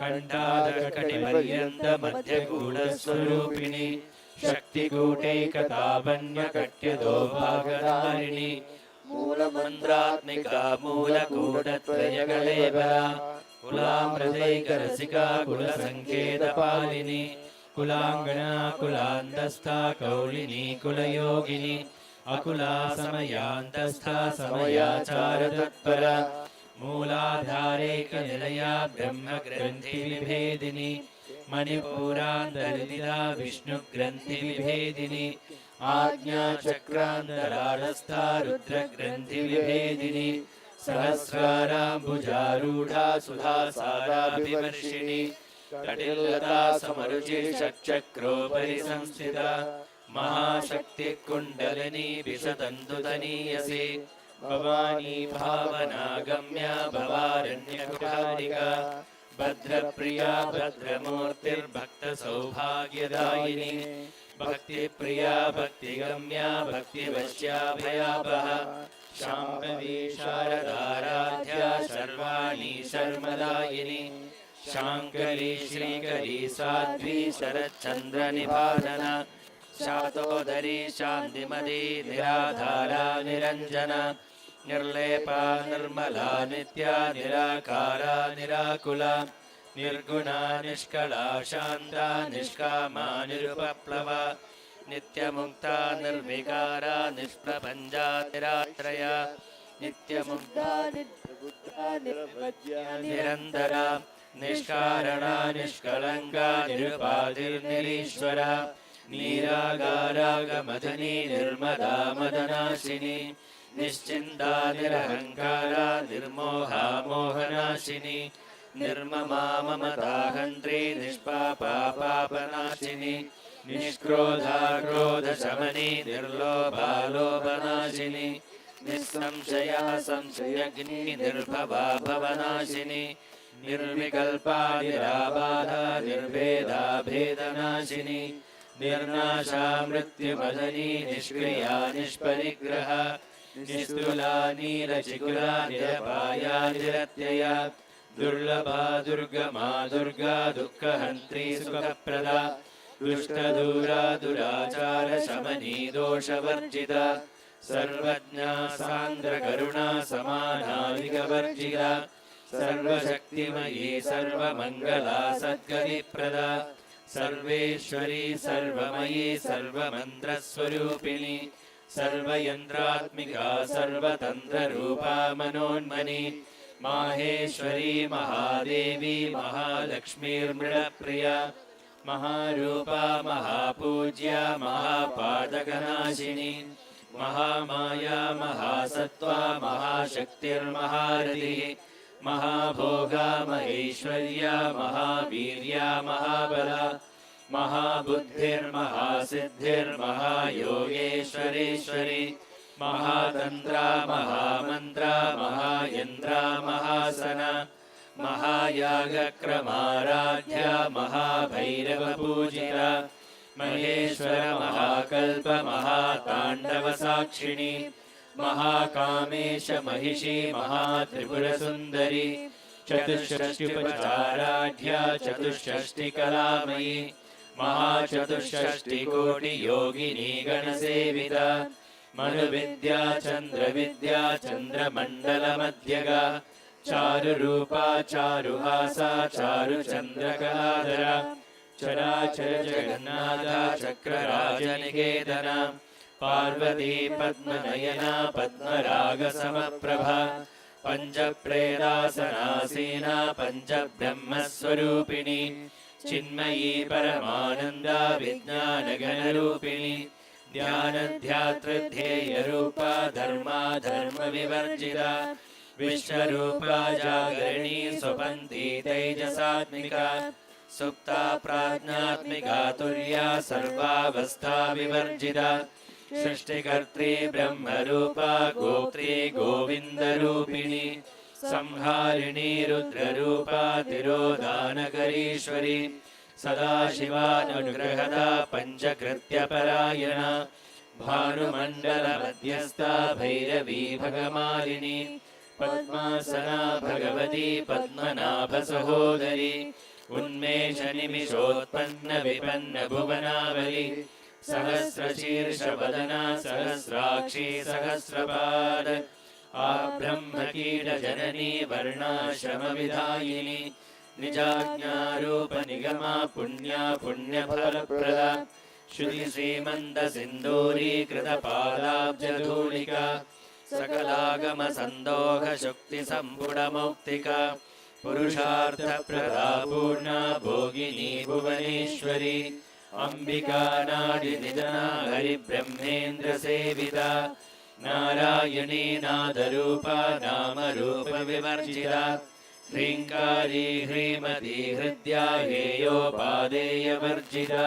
B: कण्ठादकटिपर्यन्तमध्यगूढस्वरूपिणी शक्तिकूटैकतापन्यकट्यदोभागधारिणी मूलमन्त्रात्मिका मूलकूटत्रयकलेबरा कुलामृतैकरसिका कुलसङ्केतपालिनी कुलाङ्गना कुलान्तस्था कौलिनी कुलयोगिनी अकुला समयान्तस्था समयाचारतत्परा मूलाधारैकनिलया ब्रह्मग्रन्थिविभेदिनी मणिपुरान्तर्निला विष्णुग्रन्थिविभेदिनी आज्ञाचक्रान्तराळस्था रुद्रग्रन्थिविभेदिनी सहस्राराम्बुजारूढा सुधासाराभिवर्षिणी कटिल्लता समरुचिषट्चक्रोपरि संस्थिता महाशक्तिः कुण्डलिनी विशतन्तुतनीयसी भवानी भावनागम्या भवारण्यकुठारिका भद्रप्रिया भद्रमूर्तिर्भक्तसौभाग्यदायिनी भक्तिप्रिया भक्तिगम्या भक्तिवश्याभयापहा शाम्भवी शारदाराध्या शर्वाणी शर्मदायिनी शाङ्करी श्रीकरी साध्वी शरच्चन्द्रनिभाजना शातोदरी शान्तिमती निराधारा निरञ्जना निर्लेपा निर्मला नित्या निराकारा निराकुला निर्गुणा निष्कला शान्ता निष्कामा निरुपप्लवा नित्यमुक्ता निर्विकारा निष्प्रपञ्चा निराश्रया नित्यमुक्ता
E: निर्बुद्धा निर्वज्या
B: निरन्तरा निष्कारणा निष्कलङ्का निरुपाधिर्निरीश्वरा नीरागारागमथनी निर्मदा मदनाशिनी निश्चिन्ता निरहङ्कारा निर्मोहा मोहनाशिनी निर्ममा ममताहन्त्री निष्पापा पापनाशिनी निष्क्रोधा क्रोधशमनी निर्लोभा लोभनाशिनी निःसंशया संशयग्नि निर्भवा भवनाशिनी निर्विकल्पा निराबाधा निर्भेदा भेदनाशिनी निर्नाशा मृत्युमदनी निष्क्रिया निष्परिग्रह निस्तुला नीलचिकुला निरपाया निरत्यया दुर्लभा दुर्गमा दुर्गा दुःखहन्त्री सुखप्रदा दुष्टदूरा दुराचार शमनी दोषवर्जिता सर्वज्ञा सान्द्रकरुणा समानाधिकवर्जिता सर्वशक्तिमयी सर्वमङ्गला सद्गतिप्रदा सर्वेश्वरी सर्वमयी सर्वमन्त्रस्वरूपिणी सर्वयन्त्रात्मिका सर्वतन्त्ररूपा मनोन्मनी माहेश्वरी महादेवी महालक्ष्मीर्मृडप्रिया महारूपा महापूज्या महापादकनाशिनी महामाया महासत्त्वा महाशक्तिर्महारतिः महाभोगा महेश्वर्या महावीर्या महाबला महाबुद्धिर्महासिद्धिर्महायोगेश्वरेश्वरी महातन्त्रा महामन्त्रा महायन्त्रा महासना महायागक्रमाराध्या महाभैरवपूजिता महेश्वर महाकल्प महाताण्डवसाक्षिणी महाकामेश महिषी महात्रिपुरसुन्दरी चतुष्षष्टिपचाराढ्या चतुष्षष्टिकलामयी महाचतुष्षष्टिकोटियोगिनी गणसेविता मनुविद्या चन्द्रविद्या चन्द्रमण्डलमध्यगा चारुरूपा चारुहासा चारुचन्द्रकलाधरा चराचर जगन्नाथा चक्रराजनिकेतना पार्वती पद्मनयना पद्मरागसमप्रभा पञ्चप्रेदासनासीना पञ्चब्रह्मस्वरूपिणी चिन्मयी परमानन्दा विज्ञानघनरूपिणी ध्यानध्यातृध्येयरूपा धर्मा धर्मविवर्जिता विश्वरूपा जागरिणी स्वपन्ती तेजसात्मिका सुप्ता प्राज्ञात्मिका तुर्या सर्वावस्था विवर्जिता सृष्टिकर्त्री ब्रह्मरूपा गोत्री गोविन्दरूपिणी संहारिणी रुद्ररूपा तिरोधानकरीश्वरी सदाशिवानुग्रहदा पञ्चकृत्यपरायणा भानुमण्डलमध्यस्था भैरवी भगमालिनी पद्मासना भगवती पद्मनाभसहोदरी उन्मेषनिमिषोत्पन्न विपन्न भुवनावली सहस्रशीर्षवदना सहस्राक्षी सहस्रपाद आब्रह्मकीटजननी वर्णाश्रमविधायिनी निजाज्ञारूपनिगमा पुण्या पुण्यफलप्रदा श्रुतिश्रीमन्तसिन्दूरीकृतपादाब्जधूलिका सकलागमसन्दोहशुक्तिसम्पुटमौक्तिका पुरुषार्थप्रदा पूर्णा भोगिनी भुवनेश्वरी अम्बिका नाडिनिधना हरिब्रह्मेन्द्रसेविता नारायणी नादरूपा नामरूपविवर्जिता ह्रीङ्कारी ह्रीमती हृद्या हेयोपादेयवर्जिता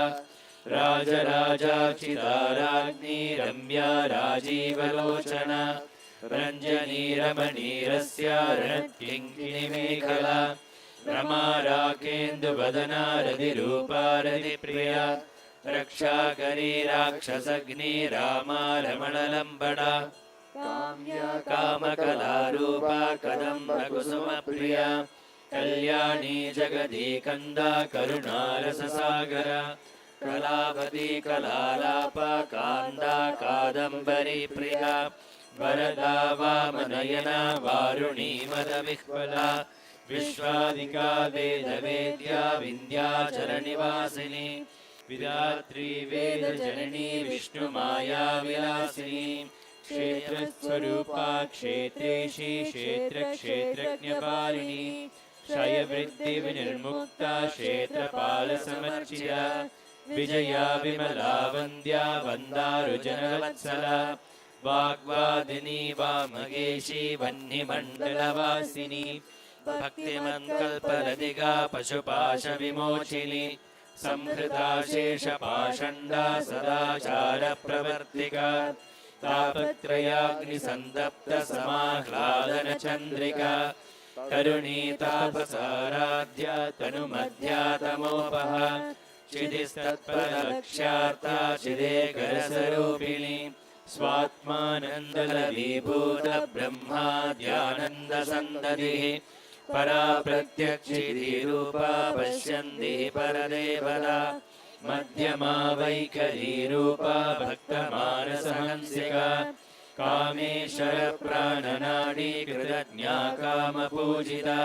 B: राजराजाक्षिता राज्ञी रम्या राजीवलोचना रञ्जनी रमणीरस्या रणकिङ्किणीमेखला रमा राकेन्दुवदना रतिरूपा रतिप्रिया रक्षाकरी राक्षसग्नी रामा रमणलम्बडा कामकलारूपा कदम्बकुसुमप्रिया कल्याणी जगदीकन्दा करुणारससागरा कलावती कलालापा कान्दा कादम्बरी प्रिया वरदा वामनयना वारुणी मदविह्वला विश्वादिका वेदवेद्या विन्ध्याचलनिवासिनी विधात्री वेदजननी विष्णुमाया विलासिनी क्षेत्रस्वरूपा क्षेत्रेशी क्षेत्रक्षेत्रज्ञपालिनी क्षयवृत्तिविनिर्मुक्ता क्षेत्रपालसमर्चिता विजया विमला वन्द्या वन्दारुजनवत्सला वाग्वादिनी वामगेशी वह्निमण्डलवासिनी भक्तिमन्कल्पलतिका पशुपाशविमोचिनी संहृता शेषपाषण्डा सदाचारप्रवर्तिका तापत्रयाग्निसन्तप्तसमाह्लादनचन्द्रिका करुणीतापसाराध्या तनुमध्यातमोपः चिदिस्तत्परलक्ष्यार्था चिदेकरसरूपिणी स्वात्मानन्दलवीभूतब्रह्माद्यानन्दसन्दतिः परा प्रत्यक्षिधीरूपा पश्यन्ति परदेवता मध्यमा वैखरीरूपा भक्तमानसहंसिका कामेश्वरप्राणनाडी कृतज्ञा कामपूजिता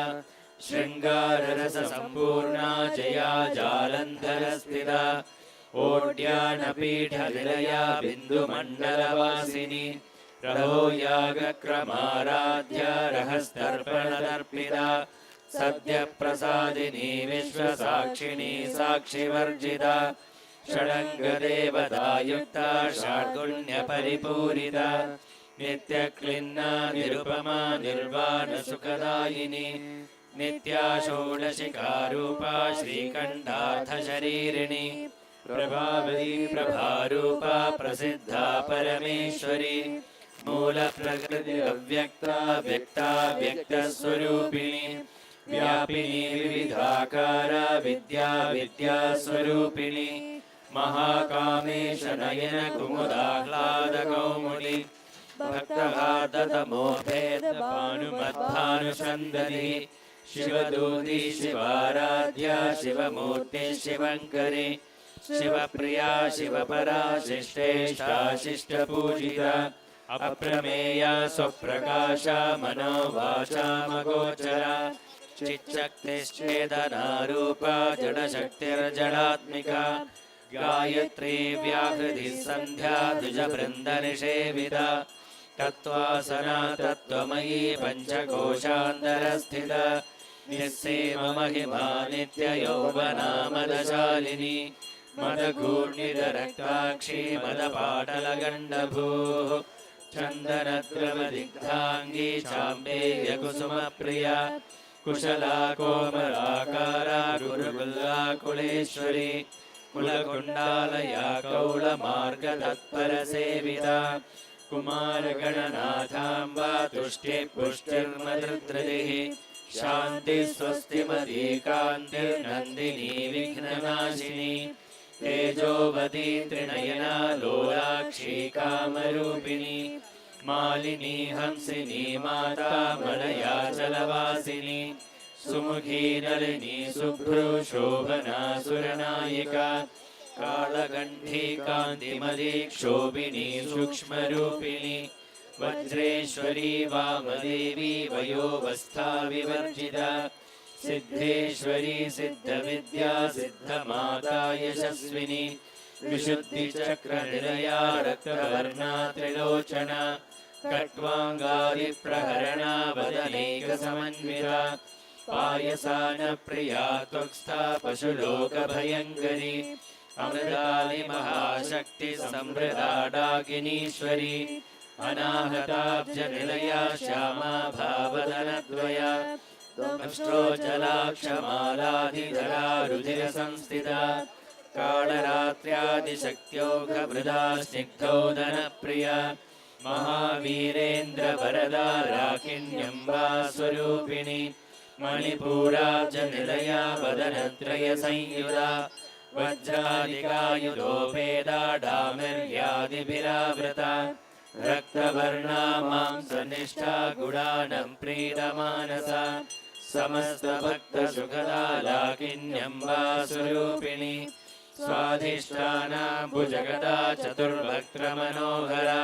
B: शृङ्गाररससम्पूर्णा जया जालन्धरस्थिता ओड्यानपीठनिलया बिन्दुमण्डलवासिनी रहो यागक्रमाराध्या रहस्तर्पणदर्पिता सद्यप्रसादिनी विश्वसाक्षिणी साक्षिवर्जिता षडङ्गदेवतायुक्ता षड्गुण्यपरिपूरिता नित्यक्लिन्ना निरुपमा निर्वाणसुखदायिनी नित्या षोडशिकारूपा श्रीकण्ठार्थशरीरिणी प्रभावती प्रभारूपा प्रसिद्धा परमेश्वरी मूलप्रकृति अव्यक्ता व्यक्ता व्यक्तस्वरूपिणी व्यापिनी विविधाकारा विद्या विद्यास्वरूपिणी महाकामेश नयन कुमुदाह्लादकौमुदी भक्तहार्दतमोभेदभानुमद्भानुसन्दतिः शिवदूती शिवाराध्या शिवमूर्ति शिवङ्करी शिवप्रिया शिवपरा शिष्टेष्टा शिष्टपूजिता अप्रमेया स्वप्रकाशा मनोवाचामगोचरा चिच्शक्तिश्चेतनारूपा जडशक्तिर्जडात्मिका गायत्री व्याहृतिः सन्ध्या द्विजवृन्दनिषेविता तत्त्वासना तत्त्वमयी पञ्चकोशान्तरस्थिता निःसीममहिमा नित्ययौवनामदशालिनी मदघूर्णितरक्ताक्षी मदपाटलगण्डभूः चन्दनद्रवदिग्धाङ्गी चाम्बेयकुसुमप्रिया कुशला कोमलाकारा गुरुकुल्लाकुलेश्वरी कुलकुण्डालया कौलमार्गतत्परसेविता कुमारगणनाथाम्बा तुष्टिपुष्टिर्मधुर्धृतिः शान्ति स्वस्तिमती कान्तिर्नन्दिनी विघ्ननाशिनी तेजोवती त्रिनयना लोलाक्षी कामरूपिणी मालिनी हंसिनी माता मलयाचलवासिनी सुमुखी नलिनी शुभ्रू शोभना सुरनायिका कालकण्ठी कान्तिमती क्षोभिनी सूक्ष्मरूपिणी वज्रेश्वरी वामदेवी वयोवस्था विवर्जिता सिद्धेश्वरी सिद्धविद्या सिद्धमाता यशस्विनी विशुद्धिचक्रनिलया रक्तवर्णा त्रिलोचना कट्वाङ्गादिप्रहरणा वदनैकसमन्विता पायसानप्रिया त्वक्स्था पशुलोकभयङ्करी अमृतानि महाशक्ति संवृता डाकिनीश्वरी अनाहताब्जनिलया श्यामा भावदनद्वया दंष्ट्रोजलाक्षमालाधिधरा रुधिरसंस्थिता कालरात्र्यादिशक्त्योघभृदा स्निग्धोदनप्रिया महावीरेन्द्रवरदा राकिण्यम्बा स्वरूपिणी मणिपूराब्जनिलया वदनत्रयसंयुधा वज्रादिकायुधोपेदा डामर्यादिभिरावृता रक्तवर्णा मांसनिष्ठा गुडानं प्रीतमानसा समस्तभक्तसुखदा लाकिन्यम्बा स्वरूपिणी स्वाधिष्ठाना भुजगदा चतुर्वक्त्रमनोहरा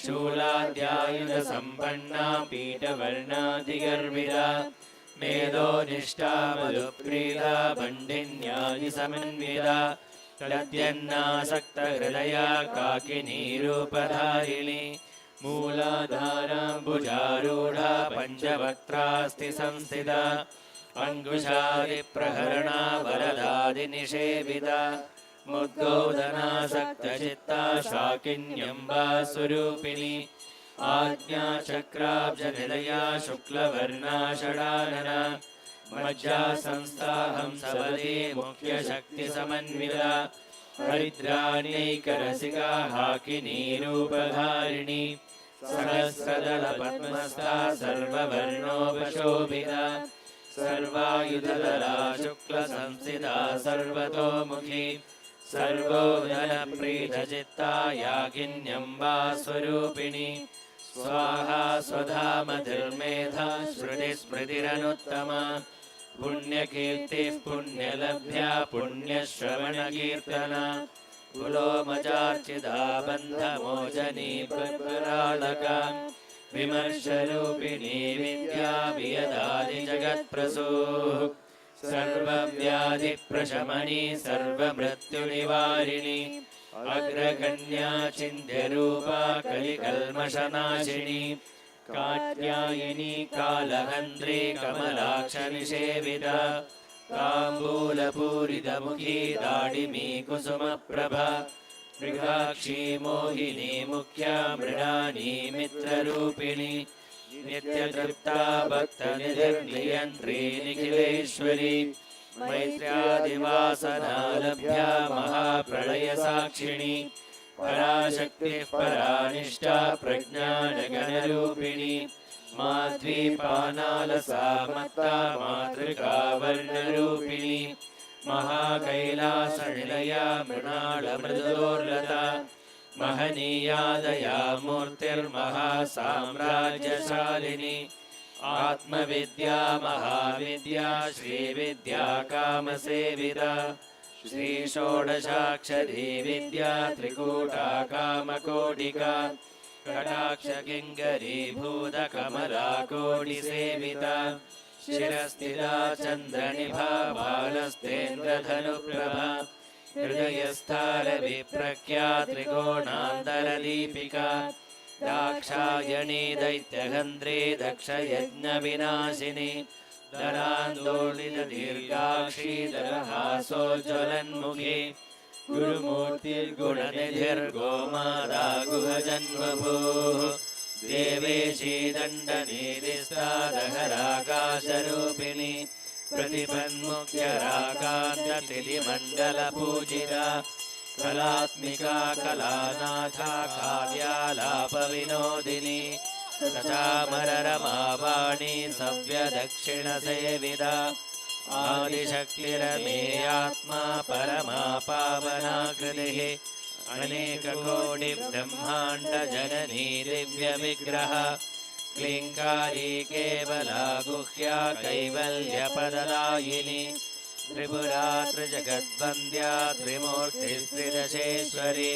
B: शूलाद्यायुधसम्पन्ना पीठवर्णादिगर्भिता मेधोनिष्ठा मधुप्रीता बण्डिन्यादिसमन्विता तद्यन्नासक्तहृदया काकिनीरूपधारिणी मूलाधाराम्बुजारूढा पञ्चवक्त्रास्ति संस्थिता अङ्कुशादिप्रहरणा वरदादिनिषेविता मुद्गोदनासक्तचित्ता शाकिन्यम्बा स्वरूपिणी आज्ञाचक्राब्जनिलया शुक्लवर्णा षडानना मज्जा संस्थाहंसवदे मुख्यशक्तिसमन्विता हरिद्राण्यैकरसिका हाकिनीरूपधारिणी सहस्रदलपद्मस्था सर्ववर्णोपशोभिता सर्वायुधदला शुक्लसंस्थिता सर्वतोमुखी सर्वोदनप्रीतचित्ता यागिन्यम्बा स्वरूपिणी स्वाहा स्वधा मतिर्मेधा श्रुतिस्मृतिरनुत्तमा पुण्यकीर्तिः पुण्यलभ्या पुण्यश्रवणकीर्तना कुलोमजार्चिता बन्धमोचनी प्रपरालका विमर्शरूपिणी विद्या वियदादिजगत्प्रसूः सर्वव्याधिप्रशमनी सर्वमृत्युनिवारिणी अग्रगण्या चिन्त्यरूपा कलिकल्मषनाशिनी कात्यायिनी कालहन्त्री कमलाक्षनिषेविता ताम्बूलपूरितमुखी दाडिमी कुसुमप्रभा मृगाक्षी मोहिनी मुख्या मृडानी मित्ररूपिणी नित्यतृप्ता भक्तनिधिर्नियन्त्री निखिलेश्वरी मैत्र्यादिवासनालभ्या महाप्रलयसाक्षिणी पराशक्तिः परानिष्ठा प्रज्ञानगणरूपिणी माध्वीपानालसा मत्ता मातृका वर्णरूपिणी महाकैलासनिलया मृणालमृदोर्लता महनीयादया मूर्तिर्महासाम्राज्यशालिनी आत्मविद्या महाविद्या श्रीविद्या कामसेविता श्रीषोडशाक्षरी विद्या त्रिकूटा कामकोटिका कटाक्षकिङ्करीभूतकमला कोटिसेविता शिरस्थिता चन्द्रनिभा बालस्तेन्द्रधनुप्रभा हृदयस्थारविप्रख्या त्रिकोणान्तरदीपिका दाक्षायणी दैत्यहन्त्री दक्षयज्ञविनाशिनी दरान्दोलितदीर्घाक्षी दरहासोज्ज्वलन्मुखी गुरुमूर्तिर्गुणनिधिर्गोमादा गुहजन्मभूः देवेशी दण्डनीतिस्था दहराकाशरूपिणी प्रतिपन्मुख्यराकान्ततिथिमण्डलपूजिता कलात्मिका कलानाथा काव्यालापविनोदिनी सचामररमावाणी सव्यदक्षिणसेविता आदिशक्तिरमेयात्मा परमा पावनाकृतिः अनेककोटिब्रह्माण्डजननी दिव्यविग्रह क्लीङ्कारी केवला गुह्या कैवल्यपददायिनी त्रिपुरा त्रिजगद्वन्द्या त्रिमूर्तिस्त्रिदशेश्वरी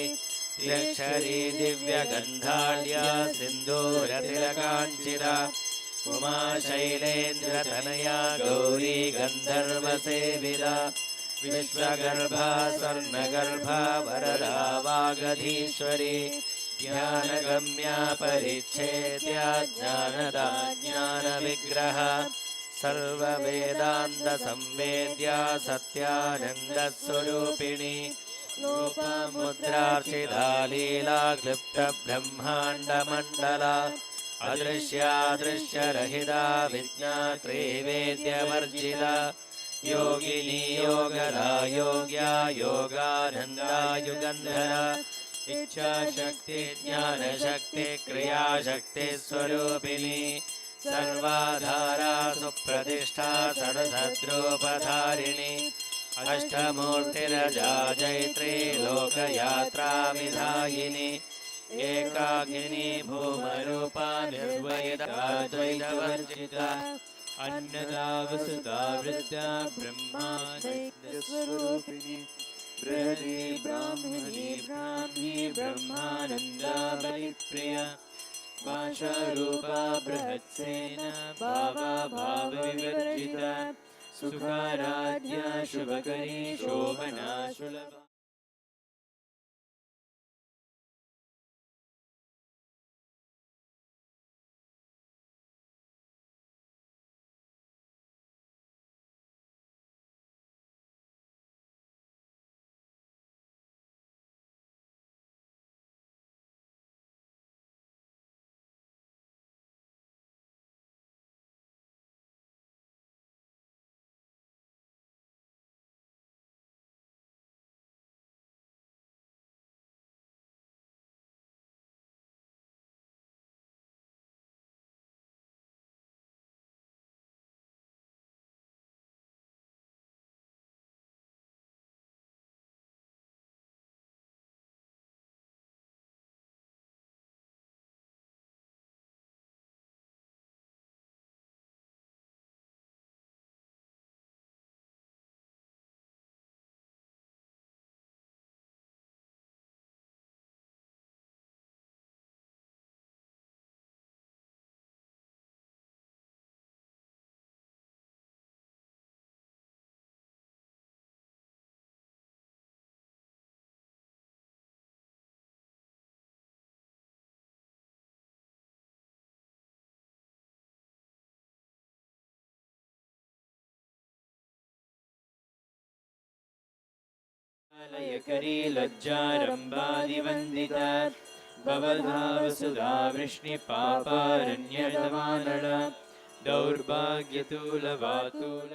B: त्र्यक्षरी दिव्यगन्धाढ्या सिन्दूरतिलकाञ्चिता उमा शैलेन्द्रतनया गौरी गन्धर्वसेविता विश्वगर्भा स्वर्णगर्भा वरदा वागधीश्वरी ज्ञानगम्या परिच्छेद्या ज्ञानदा ज्ञानविग्रह सर्ववेदान्तसंवेद्या सत्यानन्दस्वरूपिणी लोपमुद्रार्चिता लीला क्लिप्तब्रह्माण्डमण्डला अदृश्यादृश्यरहिता विज्ञात्री वेद्यवर्जिता योगिनी योगदा योग्या योगानन्दा युगन्धरा इच्छाशक्ति ज्ञानशक्ति क्रियाशक्ति स्वरूपिणी सर्वाधारा सुप्रतिष्ठा षड्सद्रूपधारिणी अष्टमूर्तिरजा जैत्री लोकयात्रा विधायिनी एकाकिनी भूमरूपा निर्वयिता द्वैतवर्जिता अन्नदा वसुता वृद्धा ब्रह्मा स्वरूपिणी बृहदी ब्राह्मणी ब्रह्मानन्दा बलिप्रिया भाषारूपा बृहत्सेना भावा भावविवर्जिता सुखाराध्या शुभकरी शोभना सुलभा।
G: लयकरी लज्जारम्भादिवन्दिता भवधावसुधा वृष्णिपापारण्यदवानल दौर्भाग्यतूलवातूल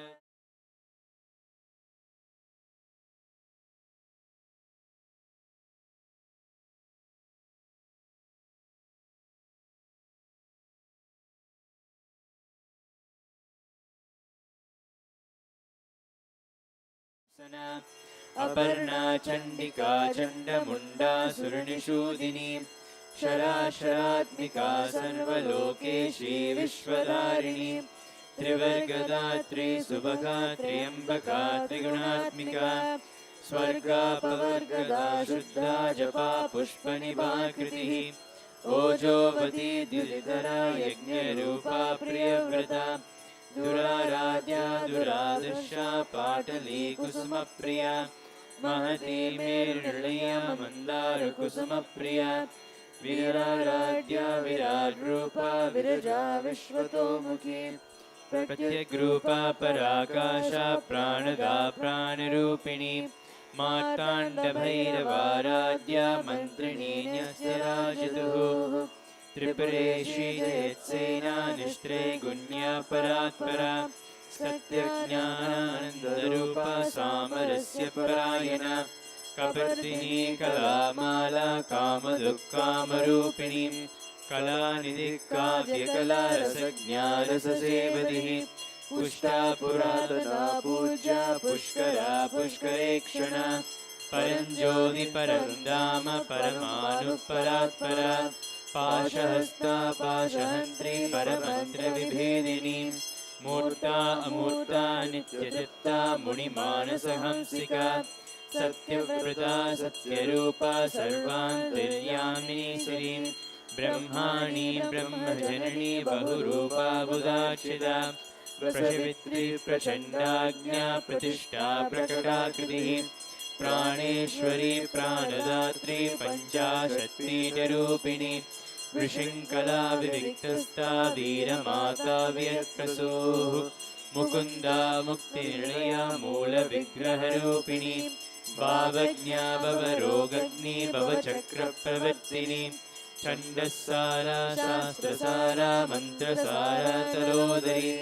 G: अपर्णा चण्डिका चण्डमुण्डा सुरनिषूदिनी शराशरात्मिका सर्वलोकेशी विश्वधारिणी त्रिवर्गदात्री सुभगा त्र्यम्बका त्रिगुणात्मिका स्वर्गापवर्गदा शुद्धा जपा पुष्पनिभाकृतिः ओजोवती द्युतिधरा यज्ञरूपा प्रियव्रता दुराराध्या दुरादर्शा पाटली कुसुमप्रिया महती मेरुनिलया मन्दारकुसुमप्रिया वीराराध्या विराड्रूपा विरजा विश्वतोमुखी प्रत्यग्रूपा पराकाशा प्राणदा प्राणरूपिणी मार्ताण्डभैरवाराध्या मन्त्रिणी न्यस्यराजतुः त्रिपुरेशी जयत्सेना निस्त्रैगुण्या परात्परा सत्यज्ञानानन्दरूपा सामरस्य परायणा कपर्दिनी कलामाला कामदुःखामरूपिणी कलानिधिः काव्यकला रसज्ञारससेवतिः पुष्टा पुरातना पूज्या पुष्करा पुष्करेक्षणा परञ्ज्योति परं धाम परमानुपरात्परा पाशहस्ता पाशहन्त्री परमन्त्रविभेदिनी मूर्ता अमूर्ता नित्यचित्ता मुनिमानसहंसिका सत्यव्रता सत्यरूपा सर्वान्तर्यामिनी श्री ब्रह्माणी ब्रह्मजननी बहुरूपा बुधार्चिता प्रसवित्री प्रचण्डाज्ञा प्रतिष्ठा प्रकटाकृतिः प्राणेश्वरी प्राणदात्री पञ्चाशक्तिरूपिणी वृषिङ्खला विविक्तस्था वीरमाता व्यप्रसूः मुकुन्दा मुक्तिनिलया मूलविग्रहरूपिणी भावज्ञा भवरोगग्नि भवचक्रप्रवर्तिनी छन्दस्सारा शास्त्रसारा मन्त्रसारा तरोदरी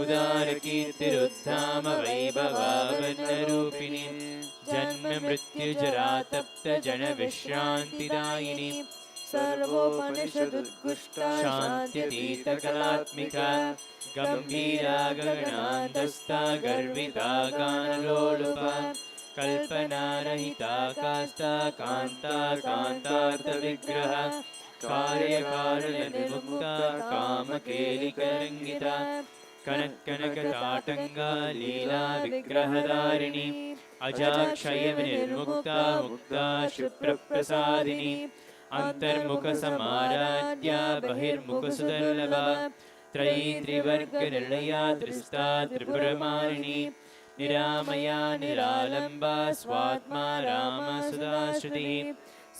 G: उदारकीर्तिरुद्धाम वैभवावर्णरूपिणी जन्म मृत्युजरा तप्त जन विश्रान्तिदायिनी सर्वोपनिषदुद्गुष्टा शान्त्यतीतकलात्मिका गम्भीरा गगनान्तस्था गर्विता गानलोलुपा कल्पनारहिता कास्ता कान्ता कान्तार्थविग्रह कार्यकारणनिर्मुक्ता कामकेलिकरङ्गिता कनकनकताटङ्गा लीला विग्रहधारिणी अजाक्षयविनिर्मुक्ता मुक्ता शुभ्रप्रसादिनी अन्तर्मुखसमाराध्या बहिर्मुखसुदर्लभा त्रयी त्रिवर्गनिर्णया त्रिस्ता त्रिपुरमालिनी निरामया निरालम्बा स्वात्मा रामसुधाश्रुतिः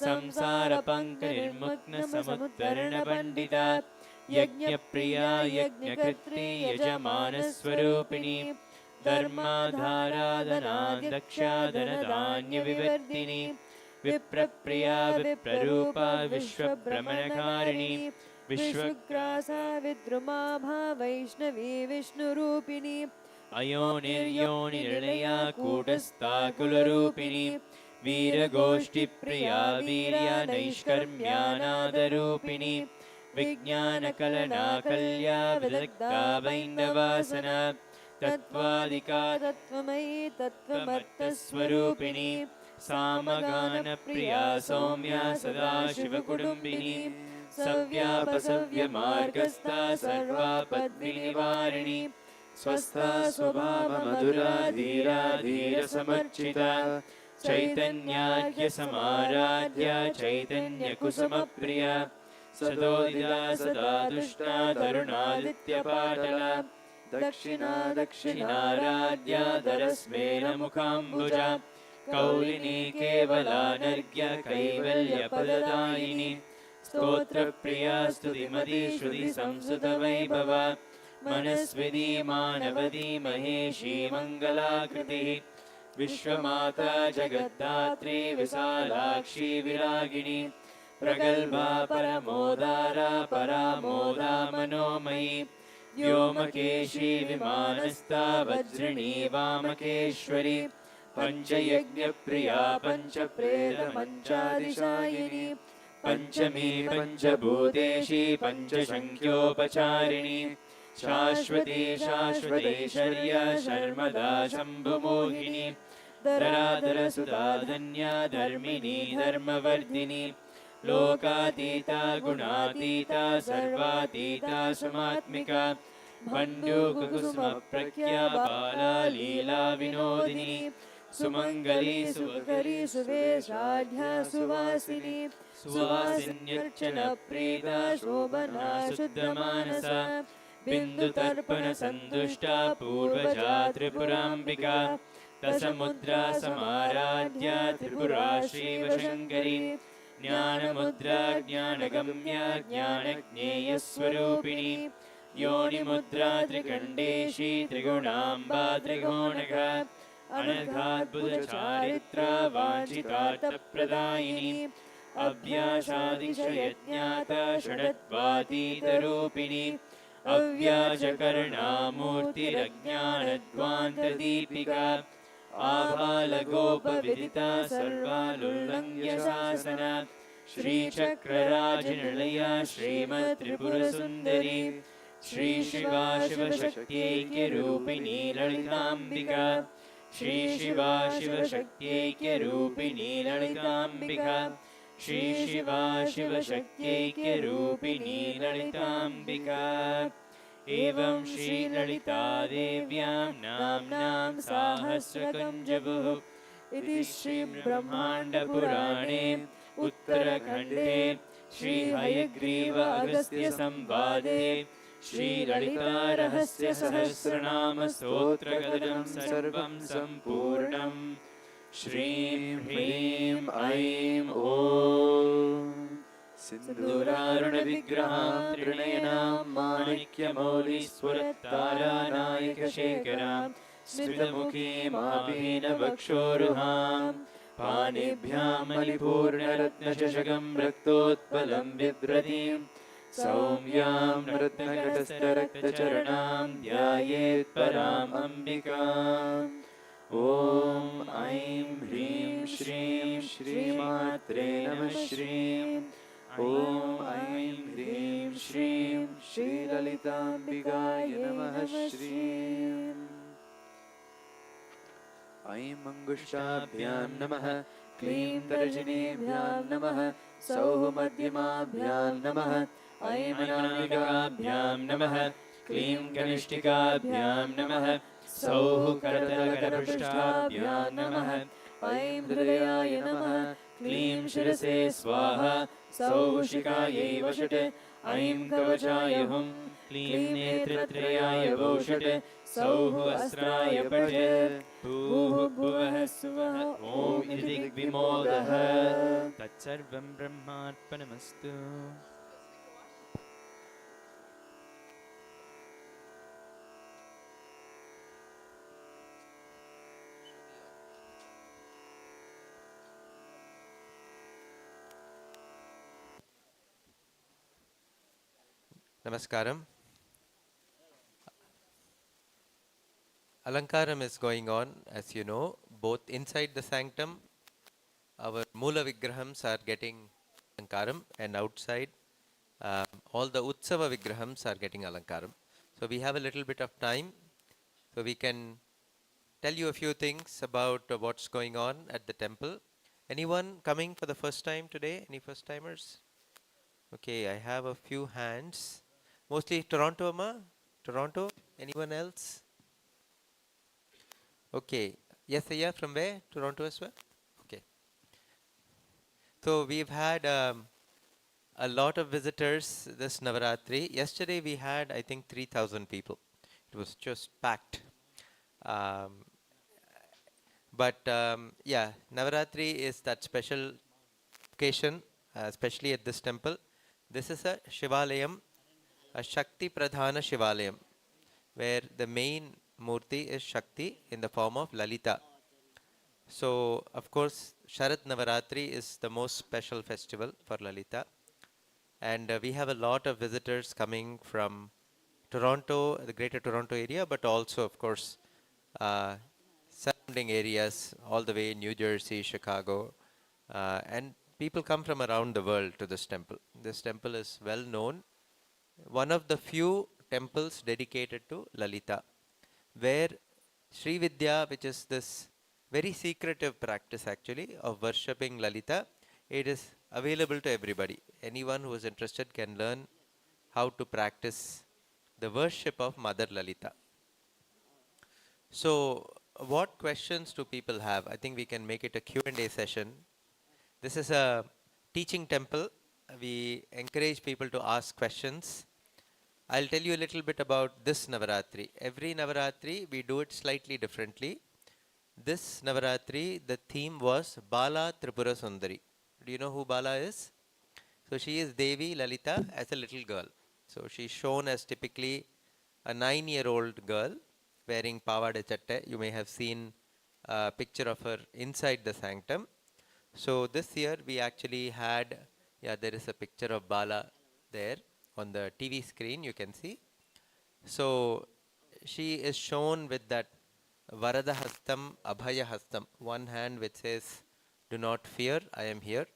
G: संसारपङ्कनिर्मुग्नसमुद्धरणपण्डिता यज्ञप्रिया यज्ञकर्त्री यजमानस्वरूपिणी धर्माधाराधनादक्षा धनधान्यविवर्धिनी विप्रप्रिया विप्ररूपा विश्वभ्रमणकारिणी विश्वग्रासा विद्रुमाभा वैष्णवी विष्णुरूपिणी अयोनिर्योनिर्णया कूटस्था कुलरूपिणी वीरगोष्ठिप्रिया वीर्या नैष्कर्म्यानादरूपिणी विज्ञानकलना कल्या विदग्धा वैन्दवासना तत्त्वादिका तत्त्वमयी तत्त्वमर्थस्वरूपिणी सामगानप्रिया सौम्या सदाशिवकुटुम्बिनी सव्यापसव्यमार्गस्था सर्वापद्विनिवारिणी स्वस्था स्वभावमधुरा धीरा धीरसमर्चिता चैतन्याख्यसमाराध्या चैतन्यकुसुमप्रिया सदोदिता सदा दुष्टा तरुणादित्यपाटला दक्षिणा दक्षिणाराध्या दरस्मेरमुखाम्बुजा कौलिनी केवलानर्घ्य कैवल्यपददायिनी स्तोत्रप्रिया स्तुतिमती श्रुतिसंस्कृतवैभवा मनस्विनी मानवदी महेशी मङ्गलाकृतिः विश्वमाता जगद्धात्री विशालाक्षी विरागिणी प्रगल्भा परमोदारा परामोदा मनोमयी व्योमकेशी विमानस्था वज्रिणी वामकेश्वरी पञ्चयज्ञप्रिया पञ्चप्रेतमञ्चादिशायिनी पञ्चमी पञ्चभूतेशी पञ्चशङ्ख्योपचारिणी शाश्वती शाश्वतैश्वर्या शर्मदा शम्भुमोहिनी धराधरसुधा धन्या धर्मिणी धर्मवर्धिनी लोकातीता गुणातीता सर्वातीता समात्मिका मण्डूककुसुमप्रख्या बाला लीला विनोदिनी सुमङ्गली सुभकरी सुवेशाढ्या सुवासिनी सुवासिन्यर्चनप्रीता शोभना शुद्धमानसा बिन्दुतर्पणसन्तुष्टा पूर्वजा त्रिपुराम्बिका दशमुद्रा समाराध्या त्रिपुरा श्रीवशङ्करी ज्ञानमुद्रा ज्ञानगम्या ज्ञानज्ञेयस्वरूपिणी योनिमुद्रा त्रिकण्डेशी त्रिगुणाम्बा त्रिगुणगा अनघाद्भुतचारित्रा वाञ्छितार्थप्रदायिनी अव्यासादिशयज्ञाता षडद्वातीतरूपिणी अव्याजकर्णामूर्तिरज्ञानध्वान्तदीपिका आभालगोपविदिता सर्वालुल्लङ्घ्य शासना श्रीचक्रराजनिलया श्रीमत्त्रिपुरसुन्दरी श्रीशिवा शिवशक्त्यैक्यरूपिणी ललिताम्बिका श्रीशिवा शिवशक्त्यैक्यरूपिणी ललिताम्बिका श्रीशिवा शिवशक्त्यैक्यरूपिणी ललिताम्बिका एवं श्रीललितादेव्यां नाम्नां साहस्रकं जपः इति श्रीब्रह्माण्डपुराणे उत्तरखण्डे श्रीहयग्रीव अगस्त्यसंवादे श्रीललितारहस्यसहस्रनामस्तोत्रकथनं सर्वं सम्पूर्णम् श्रीं ह्रीं ऐं ॐ सिन्दूरारुणविग्रहां त्रिनयनां माणिक्यमौलिस्फुरत्तारानायकशेखरां स्मितमुखीमापीनवक्षोरुहां पाणिभ्यां मणिपूर्णरत्नचषकं रक्तोत्पलं बिभ्रतीं सौम्यां रत्नघटस्थरक्तचरणां ध्यायेत् पराम् अम्बिकाम् ॐ ऐं ह्रीं श्रीं श्रीमात्रे नमः श्रीं ॐ ऐं ह्रीं श्रीं श्रीललिताम्बिकाय नमः श्रीं ऐं अङ्गुष्ठाभ्यां नमः क्लीं तर्जनीभ्यां नमः सौः मध्यमाभ्यां नमः ऐं अनामिकाभ्यां नमः क्लीं कनिष्ठिकाभ्यां नमः सौः करतलकरपृष्ठाभ्यां नमः ऐं हृदयाय नमः क्लीं शिरसे स्वाहा सौः शिखायै वषट् ऐं कवचाय हुं क्लीं नेत्रत्रयाय वौषट् सौः अस्त्राय पट् भूः भुवः सुवः ॐ इति दिग्विमोदः तत्सर्वं ब्रह्मार्पणमस्तु
B: Namaskaram. Alankaram is going on, as you know, both inside the sanctum, our Mula Vigrahams are getting Alankaram, and outside, all the Utsava Vigrahams are getting Alankaram. So we have a little bit of time, so we can tell you a few things about what's going on at the temple. Anyone coming for the first time today? Any first timers? Okay, I have a few hands. Mostly Toronto, Amma? Toronto? Anyone else? Okay. Yes, Aya, from where? Toronto as well? Okay. So we've had a lot of visitors this Navaratri. Yesterday we had, I think, 3,000 people. It was just packed. Yeah, Navaratri is that special occasion, especially at this temple. This is a Shivalayam, a Shakti Pradhana Shivalayam, where the main Murti is Shakti in the form of Lalita. So, of course, Sharad Navaratri is the most special festival for Lalita. And we have a lot of visitors coming from Toronto, the greater Toronto area, but also, of course, uh, surrounding areas, all the way New Jersey, Chicago, and people come from around the world to this temple. This temple is well known, one of the few temples dedicated to Lalita, where Sri Vidya, which is this very secretive practice actually of worshipping Lalita, it is available to everybody. Anyone who is interested can learn how to practice the worship of Mother Lalita. So, what questions do people have? I think we can make it a Q&A session. This is a teaching temple. We encourage people to ask questions. I'll tell you a little bit about this Navaratri. Every Navaratri, we do it slightly differently. This Navaratri, the theme was Bala Tripura Sundari. Do you know who Bala is? So she is Devi Lalita as a little girl. So she's shown as typically a 9-year-old girl wearing pavada chatte. You may have seen a picture of her inside the sanctum. So this year we actually had, yeah, there is a picture of Bala there on the TV screen, you can see. So she is shown with that Varada Hastam, Abhaya Hastam, one hand which says, do not fear, I am here.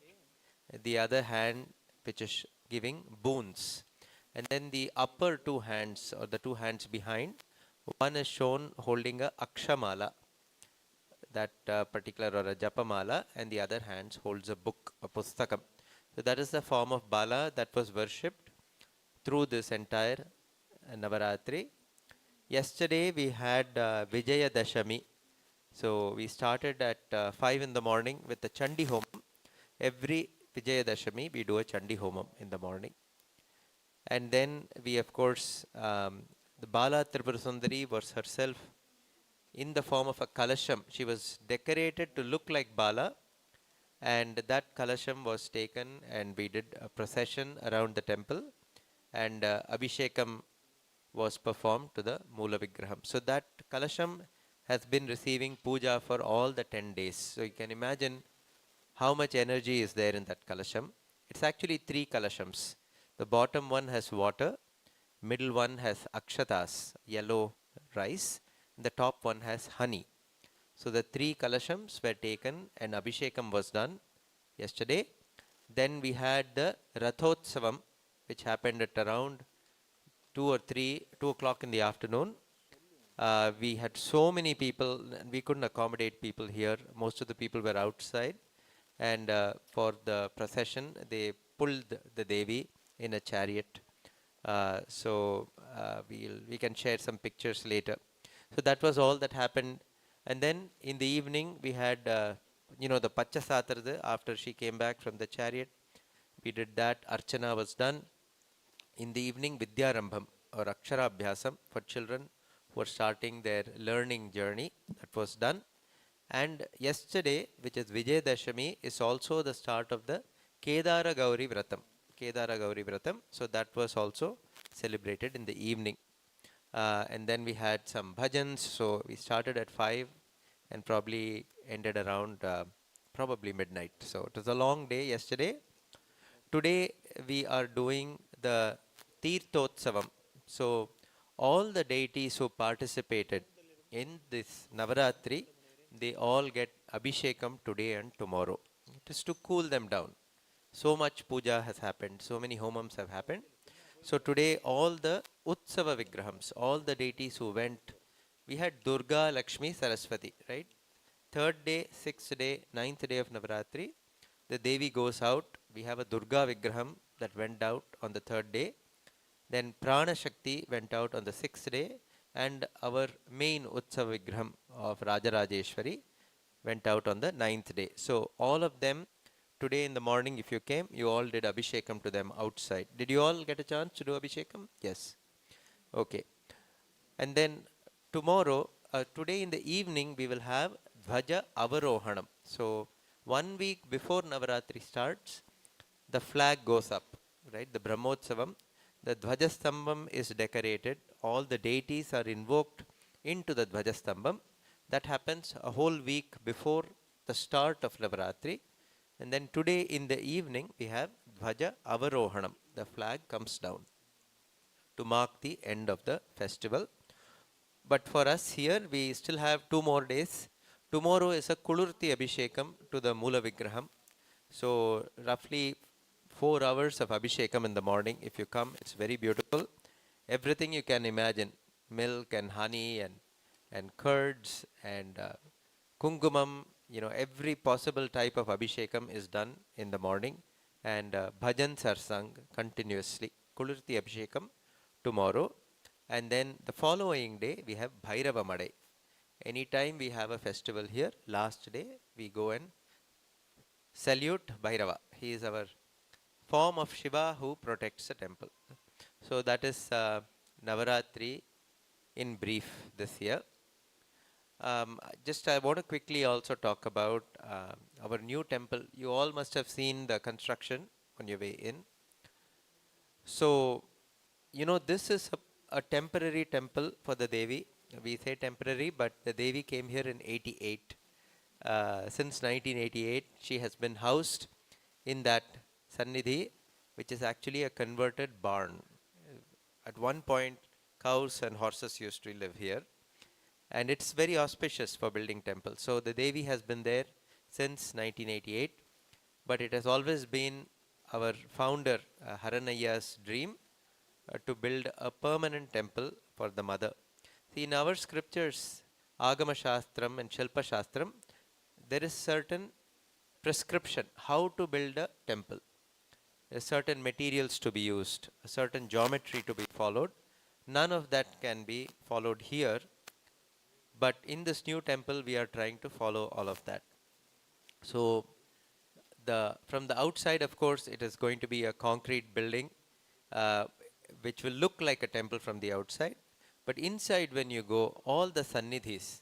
B: The other hand which is giving boons. And then the upper two hands, or the two hands behind, one is shown holding a Akshamala, that particular, or a Japamala, and the other hand holds a book, a Pustakam. So that is the form of Bala that was worshipped through this entire Navaratri. Yesterday we had Vijaya Dashami. So we started at 5 in the morning with the Chandi Homam. Every Vijaya Dashami we do a Chandi Homam in the morning. And then we, of course, the Bala Tripura Sundari was herself in the form of a kalasham. She was decorated to look like Bala, and that kalasham was taken and we did a procession around the temple, and Abhishekam was performed to the Moola Vigraham. So that kalasham has been receiving puja for all the 10 days. So you can imagine how much energy is there in that kalasham. It's actually 3 kalashams. The bottom one has water, middle one has akshatas, yellow rice, and the top one has honey. So the 3 kalashams were taken and Abhishekam was done yesterday. Then we had the Rathotsavam, which happened at around 2 o'clock in the afternoon. We had so many people, and we couldn't accommodate people here. Most of the people were outside. And for the procession, they pulled the Devi in a chariot. We can share some pictures later. So that was all that happened. And then in the evening, we had, the Pachasatarada, after she came back from the chariot. We did that. Archana was done. In the evening, Vidyarambham, or Aksharabhyasam, for children who are starting their learning journey, that was done. And yesterday, which is Vijay Dashami, is also the start of the Kedara Gauri Vratam. Kedara Gauri Vratam. So that was also celebrated in the evening. And then we had some bhajans. So we started at 5 and probably ended around probably midnight. So it was a long day yesterday. Today we are doing the Tirthostsavam. So all the deities who participated in this Navaratri, they all get Abhishekam today and tomorrow. It is to cool them down. So much puja has happened, so many homams have happened. So today all the Utsava Vigrahams, all the deities who went, we had Durga, Lakshmi, Saraswati, right? 3rd day, 6th day, 9th day of Navaratri, the Devi goes out. We have a Durga Vigraham that went out on the 3rd day. Then Prana Shakti went out on the 6th day. And our main Utsava Vigraham of Rajarajeswari went out on the 9th day. So all of them, today in the morning, if you came, you all did Abhishekam to them outside. Did you all get a chance to do Abhishekam? Yes. Okay. And then tomorrow, today in the evening, we will have Dhvaja Avarohanam. So 1 week before Navaratri starts, the flag goes up, right? The Brahmotsavam. The Dhvajastambam is decorated. All the deities are invoked into the Dhvajastambam. That happens a whole week before the start of Navaratri. And then today in the evening we have Dhvaja Avarohanam. The flag comes down to mark the end of the festival. But for us here, we still have 2 more days. Tomorrow is a Kulurti Abhishekam to the Mula Vigraham. So roughly 4 hours of Abhishekam in the morning. If you come, it's very beautiful. Everything you can imagine, milk and honey and curds and kungumam, every possible type of Abhishekam is done in the morning. And bhajans are sung continuously. Kulurti Abhishekam tomorrow. And then the following day, we have Bhairava Madai. Anytime we have a festival here, last day, we go and salute Bhairava. He is our form of Shiva who protects the temple. So that is Navaratri in brief this year. I want to quickly also talk about our new temple. You all must have seen the construction on your way in. So, this is a temporary temple for the Devi. We say temporary, but the Devi came here in 88. Since 1988, she has been housed in that Sannidhi, which is actually a converted barn. At one point, cows and horses used to live here. And it's very auspicious for building temples. So the Devi has been there since 1988. But it has always been our founder, Haranayya's dream to build a permanent temple for the mother. See, in our scriptures, Agama Shastram and Shilpa Shastram, there is certain prescription how to build a temple. There are certain materials to be used, a certain geometry to be followed. None of that can be followed here. But in this new temple, we are trying to follow all of that. So, from the outside, of course, it is going to be a concrete building, which will look like a temple from the outside. But inside, when you go, all the sannidhis.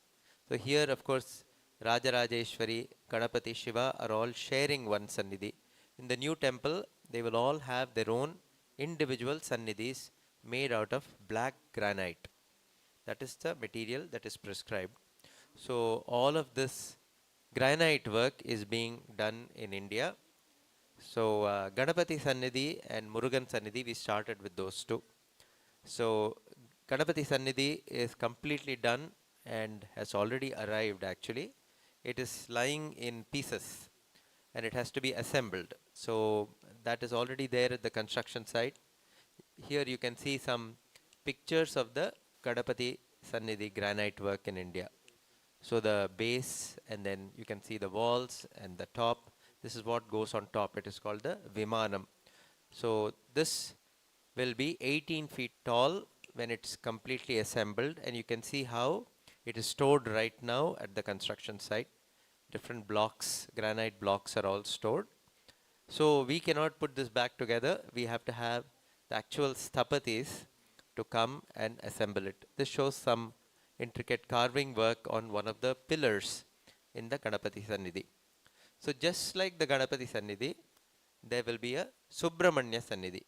B: So here, of course, Rajarajeswari, Ganapati, Siva are all sharing one sannidhi. In the new temple, they will all have their own individual sannidhis made out of black granite. That is the material that is prescribed. So all of this granite work is being done in India. So Ganapati Sannidhi and Murugan Sannidhi, we started with those two. So Ganapati Sannidhi is completely done and has already arrived actually. It is lying in pieces and it has to be assembled. So that is already there at the construction site. Here you can see some pictures of the Ganapati Sannidhi granite work in India. So the base, and then you can see the walls and the top. This is what goes on top. It is called the Vimanam. So this will be 18 feet tall when it's completely assembled, and you can see how it is stored right now at the construction site. Different blocks, granite blocks are all stored. So we cannot put this back together. We have to have the actual sthapatis to come and assemble it. This shows some intricate carving work on one of the pillars in the Ganapati Sannidhi. So just like the Ganapati Sannidhi, there will be a Subramanya Sannidhi.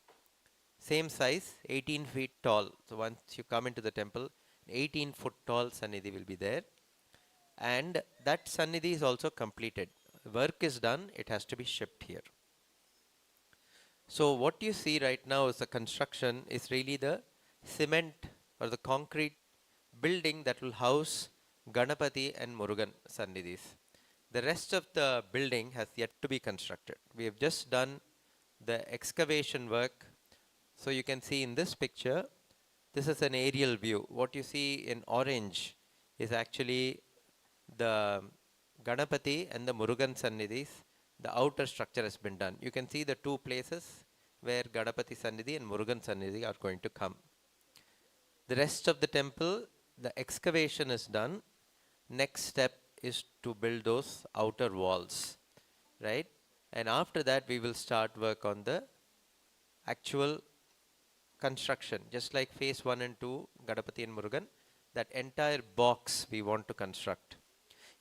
B: Same size, 18 feet tall. So once you come into the temple, 18-foot tall Sannidhi will be there. And that Sannidhi is also completed. Work is done, it has to be shipped here. So what you see right now is the construction is really the cement or the concrete building that will house Ganapati and Murugan Sannidhis. The rest of the building has yet to be constructed. We have just done the excavation work. So you can see in this picture, this is an aerial view. What you see in orange is actually the Ganapati and the Murugan Sannidhis. The outer structure has been done. You can see the two places where Ganapati Sannidhi and Murugan Sannidhi are going to come. The rest of the temple, the excavation is done. Next step is to build those outer walls, right? And after that, we will start work on the actual construction. Just like phase 1 and 2, Ganapati and Murugan, that entire box we want to construct.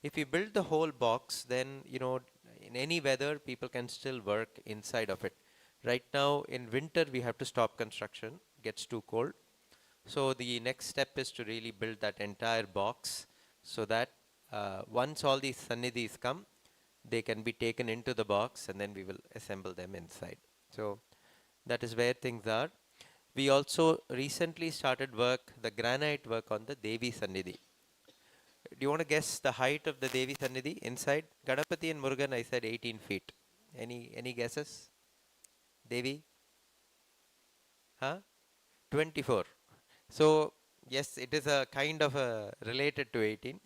B: If we build the whole box, then, in any weather, people can still work inside of it. Right now, in winter, we have to stop construction. It gets too cold. So the next step is to really build that entire box so that once all these sannidhis come, they can be taken into the box and then we will assemble them inside. So that is where things are. We also recently started work, the granite work on the Devi Sannidhi. Do you want to guess the height of the Devi Sannidhi inside? Ganapati and Murugan, I said 18 feet. Any guesses? Devi? Huh? 24. So yes, it is a kind of related to 18.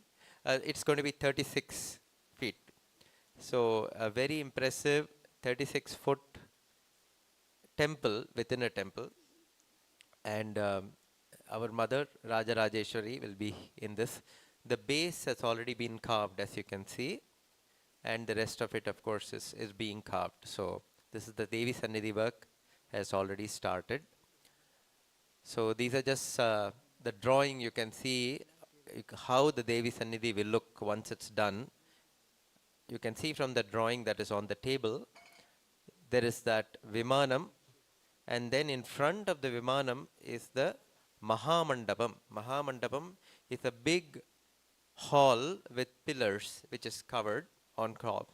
B: It's going to be 36 feet. So a very impressive 36-foot temple within a temple. And our mother Rajarajeswari will be in this. The base has already been carved, as you can see, and the rest of it, of course, is being carved. So this is the Devi Sannidhi work has already started. So these are just the drawing. You can see how the Devi Sannidhi will look once it's done. You can see from the drawing that is on the table, there is that Vimanam, and then in front of the Vimanam is the Mahamandapam. Mahamandapam is a big hall with pillars which is covered on top,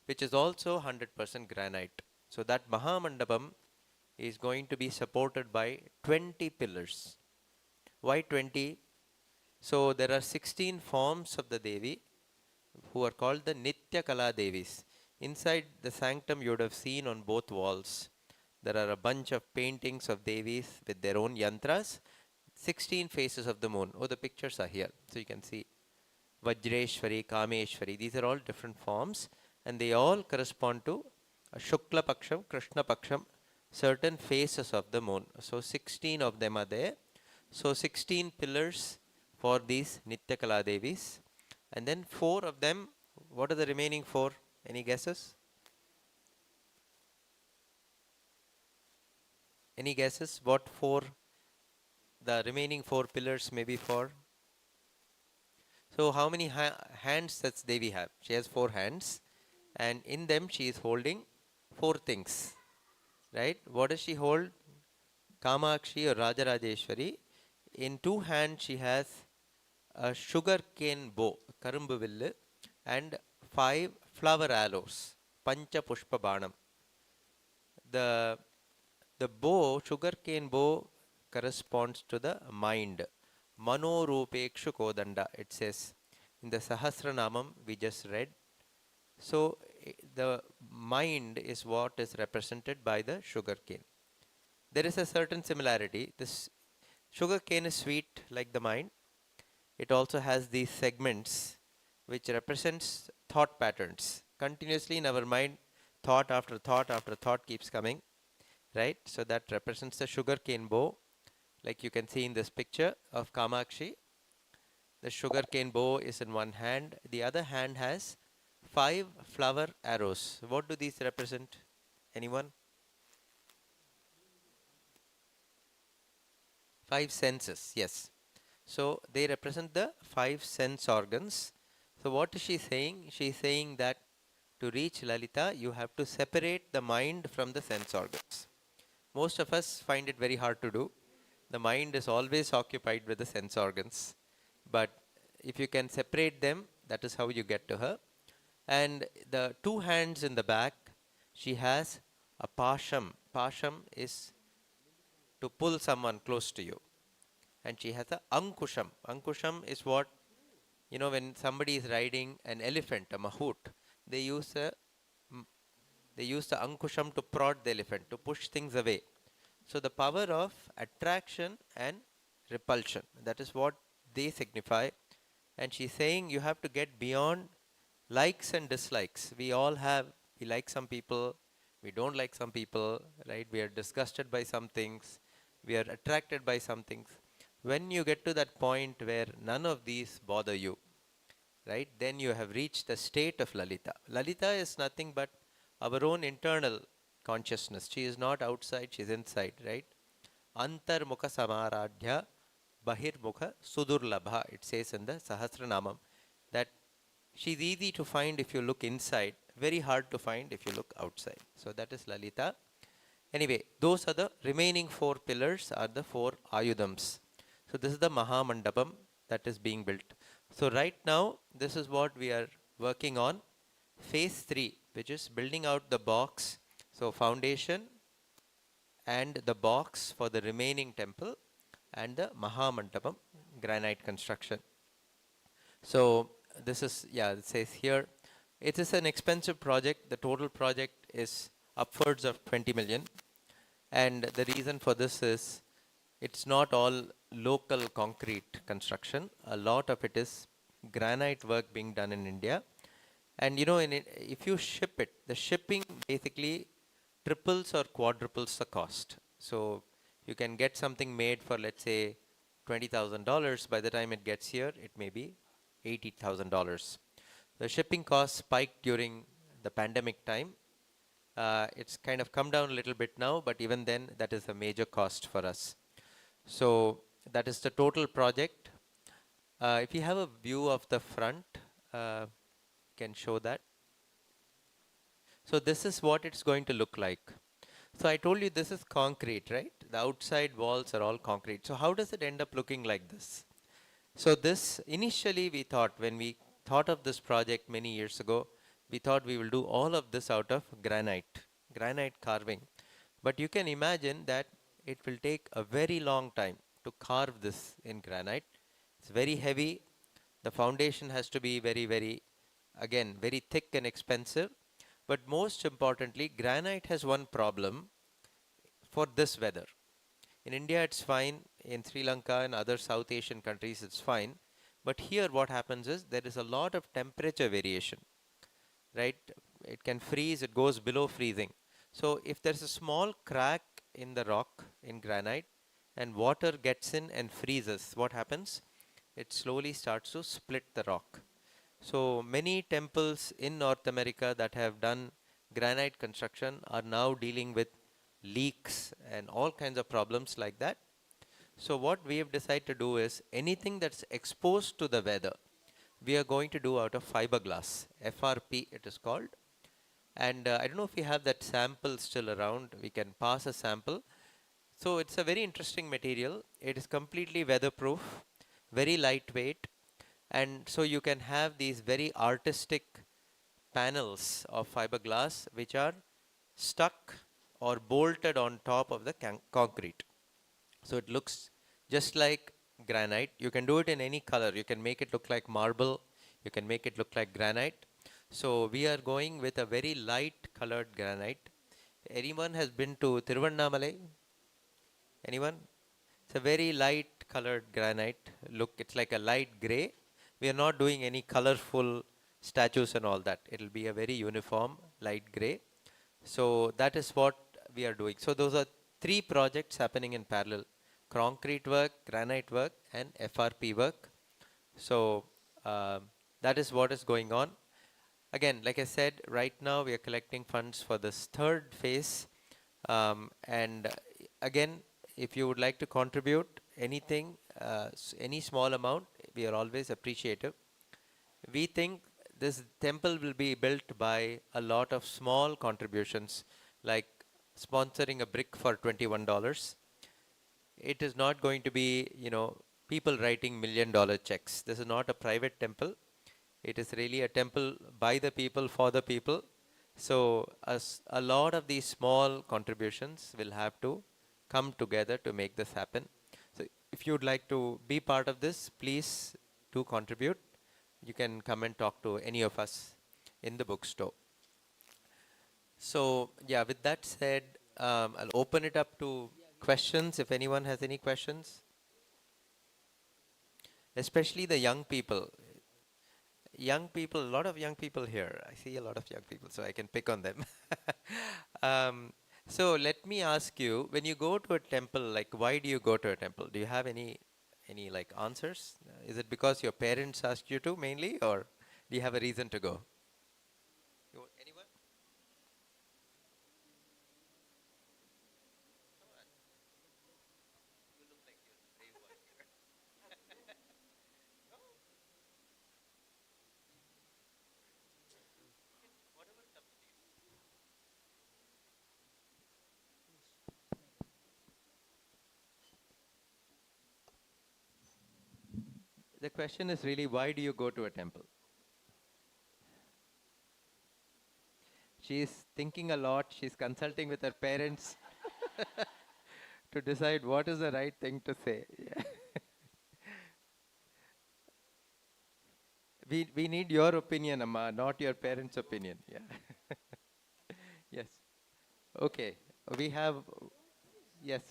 B: which is also 100% granite. So that Mahamandapam is going to be supported by 20 pillars. Why 20? So there are 16 forms of the Devi who are called the Nitya Kala Devis. Inside the sanctum you would have seen on both walls, there are a bunch of paintings of Devis with their own yantras, 16 faces of the moon. Oh, the pictures are here. So you can see Vajreshwari, Kameshwari, these are all different forms and they all correspond to a Shukla Paksham, Krishna Paksham, certain faces of the moon. So 16 of them are there. So 16 pillars for these Nityakala Devis. And then 4 of them, what are the remaining 4? Any guesses? Any guesses what 4, the remaining 4 pillars may be for? So how many hands does Devi have? She has 4 hands and in them she is holding 4 things. Right? What does she hold? Kamakshi or Rajarajeshwari. In 2 hands she has a sugar cane bow, Karumbu Villu, and 5 flower arrows, Pancha Pushpa Banam. The bow, sugar cane bow, corresponds to the mind. Mano Rupekshu Kodanda, it says in the Sahasranamam we just read. So the mind is what is represented by the sugar cane. There is a certain similarity. This sugar cane is sweet like the mind. It also has these segments which represents thought patterns. Continuously in our mind, thought after thought after thought keeps coming. Right? So that represents the sugar cane bow. Like you can see in this picture of Kamakshi. The sugar cane bow is in one hand. The other hand has 5 flower arrows. What do these represent? Anyone? 5 senses, yes. So they represent the 5 sense organs. So what is she saying? She is saying that to reach Lalita, you have to separate the mind from the sense organs. Most of us find it very hard to do. The mind is always occupied with the sense organs. But if you can separate them, that is how you get to her. And the 2 hands in the back, she has a pasham. Pasham is to pull someone close to you. And she has a ankusham. Ankusham is what, when somebody is riding an elephant, a mahout, they use the ankusham to prod the elephant, to push things away. So the power of attraction and repulsion, that is what they signify. And she's saying you have to get beyond likes and dislikes. We like some people, we don't like some people, right? We are disgusted by some things, we are attracted by some things. When you get to that point where none of these bother you, right, then you have reached the state of Lalita. Lalita is nothing but our own internal consciousness. She is not outside, she is inside, right? Antarmukha samaradhya bahirmukha sudurlabha, it says in the Sahasranamam, that she is easy to find if you look inside, very hard to find if you look outside. So that is Lalita. Anyway, those are the remaining 4 pillars, are the 4 ayudams. So this is the Mahamandapam that is being built. So right now, this is what we are working on. phase 3, which is building out the box, so foundation and the box for the remaining temple and the Mahamandapam granite construction. So this is, yeah, it says here, it is an expensive project. The total project is upwards of 20 million. And the reason for this is it's not all local concrete construction. A lot of it is granite work being done in India. And you know, if you ship it, the shipping basically triples or quadruples the cost. So you can get something made for, let's say, $20,000. By the time it gets here, it may be $80,000. The shipping costs spiked during the pandemic time. It's kind of come down a little bit now, but even then, that is a major cost for us. So that is the total project. If you have a view of the front, can show that. So this is what it's going to look like. So I told you this is concrete, right? The outside walls are all concrete. So how does it end up looking like this? So this, initially we thought, when we thought of this project many years ago, we thought we will do all of this out of granite carving. But you can imagine that it will take a very long time to carve this in granite. It's very heavy. The foundation has to be very, again, very thick and expensive. But most importantly, granite has one problem for this weather. In India, it's fine. In Sri Lanka and other South Asian countries, it's fine. But here, what happens is there is a lot of temperature variation, right? It can freeze, it goes below freezing. So if there's a small crack in the rock, in granite, and water gets in and freezes, what happens? It slowly starts to split the rock. So many temples in North America that have done granite construction are now dealing with leaks and all kinds of problems like that. So what we have decided to do is anything that's exposed to the weather, we are going to do out of fiberglass, FRP it is called. And I don't know if we have that sample still around. We can pass a sample. So it's a very interesting material. It is completely weatherproof, very lightweight. And so you can have these very artistic panels of fiberglass which are stuck or bolted on top of the concrete. So it looks just like granite. You can do it in any color. You can make it look like marble. You can make it look like granite. So we are going with a very light colored granite. Anyone has been to Tiruvannamalai? Anyone? It's a very light colored granite. Look, it's like a light gray. We are not doing any colorful statues and all that. It'll be a very uniform light gray. So that is what we are doing. So those are 3 projects happening in parallel: concrete work, granite work, and FRP work. So that is what is going on. Again, like I said, right now we are collecting funds for this 3rd phase. And again, if you would like to contribute anything, any small amount, we are always appreciative. We think this temple will be built by a lot of small contributions, like sponsoring a brick for $21. It is not going to be, people writing $1 million checks. This is not a private temple. It is really a temple by the people, for the people. So a lot of these small contributions will have to come together to make this happen. So if you would like to be part of this, please do contribute. You can come and talk to any of us in the bookstore. So yeah, with that said, I'll open it up to questions if anyone has any questions. Especially the young people. A lot of young people here. I see a lot of young people, so I can pick on them. So let me ask you, when you go to a temple, like why do you go to a temple? Do you have any like answers? Is it because your parents asked you to mainly, or do you have a reason to go? Anyone? The question is really, why do you go to a temple? She's thinking a lot. She's consulting with her parents to decide what is the right thing to say. Yeah. We need your opinion, Amma, not your parents' opinion. Yeah. Yes. Okay. We have, yes.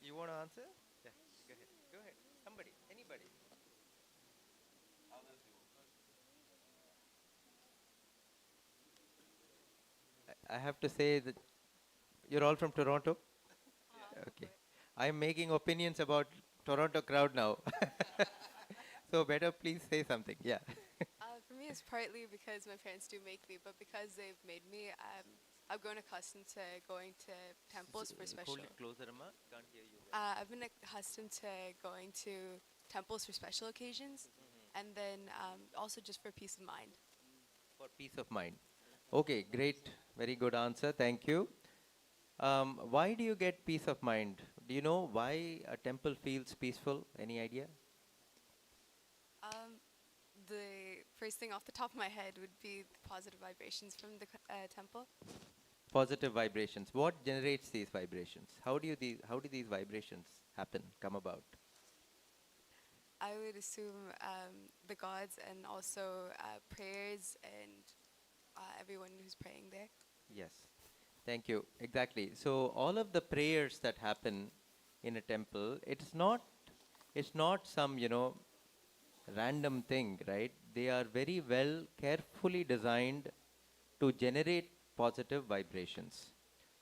B: You want to answer? Yeah. Go ahead. Go ahead. Somebody. Anybody. I have to say that you're all from Toronto? Okay. I'm making opinions about Toronto crowd now. So better please say something. Yeah.
H: For me, it's partly because my parents do make me, but because they've made me, I've grown accustomed to going to temples for special.
B: Hold it closer, Amma. Can't hear you.
H: I've been accustomed to going to temples for special occasions, and then also just for peace of mind.
B: For peace of mind. Okay, great. Very good answer. Thank you. Why do you get peace of mind? Do you know why a temple feels peaceful? Any idea?
H: The first thing off the top of my head would be the positive vibrations from the temple.
B: Positive vibrations. What generates these vibrations? How do these vibrations happen, come about?
H: I would assume the gods and also prayers and everyone who's praying there.
B: Yes. Thank you. Exactly. So all of the prayers that happen in a temple, it's not some, random thing, right? They are very well carefully designed to generate positive vibrations.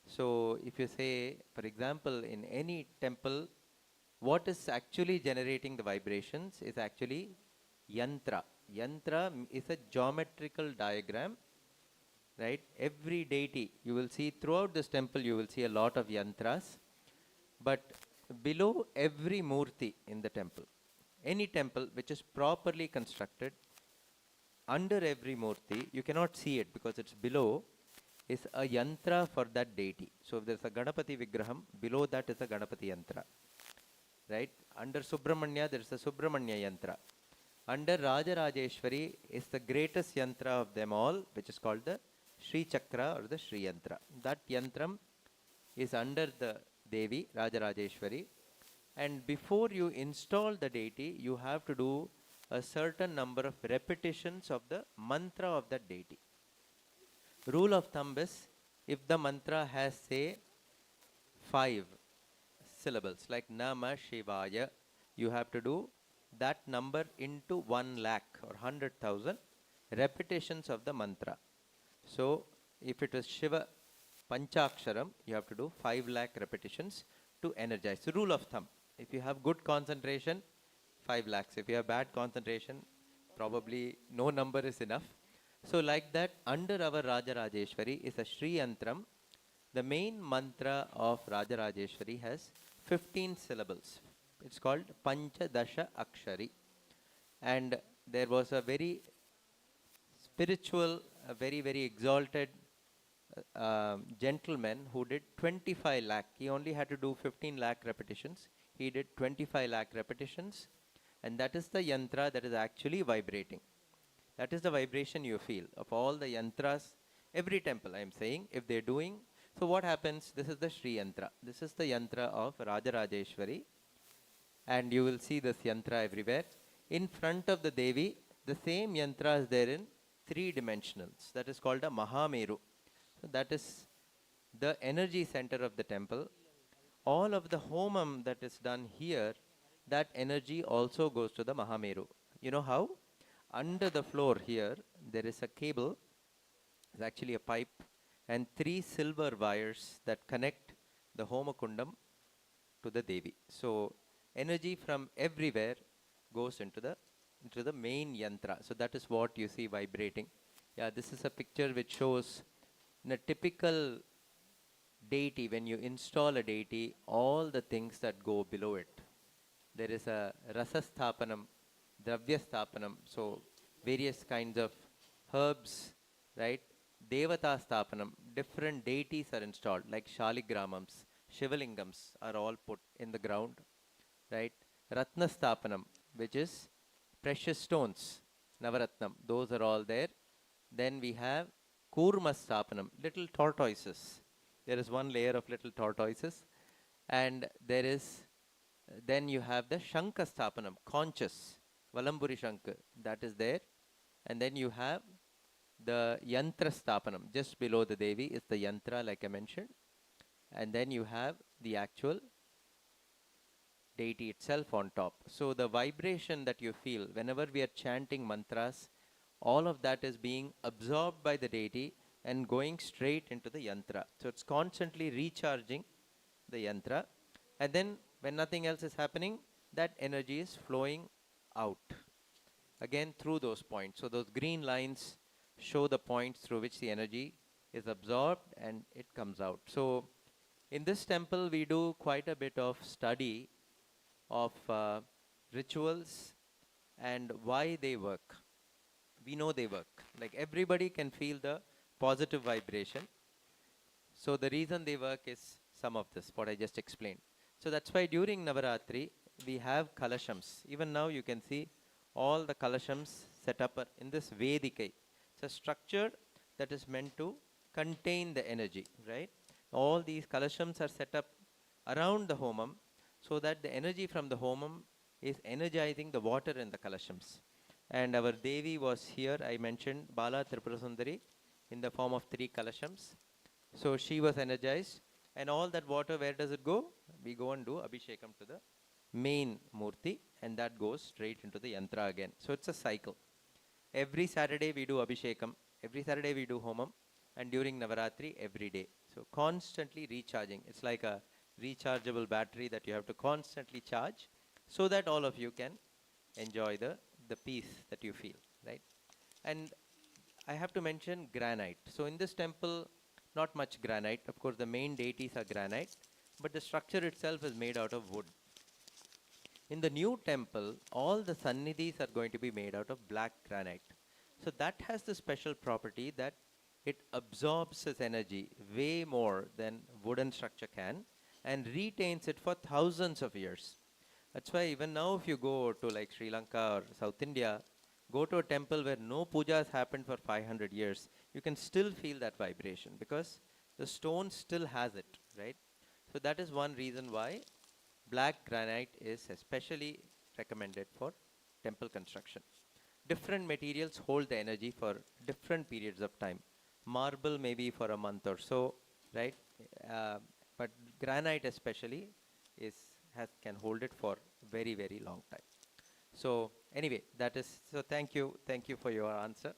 B: So if you say, for example, in any temple, what is actually generating the vibrations is actually yantra. Yantra is a geometrical diagram, right? Every deity, you will see throughout this temple, you will see a lot of yantras. But below every murti in the temple, any temple which is properly constructed, under every murti, you cannot see it because it's below, is a yantra for that deity. So if there's a Ganapati Vigraham, below that is a Ganapati yantra. Right? Under Subramanya, there is a Subramanya yantra. Under Rajarajeswari is the greatest yantra of them all, which is called the Sri Chakra or the Sri Yantra. That yantram is under the Devi, Rajarajeswari. And before you install the deity, you have to do a certain number of repetitions of the mantra of that deity. Rule of thumb is, if the mantra has, say, 5 syllables, like Nama Shivaya, you have to do that number into 1 lakh or 100,000 repetitions of the mantra. So, if it is Shiva Panchaksharam, you have to do 5 lakh repetitions to energize. So, rule of thumb. If you have good concentration, 5 lakhs. If you have bad concentration, probably no number is enough. So, like that, under our Rajarajeshwari is a Sri Yantram. The main mantra of Rajarajeshwari has 15 syllables. It's called Panchadasha Akshari. And there was a very spiritual, a very, very exalted gentleman who did 25 lakh. He only had to do 15 lakh repetitions. He did 25 lakh repetitions. And that is the yantra that is actually vibrating. That is the vibration you feel of all the yantras. Every temple, I am saying, if they're doing. So what happens? This is the Sri Yantra. This is the yantra of Rajarajeshwari. And you will see this yantra everywhere. In front of the Devi, the same yantra is there in 3 dimensionals. That is called a Mahameru. So that is the energy center of the temple. All of the homam that is done here, that energy also goes to the Mahameru. You know how? Under the floor here, there is a cable. It's actually a pipe and 3 silver wires that connect the Homakundam to the Devi. So energy from everywhere goes into the main yantra. So that is what you see vibrating. Yeah, this is a picture which shows in a typical deity, when you install a deity, all the things that go below it. There is a rasasthapanam, dravyasthapanam, so various kinds of herbs, right? Devata sthapanam, different deities are installed, like shaligramams, shivalingams are all put in the ground, right? Ratnasthapanam, which is precious stones, Navaratnam, those are all there. Then we have Kurmasthapanam, little tortoises. There is one layer of little tortoises. And there is, then you have the Shankasthapanam, conches, Valamburi Shanka, that is there. And then you have the Yantra Sthapanam, just below the Devi is the Yantra, like I mentioned. And then you have the actual deity itself on top. So the vibration that you feel whenever we are chanting mantras, all of that is being absorbed by the deity and going straight into the yantra. So it's constantly recharging the yantra. And then when nothing else is happening, that energy is flowing out. Again through those points. So those green lines show the points through which the energy is absorbed and it comes out. So in this temple we do quite a bit of study of rituals and why they work. We know they work. Like everybody can feel the positive vibration. So the reason they work is some of this, what I just explained. So that's why during Navaratri, we have kalashams. Even now you can see all the kalashams set up in this Vedikai. It's a structure that is meant to contain the energy, right? All these kalashams are set up around the homam so that the energy from the homam is energizing the water in the kalashams. And our Devi was here, I mentioned, Bala Tripura Sundari, in the form of 3 kalashams. So she was energized. And all that water, where does it go? We go and do Abhishekam to the main Murti, and that goes straight into the Yantra again. So it's a cycle. Every Saturday we do Abhishekam, every Saturday we do Homam, and during Navaratri every day. So constantly recharging. It's like a rechargeable battery that you have to constantly charge so that all of you can enjoy the peace that you feel, right? And I have to mention granite. So in this temple, not much granite. Of course, the main deities are granite, but the structure itself is made out of wood. In the new temple, all the sannidhis are going to be made out of black granite. So that has the special property that it absorbs its energy way more than wooden structure can and retains it for thousands of years. That's why even now if you go to like Sri Lanka or South India, go to a temple where no pujas happened for 500 years, you can still feel that vibration because the stone still has it, right? So that is one reason why black granite is especially recommended for temple construction. Different materials hold the energy for different periods of time. Marble maybe for a month or so, right? But granite especially can hold it for very, very long time. So anyway, that is, so thank you for your answer.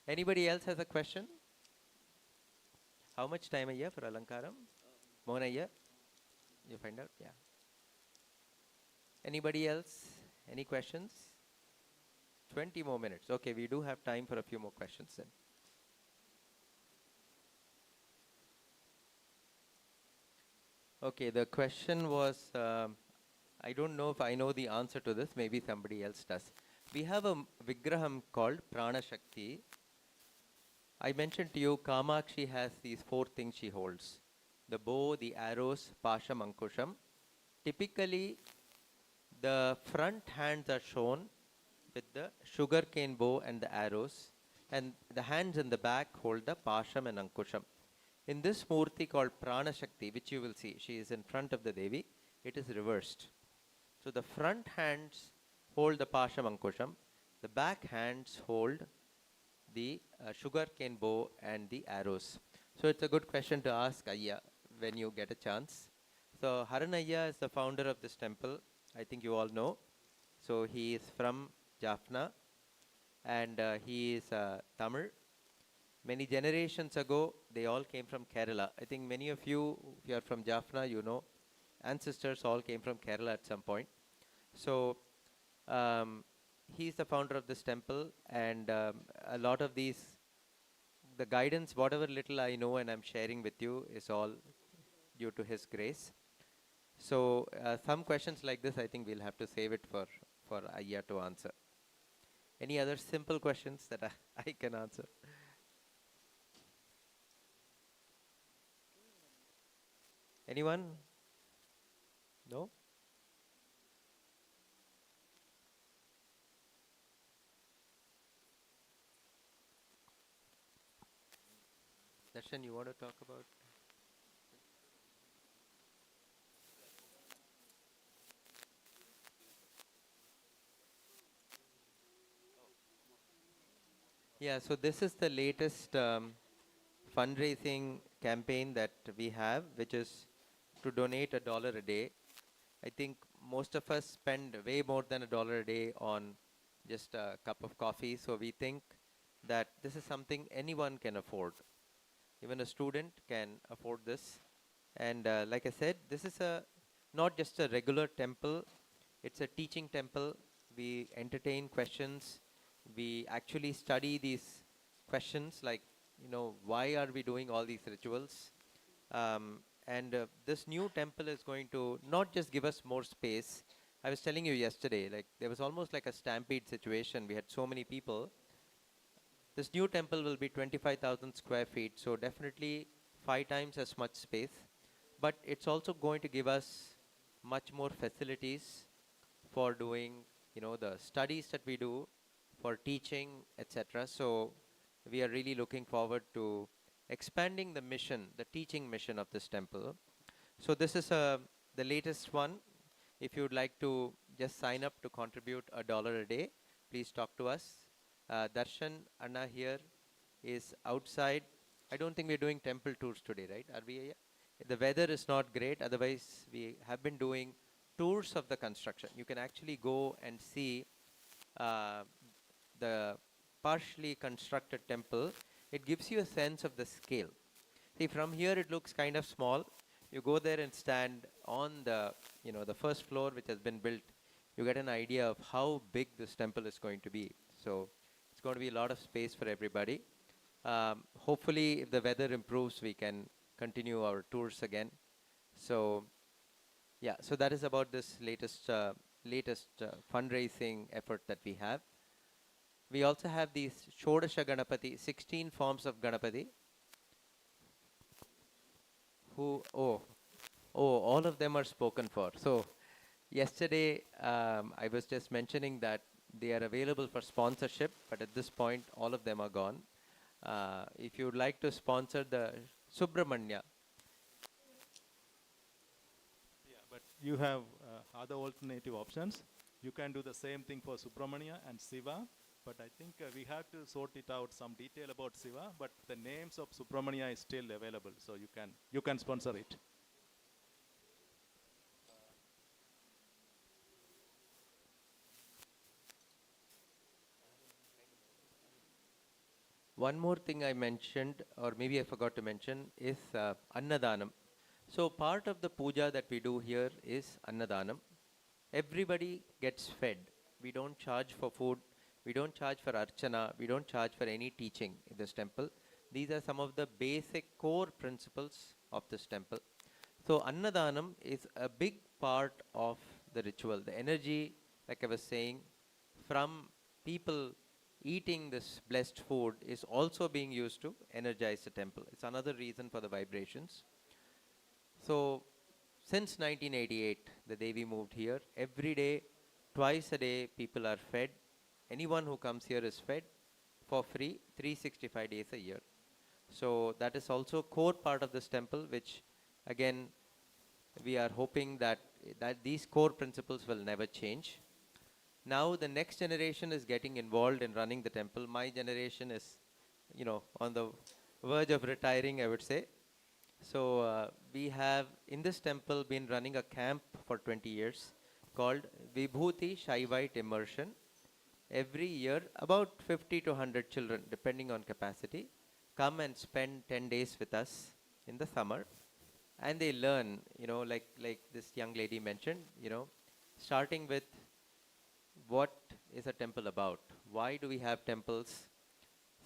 B: Anybody else has a question? How much time a year for Alankaram? More a year? You find out? Yeah. Anybody else? Any questions? 20 more minutes. Okay, we do have time for a few more questions then. Okay, the question was, I don't know if I know the answer to this, maybe somebody else does. We have a Vigraham called Prana Shakti. I mentioned to you, Kamakshi has these 4 things she holds. The bow, the arrows, Pasham, Ankusham. Typically, the front hands are shown with the sugarcane bow and the arrows, and the hands in the back hold the Pasham and Ankusham. In this Murti called Prana Shakti, which you will see, she is in front of the Devi, it is reversed. So the front hands hold the Pasham Ankusham, the back hands hold the sugarcane bow and the arrows. So it's a good question to ask Ayya when you get a chance. So Haran Ayya is the founder of this temple. I think you all know. So he is from Jaffna and he is Tamil. Many generations ago, they all came from Kerala. I think many of you, if you are from Jaffna, you know, ancestors all came from Kerala at some point. So he's the founder of this temple, and a lot of these, the guidance, whatever little I know and I'm sharing with you, is all due to his grace. So some questions like this, I think we'll have to save it for Ayya to answer. Any other simple questions that I can answer? Anyone? No? Darshan, you want to talk about? Yeah, so this is the latest fundraising campaign that we have, which is to donate $1 a day. I think most of us spend way more than $1 a day on just a cup of coffee. So we think that this is something anyone can afford. Even a student can afford this. And like I said, this is not just a regular temple, it's a teaching temple. We entertain questions. We actually study these questions like, why are we doing all these rituals? And this new temple is going to not just give us more space. I was telling you yesterday, like there was almost like a stampede situation. We had so many people. This new temple will be 25,000 square feet, so definitely 5 times as much space. But it's also going to give us much more facilities for doing, the studies that we do, for teaching, etc. So we are really looking forward to expanding the mission, the teaching mission of this temple. So this is the latest one. If you would like to just sign up to contribute $1 a day, please talk to us. Darshan Anna here is outside. I don't think we're doing temple tours today, right? Are we? The weather is not great. Otherwise, we have been doing tours of the construction. You can actually go and see the partially constructed temple. It gives you a sense of the scale. See, from here it looks kind of small. You go there and stand on the, the first floor which has been built. You get an idea of how big this temple is going to be. So it's going to be a lot of space for everybody. Hopefully, if the weather improves, we can continue our tours again. So, yeah, so that is about this latest fundraising effort that we have. We also have these Shodasha Ganapati, 16 forms of Ganapati. All of them are spoken for. So, yesterday, I was just mentioning that they are available for sponsorship, but at this point, all of them are gone. If you would like to sponsor the Subramanya.
I: Yeah, but you have other alternative options. You can do the same thing for Subramanya and Siva, but I think we have to sort it out some detail about Siva, but the names of Subramanya is still available, so you can sponsor it.
B: One more thing I mentioned, or maybe I forgot to mention, is Annadanam. So part of the puja that we do here is Annadanam. Everybody gets fed. We don't charge for food. We don't charge for archana. We don't charge for any teaching in this temple. These are some of the basic core principles of this temple. So Annadanam is a big part of the ritual. The energy, like I was saying, from people eating this blessed food is also being used to energize the temple. It's another reason for the vibrations. So since 1988, the Devi moved here. Every day, twice a day, people are fed. Anyone who comes here is fed for free, 365 days a year. So that is also a core part of this temple, which again, we are hoping that these core principles will never change. Now the next generation is getting involved in running the temple. My generation is, on the verge of retiring, I would say. So we have in this temple been running a camp for 20 years called Vibhuti Shaivite Immersion. Every year, about 50 to 100 children, depending on capacity, come and spend 10 days with us in the summer. And they learn, like this young lady mentioned, starting with what is a temple about? Why do we have temples?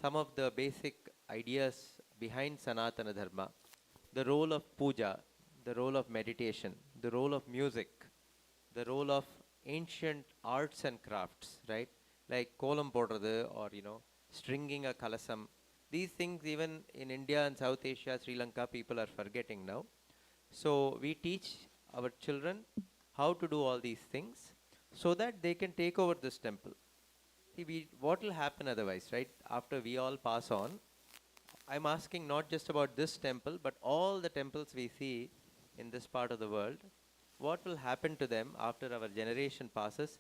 B: Some of the basic ideas behind Sanatana Dharma, the role of puja, the role of meditation, the role of music, the role of ancient arts and crafts, right? Like kolam podrathu or, stringing a kalasam. These things even in India and South Asia, Sri Lanka, people are forgetting now. So we teach our children how to do all these things so that they can take over this temple. See, what will happen otherwise, right? After we all pass on, I'm asking not just about this temple, but all the temples we see in this part of the world. What will happen to them after our generation passes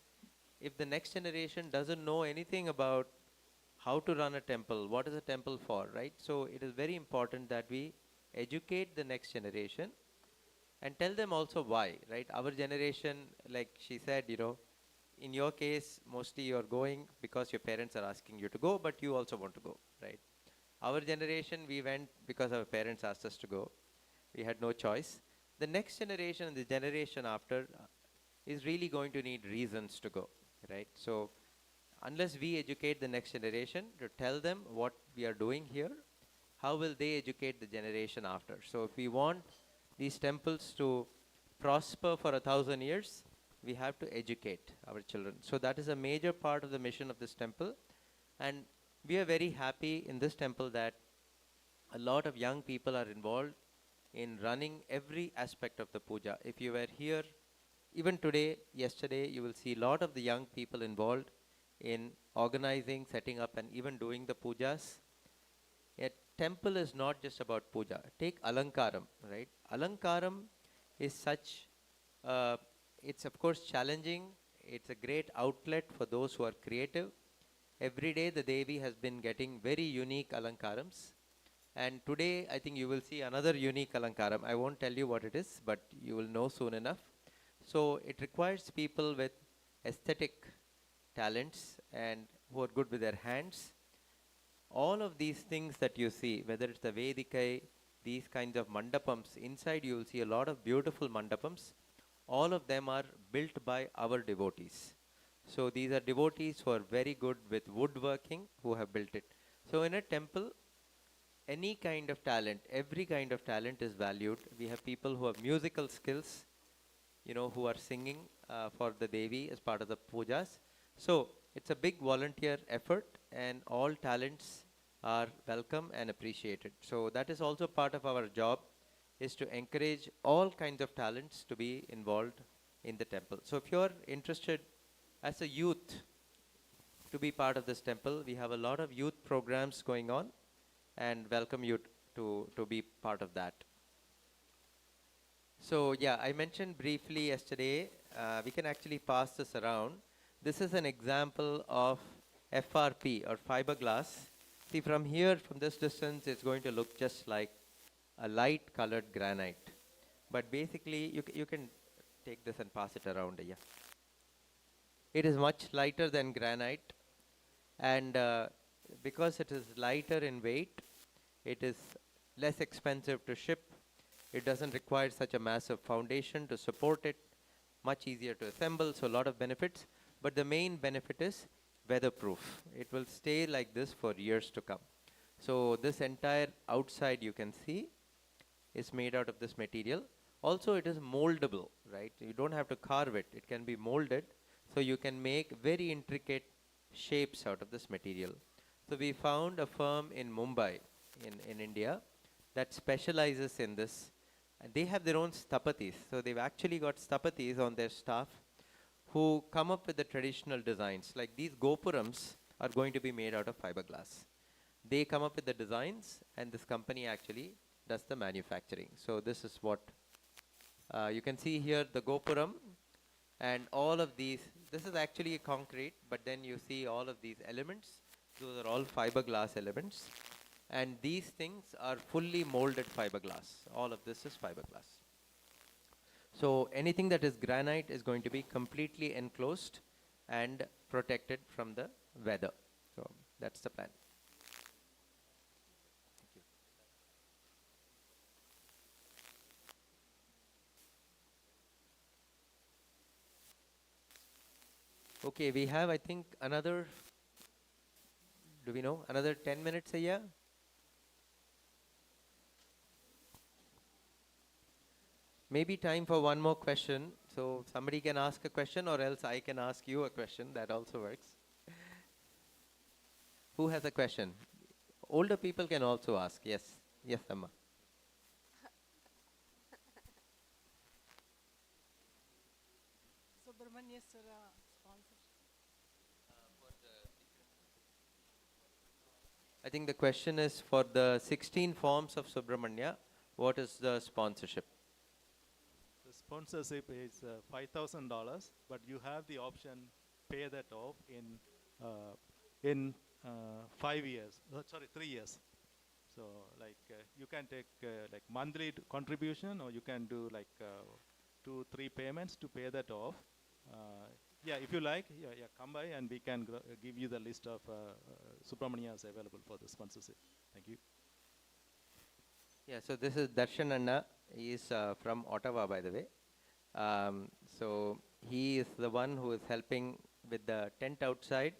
B: if the next generation doesn't know anything about how to run a temple, what is a temple for, right? So it is very important that we educate the next generation and tell them also why, right? Our generation, like she said, in your case, mostly you're going because your parents are asking you to go, but you also want to go, right? Our generation, we went because our parents asked us to go. We had no choice. The next generation and the generation after is really going to need reasons to go, right? So unless we educate the next generation to tell them what we are doing here, how will they educate the generation after? So if we want these temples to prosper for 1,000 years, we have to educate our children. So that is a major part of the mission of this temple. And we are very happy in this temple that a lot of young people are involved in running every aspect of the puja. If you were here, even today, yesterday, you will see a lot of the young people involved in organizing, setting up, and even doing the pujas. A temple is not just about puja. Take alankaram, right? Alankaram is such, it's of course challenging. It's a great outlet for those who are creative. Every day the Devi has been getting very unique alankarams. And today I think you will see another unique alankaram. I won't tell you what it is, but you will know soon enough. So it requires people with aesthetic talents and who are good with their hands. All of these things that you see, whether it's the Vedikai, these kinds of mandapams, inside you will see a lot of beautiful mandapams. All of them are built by our devotees. So these are devotees who are very good with woodworking, who have built it. So in a temple, any kind of talent, every kind of talent is valued. We have people who have musical skills, who are singing for the Devi as part of the pujas. So it's a big volunteer effort and all talents are welcome and appreciated. So that is also part of our job, is to encourage all kinds of talents to be involved in the temple. So if you're interested as a youth to be part of this temple, we have a lot of youth programs going on and welcome you to be part of that. So yeah, I mentioned briefly yesterday, we can actually pass this around. This is an example of FRP or fiberglass. See, from here, from this distance, it's going to look just like a light colored granite. But basically, you can take this and pass it around. Yeah. It is much lighter than granite. And because it is lighter in weight, it is less expensive to ship. It doesn't require such a massive foundation to support it. Much easier to assemble, so a lot of benefits. But the main benefit is weatherproof. It will stay like this for years to come. So this entire outside you can see is made out of this material. Also it is moldable, right? You don't have to carve it. It can be molded. So you can make very intricate shapes out of this material. So we found a firm in Mumbai, in India, that specializes in this. And they have their own stapatis. So they've actually got stapatis on their staff who come up with the traditional designs. Like these gopurams are going to be made out of fiberglass. They come up with the designs and this company actually does the manufacturing. So this is what you can see here, the gopuram and all of these. This is actually a concrete, but then you see all of these elements. Those are all fiberglass elements. And these things are fully molded fiberglass. All of this is fiberglass. So anything that is granite is going to be completely enclosed and protected from the weather. So that's the plan. Thank you. Okay, we have, I think, another, do we know, another 10 minutes a year? Maybe time for one more question. So somebody can ask a question, or else I can ask you a question. That also works. Who has a question? Older people can also ask. Yes. Yes, Amma.
D: Subramanyeswara sponsor.
B: I think the question is for the 16 forms of Subramanya, what is the sponsorship?
I: The sponsorship is $5,000, but you have the option pay that off in 5 years. Sorry, 3 years. So like you can take like monthly contribution, or you can do like 2-3 payments to pay that off. Yeah, if you like, yeah, come by and we can give you the list of Subramanias available for the sponsorship. Thank you.
B: Yeah, so this is Darshan Anna. He is from Ottawa, by the way. So he is the one who is helping with the tent outside.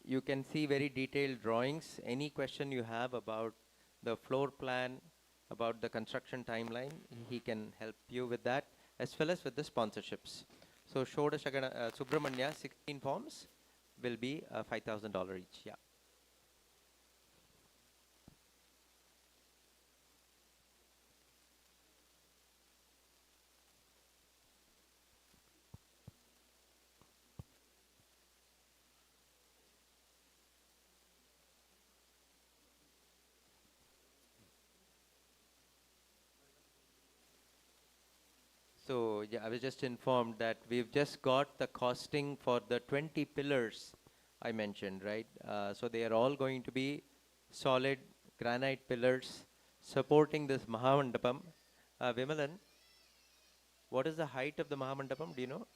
B: You can see very detailed drawings. Any question you have about the floor plan, about the construction timeline, he can help you with that, as well as with the sponsorships. So Shodashagana Subramanya 16 forms will be $5,000 each. Yeah. So yeah, I was just informed that we've just got the costing for the 20 pillars I mentioned, right? So they are all going to be solid granite pillars supporting this Mahamandapam. Vimalan, what is the height of the Mahamandapam? Do you know?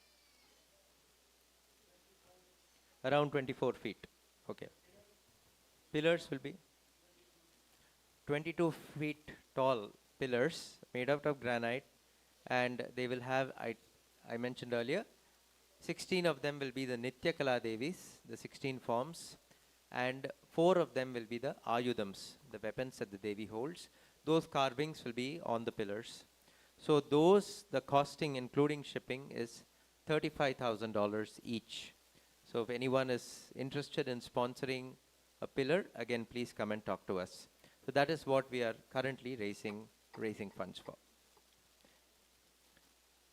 B: Around 24 feet. Okay. Pillars will be 22 feet tall pillars made out of granite, and they will have, I mentioned earlier, 16 of them will be the Nitya Kala Devis, the 16 forms, and 4 of them will be the Ayudams, the weapons that the Devi holds. Those carvings will be on the pillars. So those, the costing including shipping is $35,000 each. So if anyone is interested in sponsoring a pillar, again, please come and talk to us. So that is what we are currently raising funds for.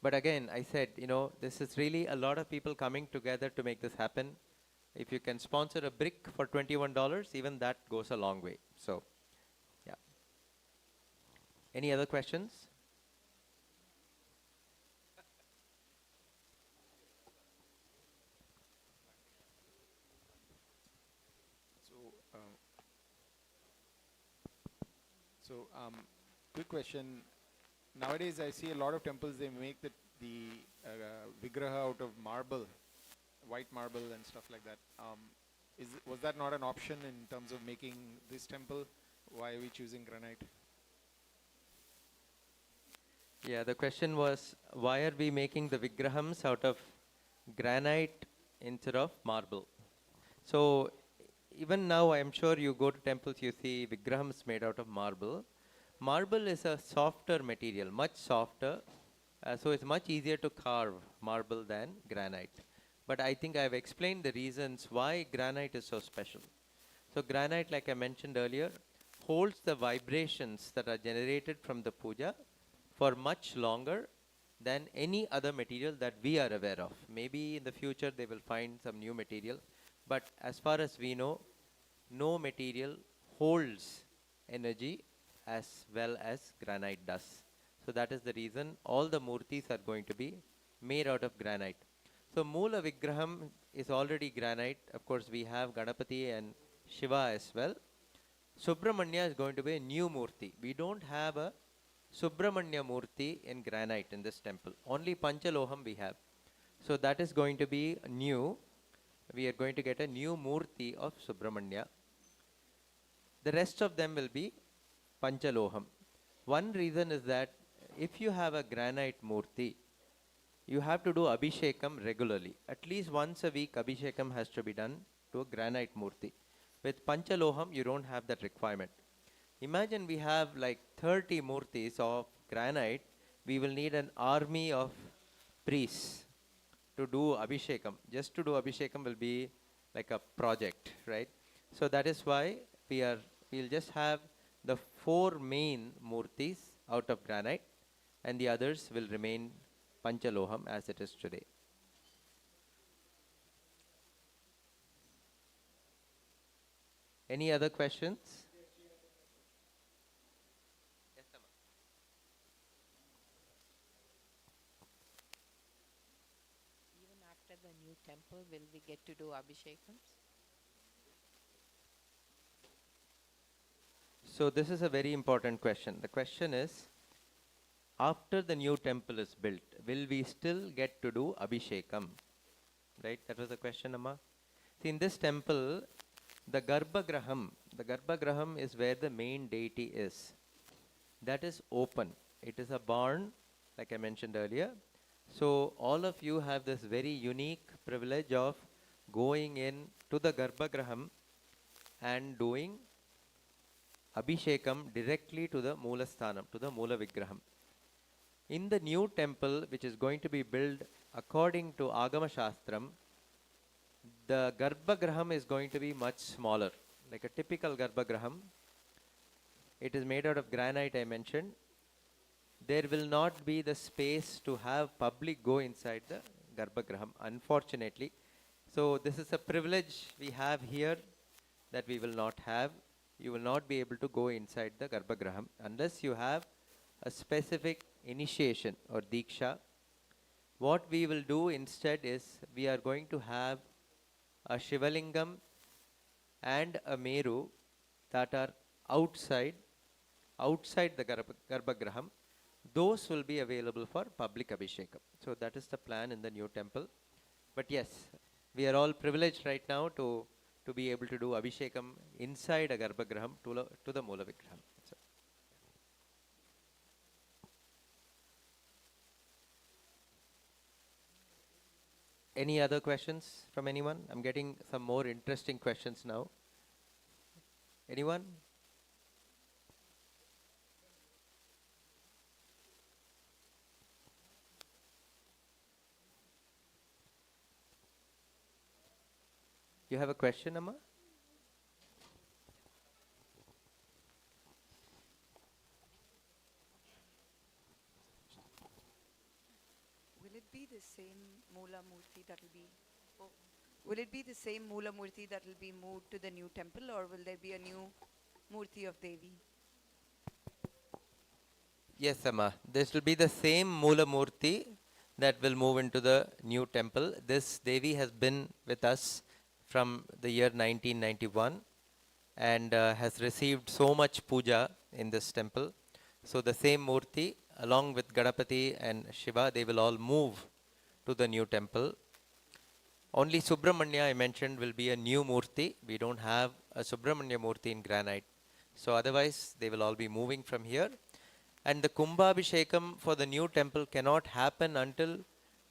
B: But again, I said, this is really a lot of people coming together to make this happen. If you can sponsor a brick for $21, even that goes a long way. So, yeah. Any other questions?
J: Quick question. Nowadays, I see a lot of temples, they make the vigraha out of marble, white marble and stuff like that. Was that not an option in terms of making this temple? Why are we choosing granite?
B: Yeah, the question was, why are we making the vigrahams out of granite instead of marble? So, even now, I am sure you go to temples, you see vigrahams made out of marble. Marble is a softer material, much softer. So it's much easier to carve marble than granite. But I think I've explained the reasons why granite is so special. So granite, like I mentioned earlier, holds the vibrations that are generated from the puja for much longer than any other material that we are aware of. Maybe in the future they will find some new material. But as far as we know, no material holds energy as well as granite does. So that is the reason all the murtis are going to be made out of granite. So Moola Vigraham is already granite. Of course, we have Ganapati and Siva as well. Subramanya is going to be a new murti. We don't have a Subramanya murti in granite in this temple. Only Panchaloham we have. So that is going to be new. We are going to get a new murti of Subramanya. The rest of them will be Panchaloham. One reason is that if you have a granite murti, you have to do Abhishekam regularly. At least once a week, Abhishekam has to be done to a granite murti. With Panchaloham, you don't have that requirement. Imagine we have like 30 murtis of granite. we will need an army of priests to do Abhishekam. Just to do Abhishekam will be like a project, right? So that is why we'll just have the 4 main murtis out of granite, and the others will remain Panchaloham as it is today. Any other questions? Yes, Amma.
K: Even after the new temple, will we get to do Abhishekams?
B: So this is a very important question. The question is, after the new temple is built, will we still get to do Abhishekam? Right? That was the question, Amma. See, in this temple, the Garbhagraham is where the main deity is. That is open. It is a barn, like I mentioned earlier. So all of you have this very unique privilege of going in to the Garbhagraham and doing Abhishekam directly to the Moola Sthanam, to the Moola Vigraham. In the new temple, which is going to be built according to Agama Shastram, the Garbhagraham is going to be much smaller, like a typical Garbhagraham. It is made out of granite, I mentioned. There will not be the space to have public go inside the Garbhagraham, unfortunately. So this is a privilege we have here that we will not have. You will not be able to go inside the Garbhagraham unless you have a specific initiation or Diksha. What we will do instead is we are going to have a Shivalingam and a Meru that are outside the Garbhagraham. Those will be available for public Abhishekam. So that is the plan in the new temple. But yes, we are all privileged right now to be able to do Abhishekam inside a Garbhagraham to the Moola Vigraham. So, any other questions from anyone? I'm getting some more interesting questions now. Anyone? You have a question, Amma?
L: Will it be the same Moola Murti that will be? Oh, will it be the same Moola Murti that will be moved to the new temple, or will there be a new Murti of Devi?
B: Yes, Amma. This will be the same Moola Murti that will move into the new temple. This Devi has been with us from the year 1991 and has received so much puja in this temple. So the same Murti along with Ganapati and Siva, they will all move to the new temple. Only Subramanya I mentioned will be a new Murti. We don't have a Subramanya Murti in granite. So otherwise they will all be moving from here. And the Kumbhabhishekam for the new temple cannot happen until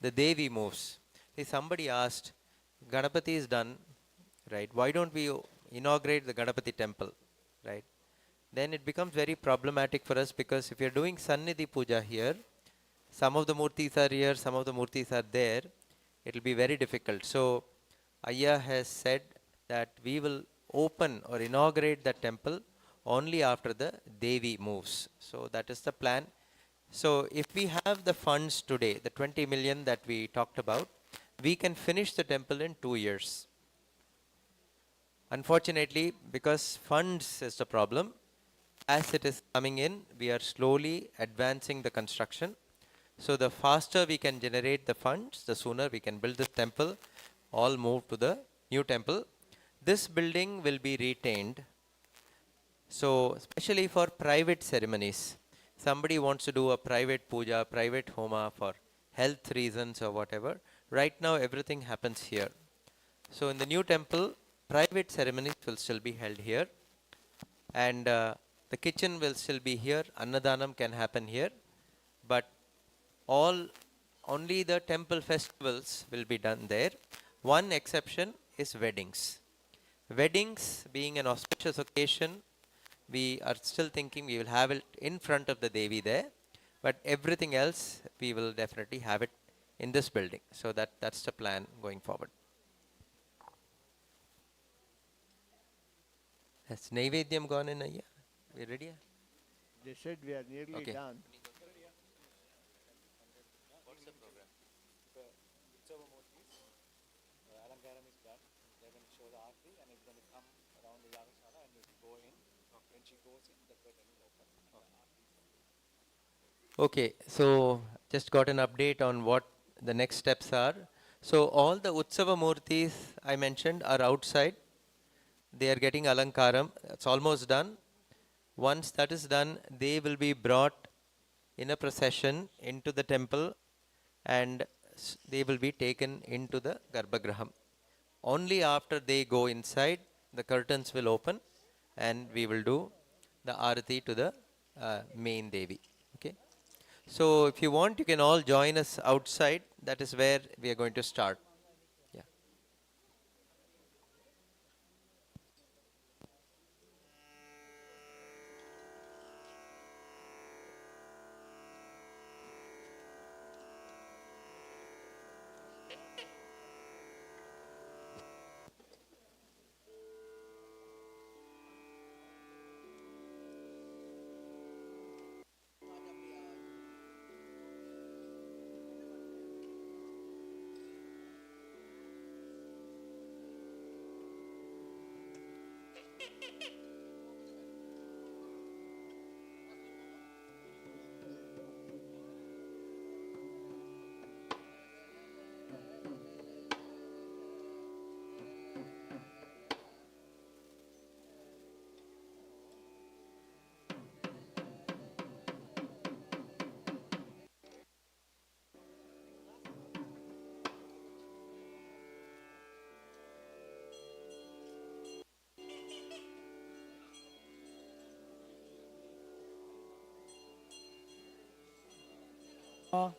B: the Devi moves. See, somebody asked, Ganapati is done, right? Why don't we inaugurate the Ganapati temple, right? Then it becomes very problematic for us because if you're doing Sannidhi Puja here, some of the Murtis are here, some of the Murtis are there, it will be very difficult. So Ayya has said that we will open or inaugurate the temple only after the Devi moves. So that is the plan. So if we have the funds today, the 20 million that we talked about, we can finish the temple in 2 years. Unfortunately, because funds is the problem, as it is coming in, we are slowly advancing the construction. So the faster we can generate the funds, the sooner we can build this temple, all move to the new temple. This building will be retained. So especially for private ceremonies, somebody wants to do a private puja, private homa for health reasons or whatever, right now everything happens here. So in the new temple, private ceremonies will still be held here, and the kitchen will still be here. Annadanam can happen here, but only the temple festivals will be done there. One exception is weddings. Weddings being an auspicious occasion, we are still thinking we will have it in front of the Devi there. But everything else, we will definitely have it in this building. So that's the plan going forward. Has Naivedyam gone in, Ayya? We ready?
A: They said we are nearly
B: Okay.
A: done.
B: What's the program?
F: Alankaram is done. They're going to show the arti and it's going to come around the Yagashala and it will go in. When she goes in, the curtain will open.
B: Okay, so just got an update on what the next steps are. So all the Utsava Murtis I mentioned are outside. They are getting Alankaram. It's almost done. Once that is done, they will be brought in a procession into the temple and they will be taken into the Garbhagraham. Only after they go inside, the curtains will open and we will do the Arati to the main Devi. Okay. So if you want, you can all join us outside. That is where we are going to start. Yeah.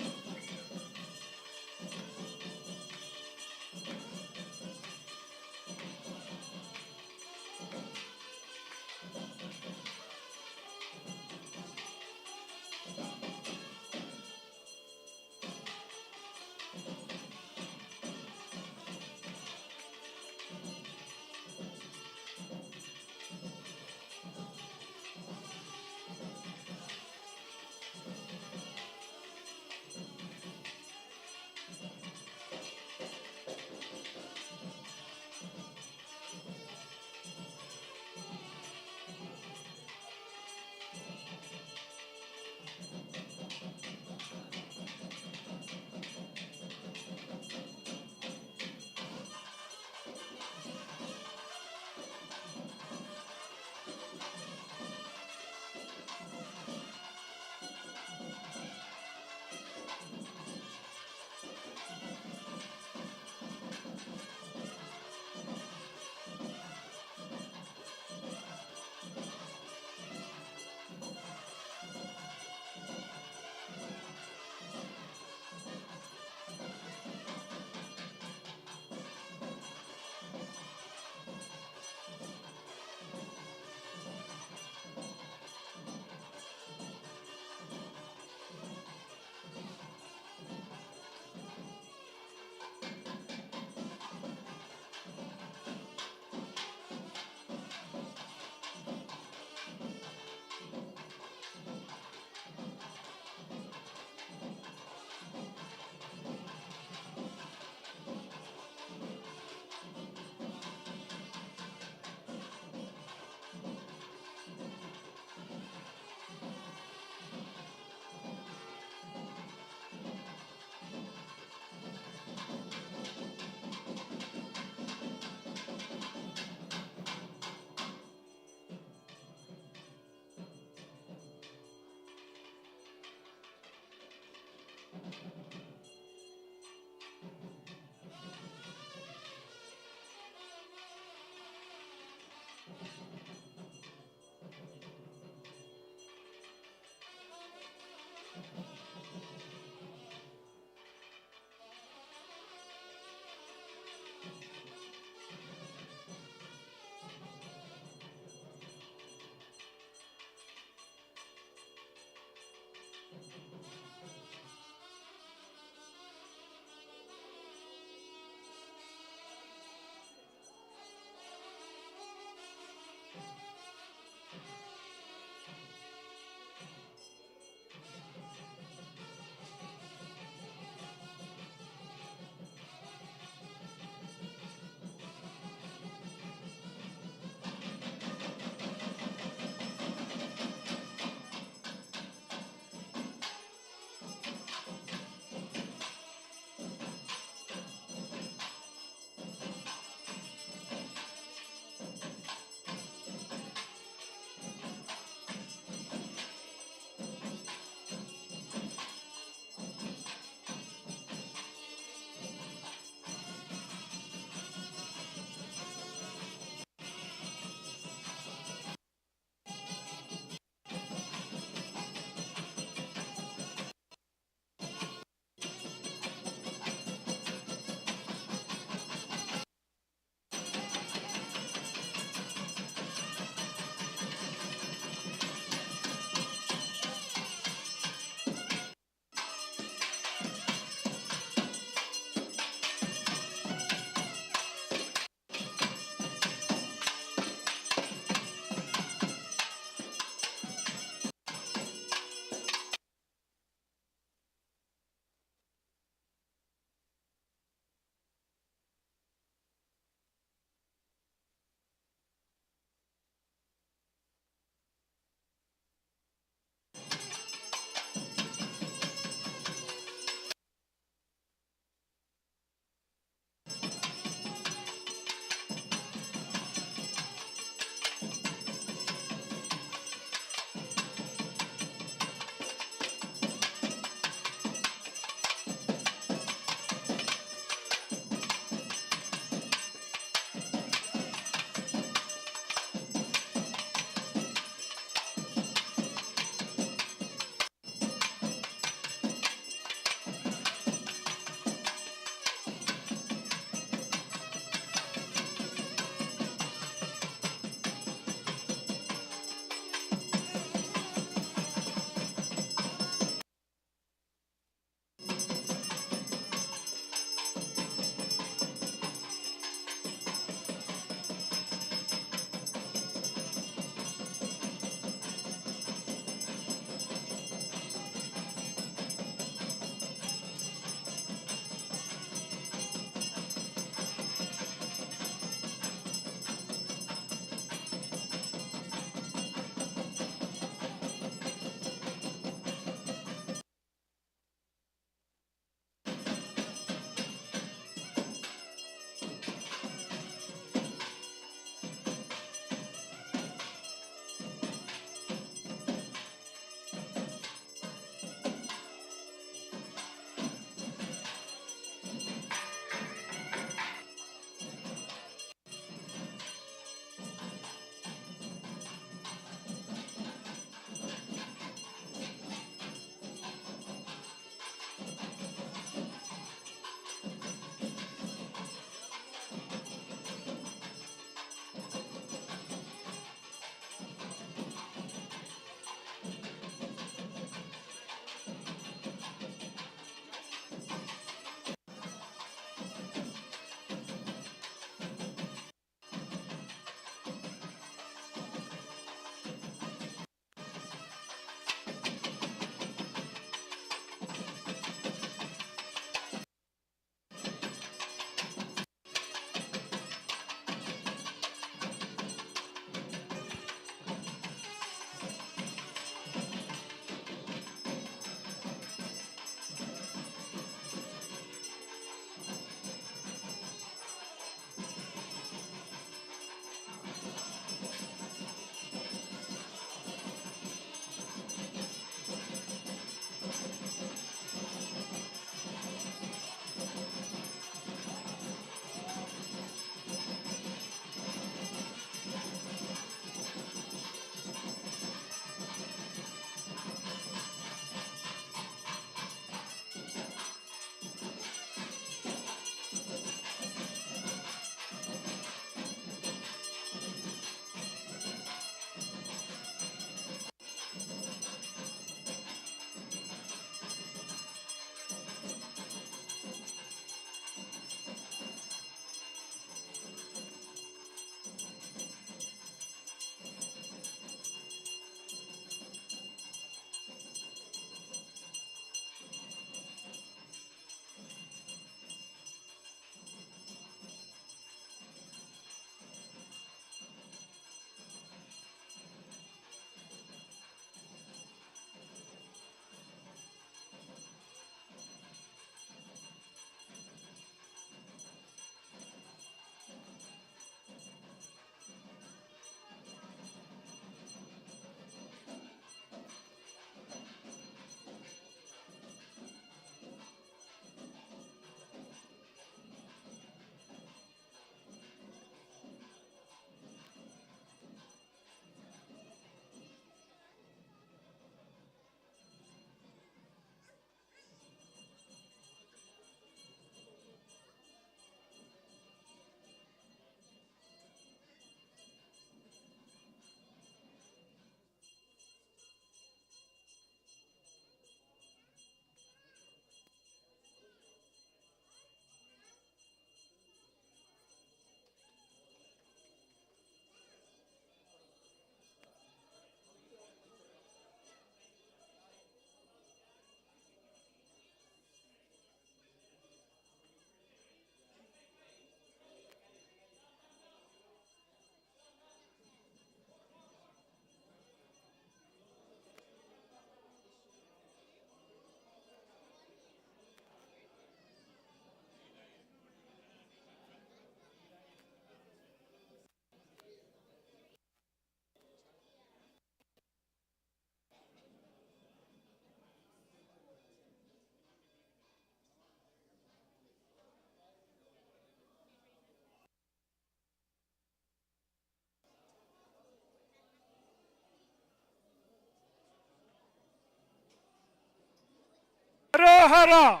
F: Arohara.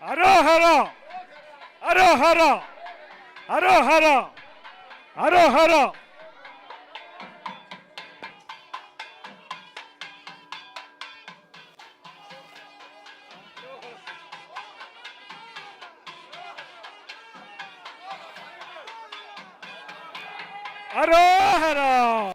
F: Arohara. Arohara. Arohara. Arohara. Arohara.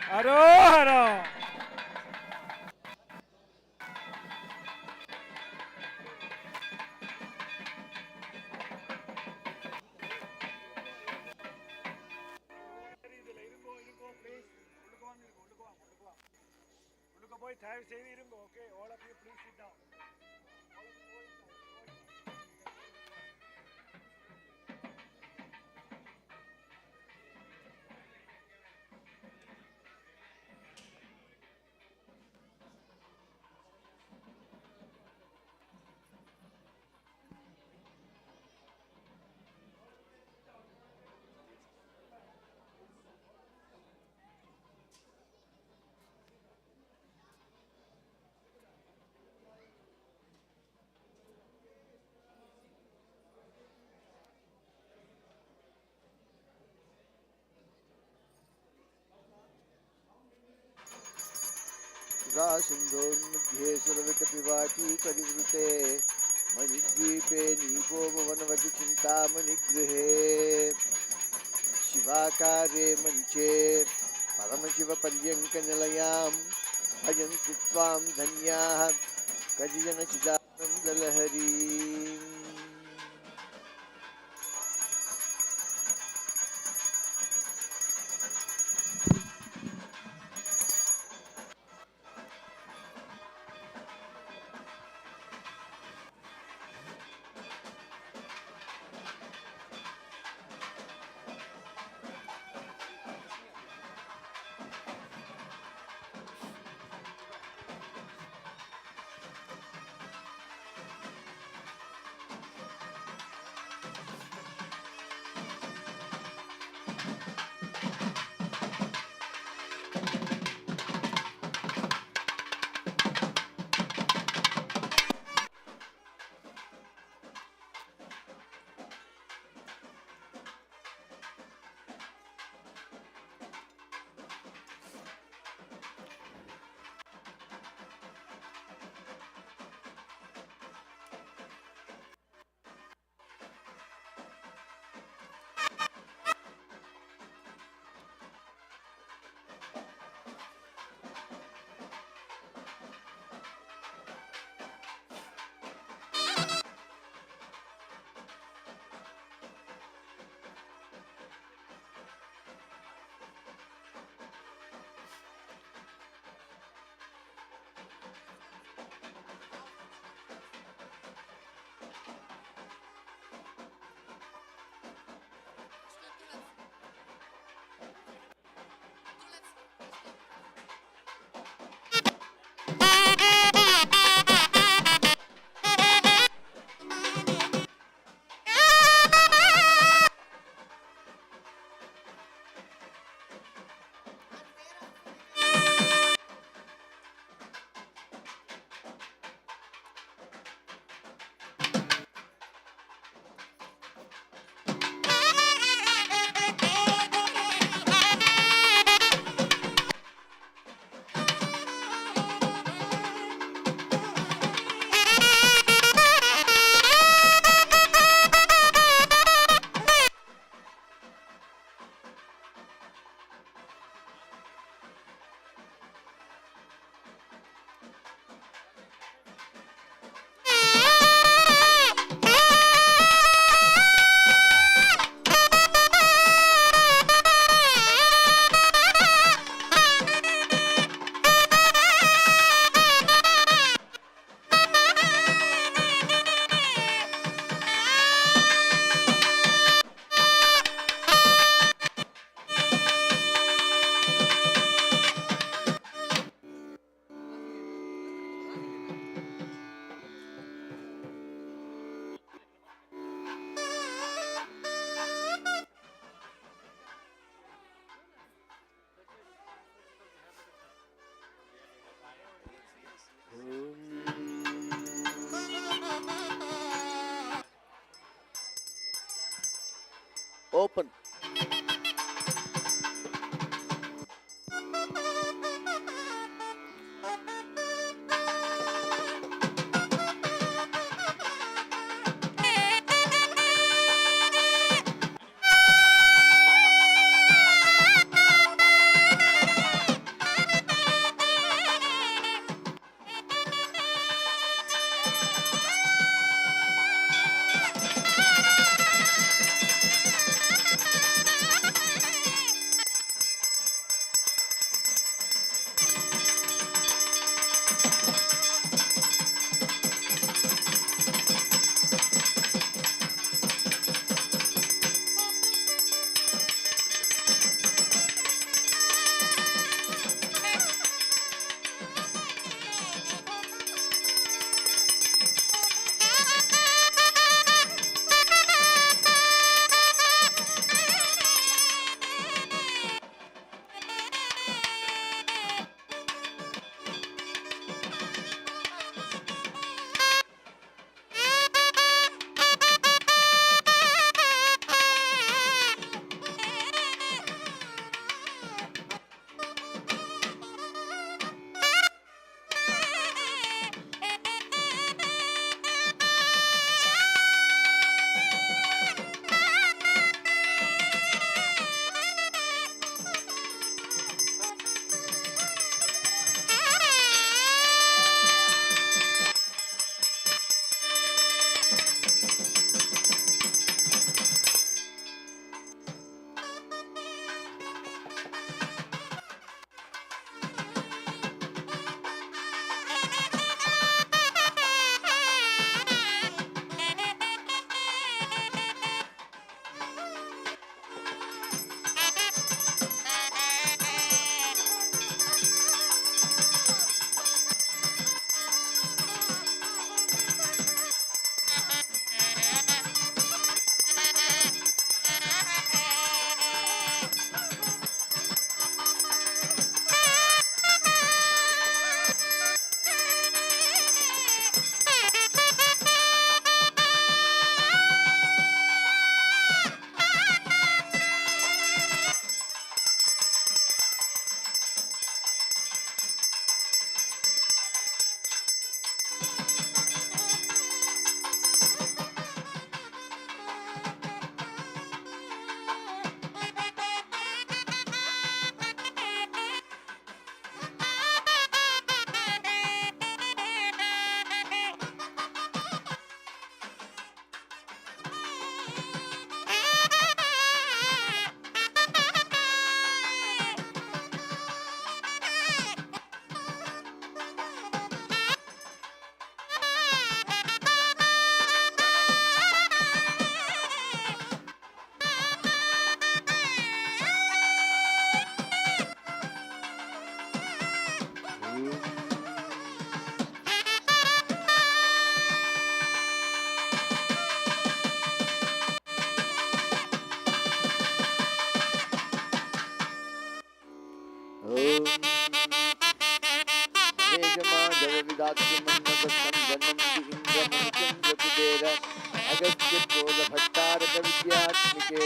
F: Arohara. Okay, all of you please sit down.
A: सिन्धोन्मध्ये सुरवितपिवाटी परिवृते मणिद्वीपे Nippo भुवनवति चिन्तामणिगृहे शिवाकारे मञ्चे परमशिवपर्यङ्कनिलयां भजन्तु त्वां धन्याः कलिजनचिदानन्दलहरीम् open.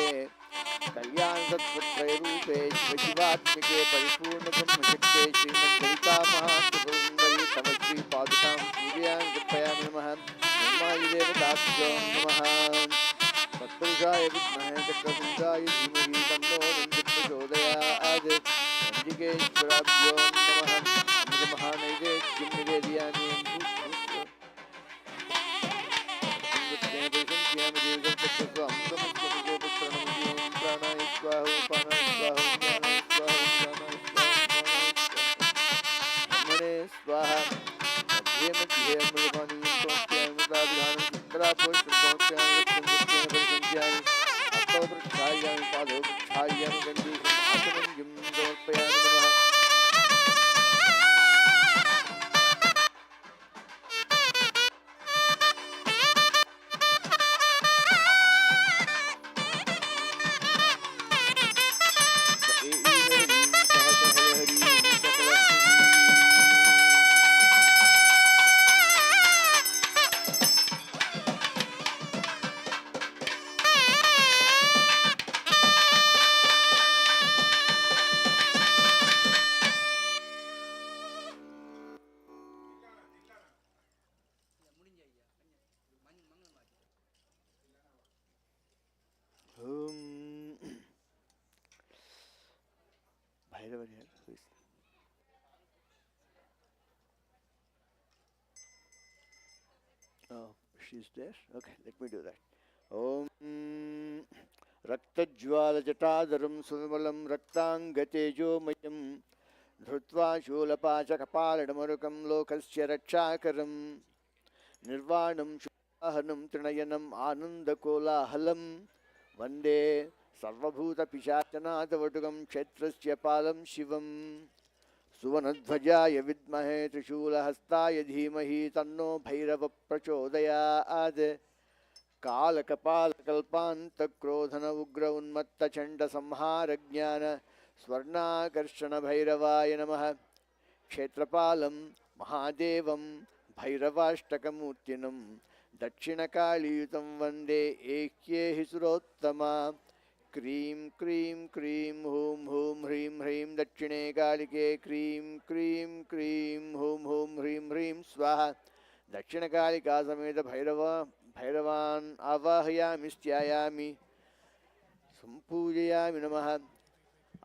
A: कल्याण सत्पुत्र रूपे शिवात्मिके परिपूर्ण ब्रह्मशक्ते श्रीमद्ललिता महात्रिपुरसुंदरी तमश्री पादुकां पूजयामि कृपयामि नमः ब्रह्मादिदेवताभ्यो नमः तत्पुरुषाय विद्महे चक्रधुण्डाय धीमहि तन्नो दन्तिः प्रचोदयात् नन्दिकेश्वराभ्यो नमः अमृतमहानैवेद्यं निवेदयामि प्राणाय स्वाहा उपानाय स्वाहा ज्ञानाय स्वाहा ज्ञानाय ब्रह्मणे स्वाहा मध्ये मध्ये अमृतपानीं समर्पयामि तदाभिधानं चित्रापुष्पं परिसंध्यामि हस्तौ प्रक्षालयामि पादौ प्रक्षालयामि गण्डीकम् आसनं यं समर्पयामि नमः Bhairavan here? Who is? Oh, she's there? Okay, let me do that. Om Raktajwalajataadaram Suvimalam Raktangatejomyam Dhrutva Shulapachakapaladamarukam Lokasya Rakshakaram Nirvanam Shuvahanam Trinayanam Anandakolahalam Vande Sarvabhuta Pishachanatavatukam Kshetrasya Palam Shivam सुवनध्वजाय विद्महे त्रिशूलहस्ताय धीमहि तन्नो भैरव प्रचोदयात् कालकपालकल्पान्तक्रोधन उग्र उन्मत्तचण्डसंहारज्ञान स्वर्णाकर्षणभैरवाय नमः क्षेत्रपालं महादेवं भैरवाष्टकमूर्तिनं दक्षिणकालीयुतं वन्दे ऐक्ये हि सुरोत्तमा क्रीं क्रीं क्रीं हूं हूं ह्रीं ह्रीं दक्षिणे कालिके क्रीं क्रीं क्रीं हूं हूं ह्रीं ह्रीं स्वाहा दक्षिणकालिका समेत भैरवान् आवाहयामि स्त्यायामि सम्पूजयामि नमः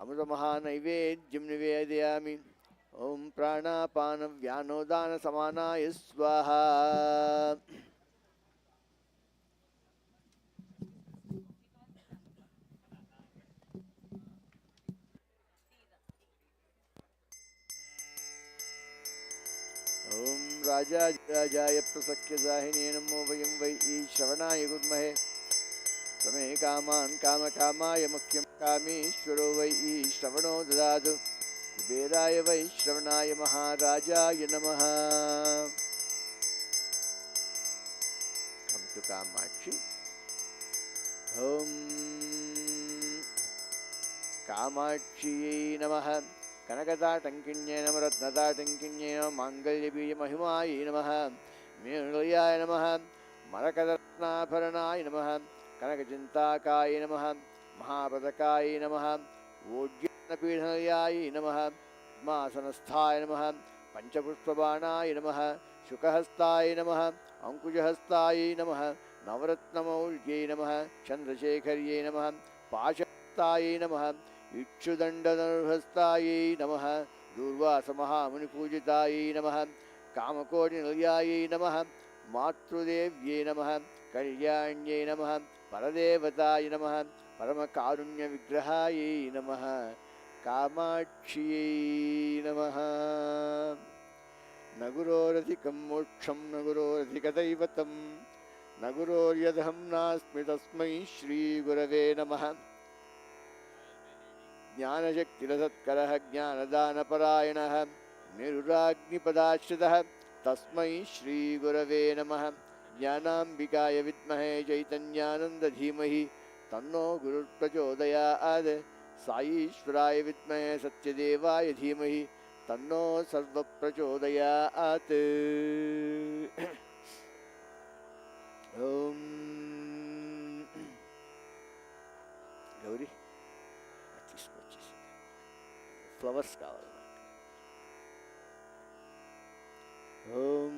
A: अमृतमहानैवेद्यं निवेदयामि ॐ प्राणापानव्यानोदानसमानाय स्वाहा ॐ राजाय प्रसख्यसाहिने नमो वयं वै श्रवणाय कुर्महे समे कामान् कामकामाय मुख्यं कामेश्वरो वै श्रवणो ददातु कुबेराय वै श्रवणाय महाराजाय नमः Come to Kamakshi. ॐ कामाक्षियै नमः कनकताटङ्किन्यै नमः रत्नताटङ्किन्यै नमः माङ्गल्यबीजमहिमायै नमः मेणुलयाय नमः मरकरत्नाभरणाय नमः कनकचिन्ताकाय नमः महापदकाय नमः ओज्ञानपीठनलयाय नमः पद्मासनस्थाय नमः पञ्चपुष्पबाणाय नमः शुकहस्ताय नमः अङ्कुशहस्ताय नमः नवरत्नमौल्यै नमः चन्द्रशेखर्यै नमः पाशहस्ताय नमः इक्षुदण्डधनुर्हस्तायै नमः दूर्वासमहामुनिपूजितायै नमः कामकोटिनिलयायै नमः मातृदेव्यै नमः कल्याण्यै नमः परदेवताय नमः परमकारुण्यविग्रहायै नमः कामाक्ष्यै नमः न गुरोरधिकं मोक्षं न गुरोरधिकदैवतं न गुरोर्यदहं नास्मि तस्मै श्रीगुरवे नमः ज्ञानशक्तिरसत्करः ज्ञानदानपरायणः निरुराग्निपदाश्रितः तस्मै श्रीगुरवे नमः ज्ञानाम्बिकाय विद्महे चैतन्यानन्द धीमहि तन्नो गुरुर्प्रचोदयात् साईश्वराय विद्महे सत्यदेवाय धीमहि तन्नो सर्वप्रचोदयात् ॐ गौरी ఫ్లవర్స్ కావాలి ఓం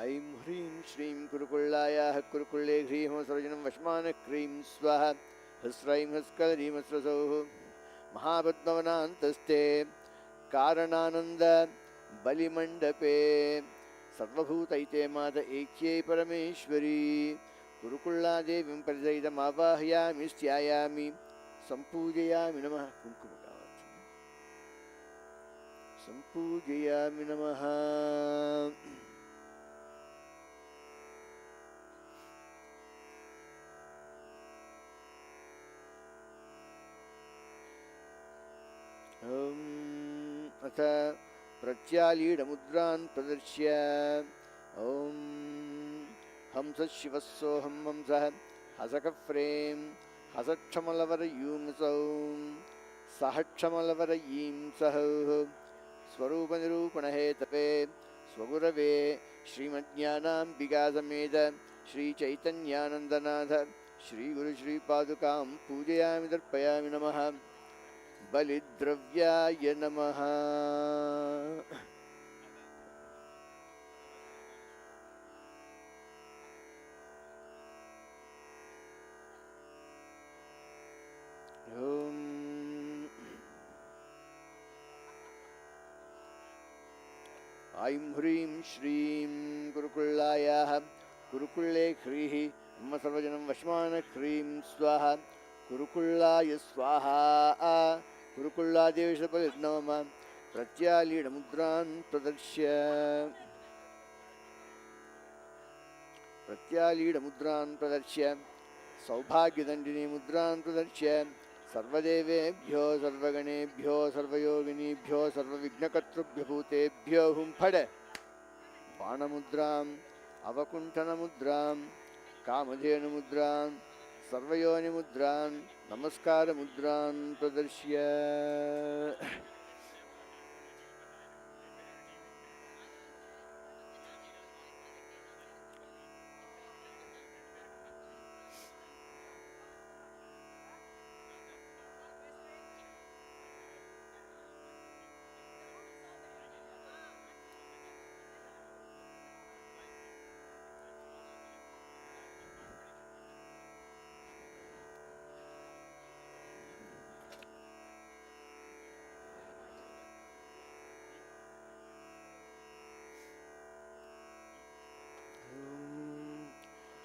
A: ऐं ह्रीं श्रीं कुरुकुल्लायाः कुरुकुल्ले ह्रींसर्जनं वश्मानः क्रीं स्वाहा हस्रैं हस्कलरीमस्रसौः महापद्मवनान्तस्ते कारणानंद बलिमंडपे सर्वभूतैते मात ऐक्यै परमेश्वरी गुरुकुल्ला देवीं परिसहितमावाहयामि स्त्यायामि सम्पूजयामि नमः कुङ्कुमकावत् सम्पूजयामि नमः अथ प्रत्यालीढमुद्रान् प्रदर्श्य ॐ हंसशिवस्सोऽहं हंसः हसकफ्रें हसक्षमलवरयूं सहक्षमलवरयीं सह स्वरूपनिरूपणहेतवे स्वगुरवे श्रीमज्ञानाम्बिकासमेत श्रीचैतन्यानन्दनाथ श्रीगुरुश्रीपादुकां पूजयामि तर्पयामि नमः बलिद्रव्याय नमः। ऐं ह्रीं श्रीं गुरुकुल्लायाः गुरुकुल्ले ह्रीः मम सर्वजनं वशमान ह्रीं स्वाहा गुरुकुल्लाय स्वाहा गुरुकुल्लादेशबलिर्नमः प्रत्यालीढमुद्रान् प्रदर्श्य सौभाग्यदण्डिनी मुद्रान् प्रदर्श्य सर्वदेवेभ्यो सर्वगणेभ्यो सर्वयोगिनीभ्यो सर्वविघ्नकर्तृभ्यो भूतेभ्यो हुं फड बाणमुद्राम् अवकुण्ठनमुद्राम् कामधेनुमुद्रान् सर्वयोनिमुद्रान् नमस्कारमुद्रान् प्रदर्श्य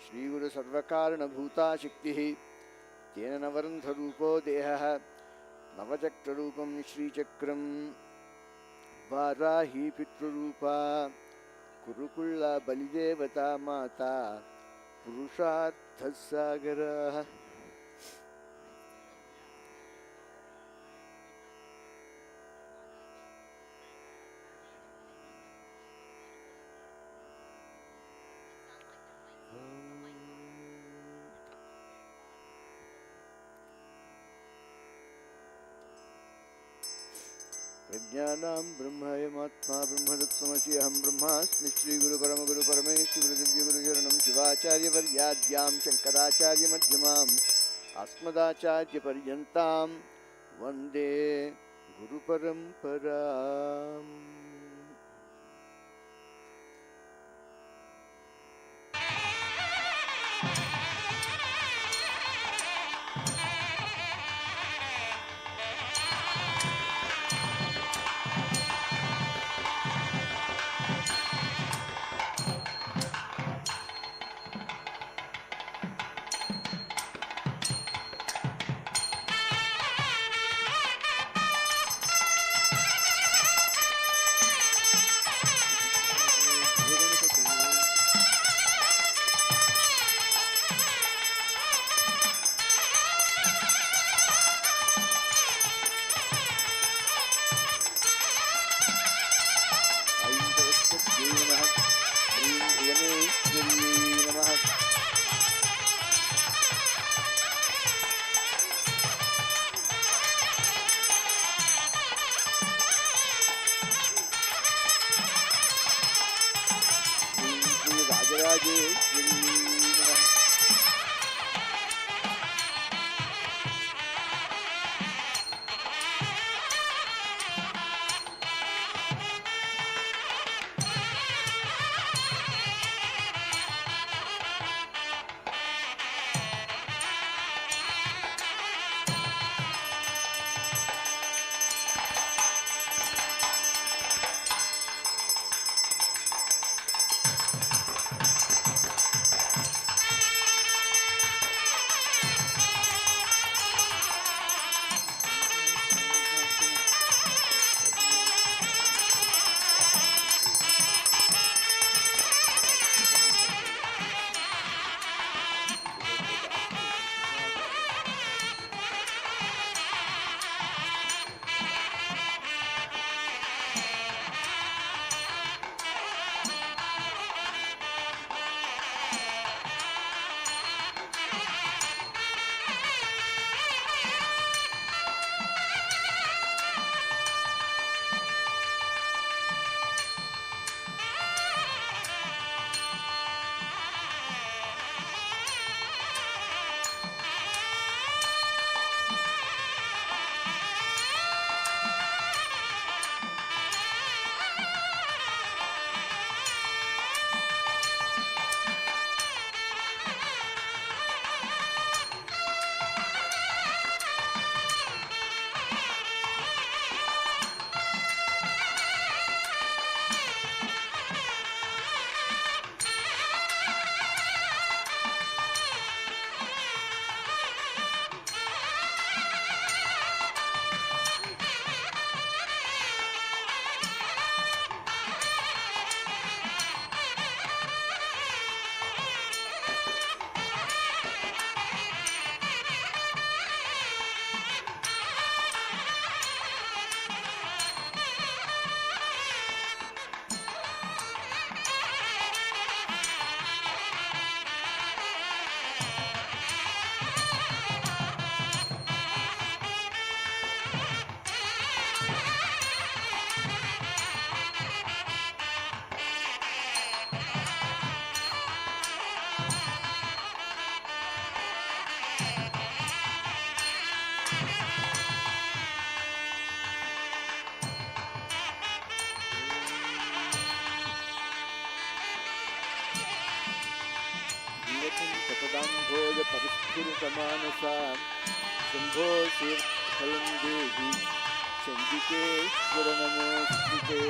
A: श्रीगुरु सर्वकारणभूता शक्तिः तेन नवरन्ध्ररूपो देहः नवचक्ररूपं श्रीचक्रं वाराही पितृरूपा कुरुकुल्ला बलिदेवता माता पुरुषार्थसागरः। प्रज्ञानां ब्रह्मयमात्मा ब्रह्मदत्तमसि अहं ब्रह्मास्मि श्रीगुरुपरमगुरुपरमेश्वरदिव्यगुरुशरणं शिवाचार्यवर्याद्यां शङ्कराचार्यमध्यमाम् अस्मदाचार्यपर्यन्तां वन्दे गुरुपरम्पराम्। Sri Rajarajeswari Devi. सुरतमानसा शम्भो सेवफलं देहि चण्डिकेश्वर नमोऽस्तु ते।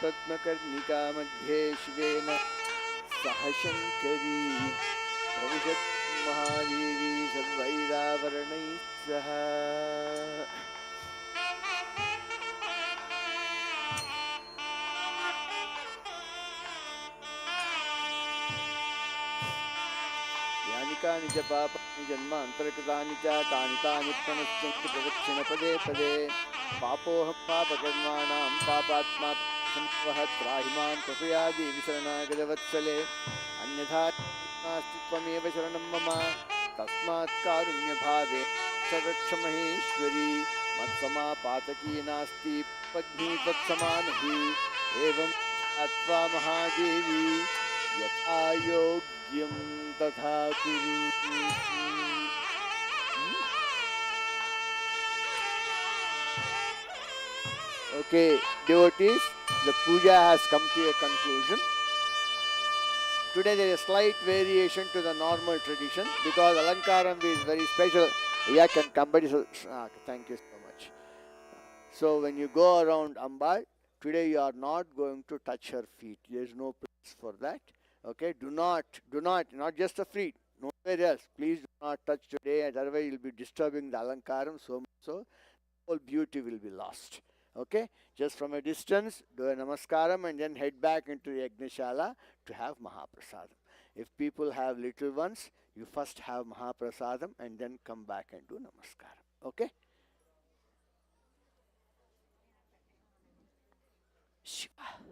A: पद्मकर्णिका मध्ये शिवेन सह शङ्करी प्रविशत् महादेवी सर्वैरावरणैः सह। यानि कानि च पापानि जन्मान्तरकृतानि च तानि तानि प्रणश्यन्ति प्रदक्षिणपदे पदे। पापोऽहं पापकर्माणां पापात्मा संवह त्राहि मां कृपया देवि शरणागतवत्सले। अन्यथा नास्ति त्वमेव शरणं मम तस्मात् कारुण्यभावे रक्ष महेश्वरी। मत्समापातकी नास्ति पद्मी त्वत्समानहि। एवं ध्यात्वा महादेवी यथा योग्यं तथा कुरु। Okay, devotees, the puja has come to a conclusion. Today there is a slight variation to the normal tradition because Alankaram is very special. Yeah, can somebody? Thank you so much. So when you go around Ambal, today you are not going to touch her feet. There is no place for that. Okay, do not, not just the feet, nowhere else. Please do not touch today, otherwise you will be disturbing the Alankaram so whole beauty will be lost. Okay, just from a distance, do a namaskaram and then head back into the Yajnashala to have Mahaprasadam. If people have little ones, you first have Mahaprasadam and then come back and do namaskaram. Okay? Shiva.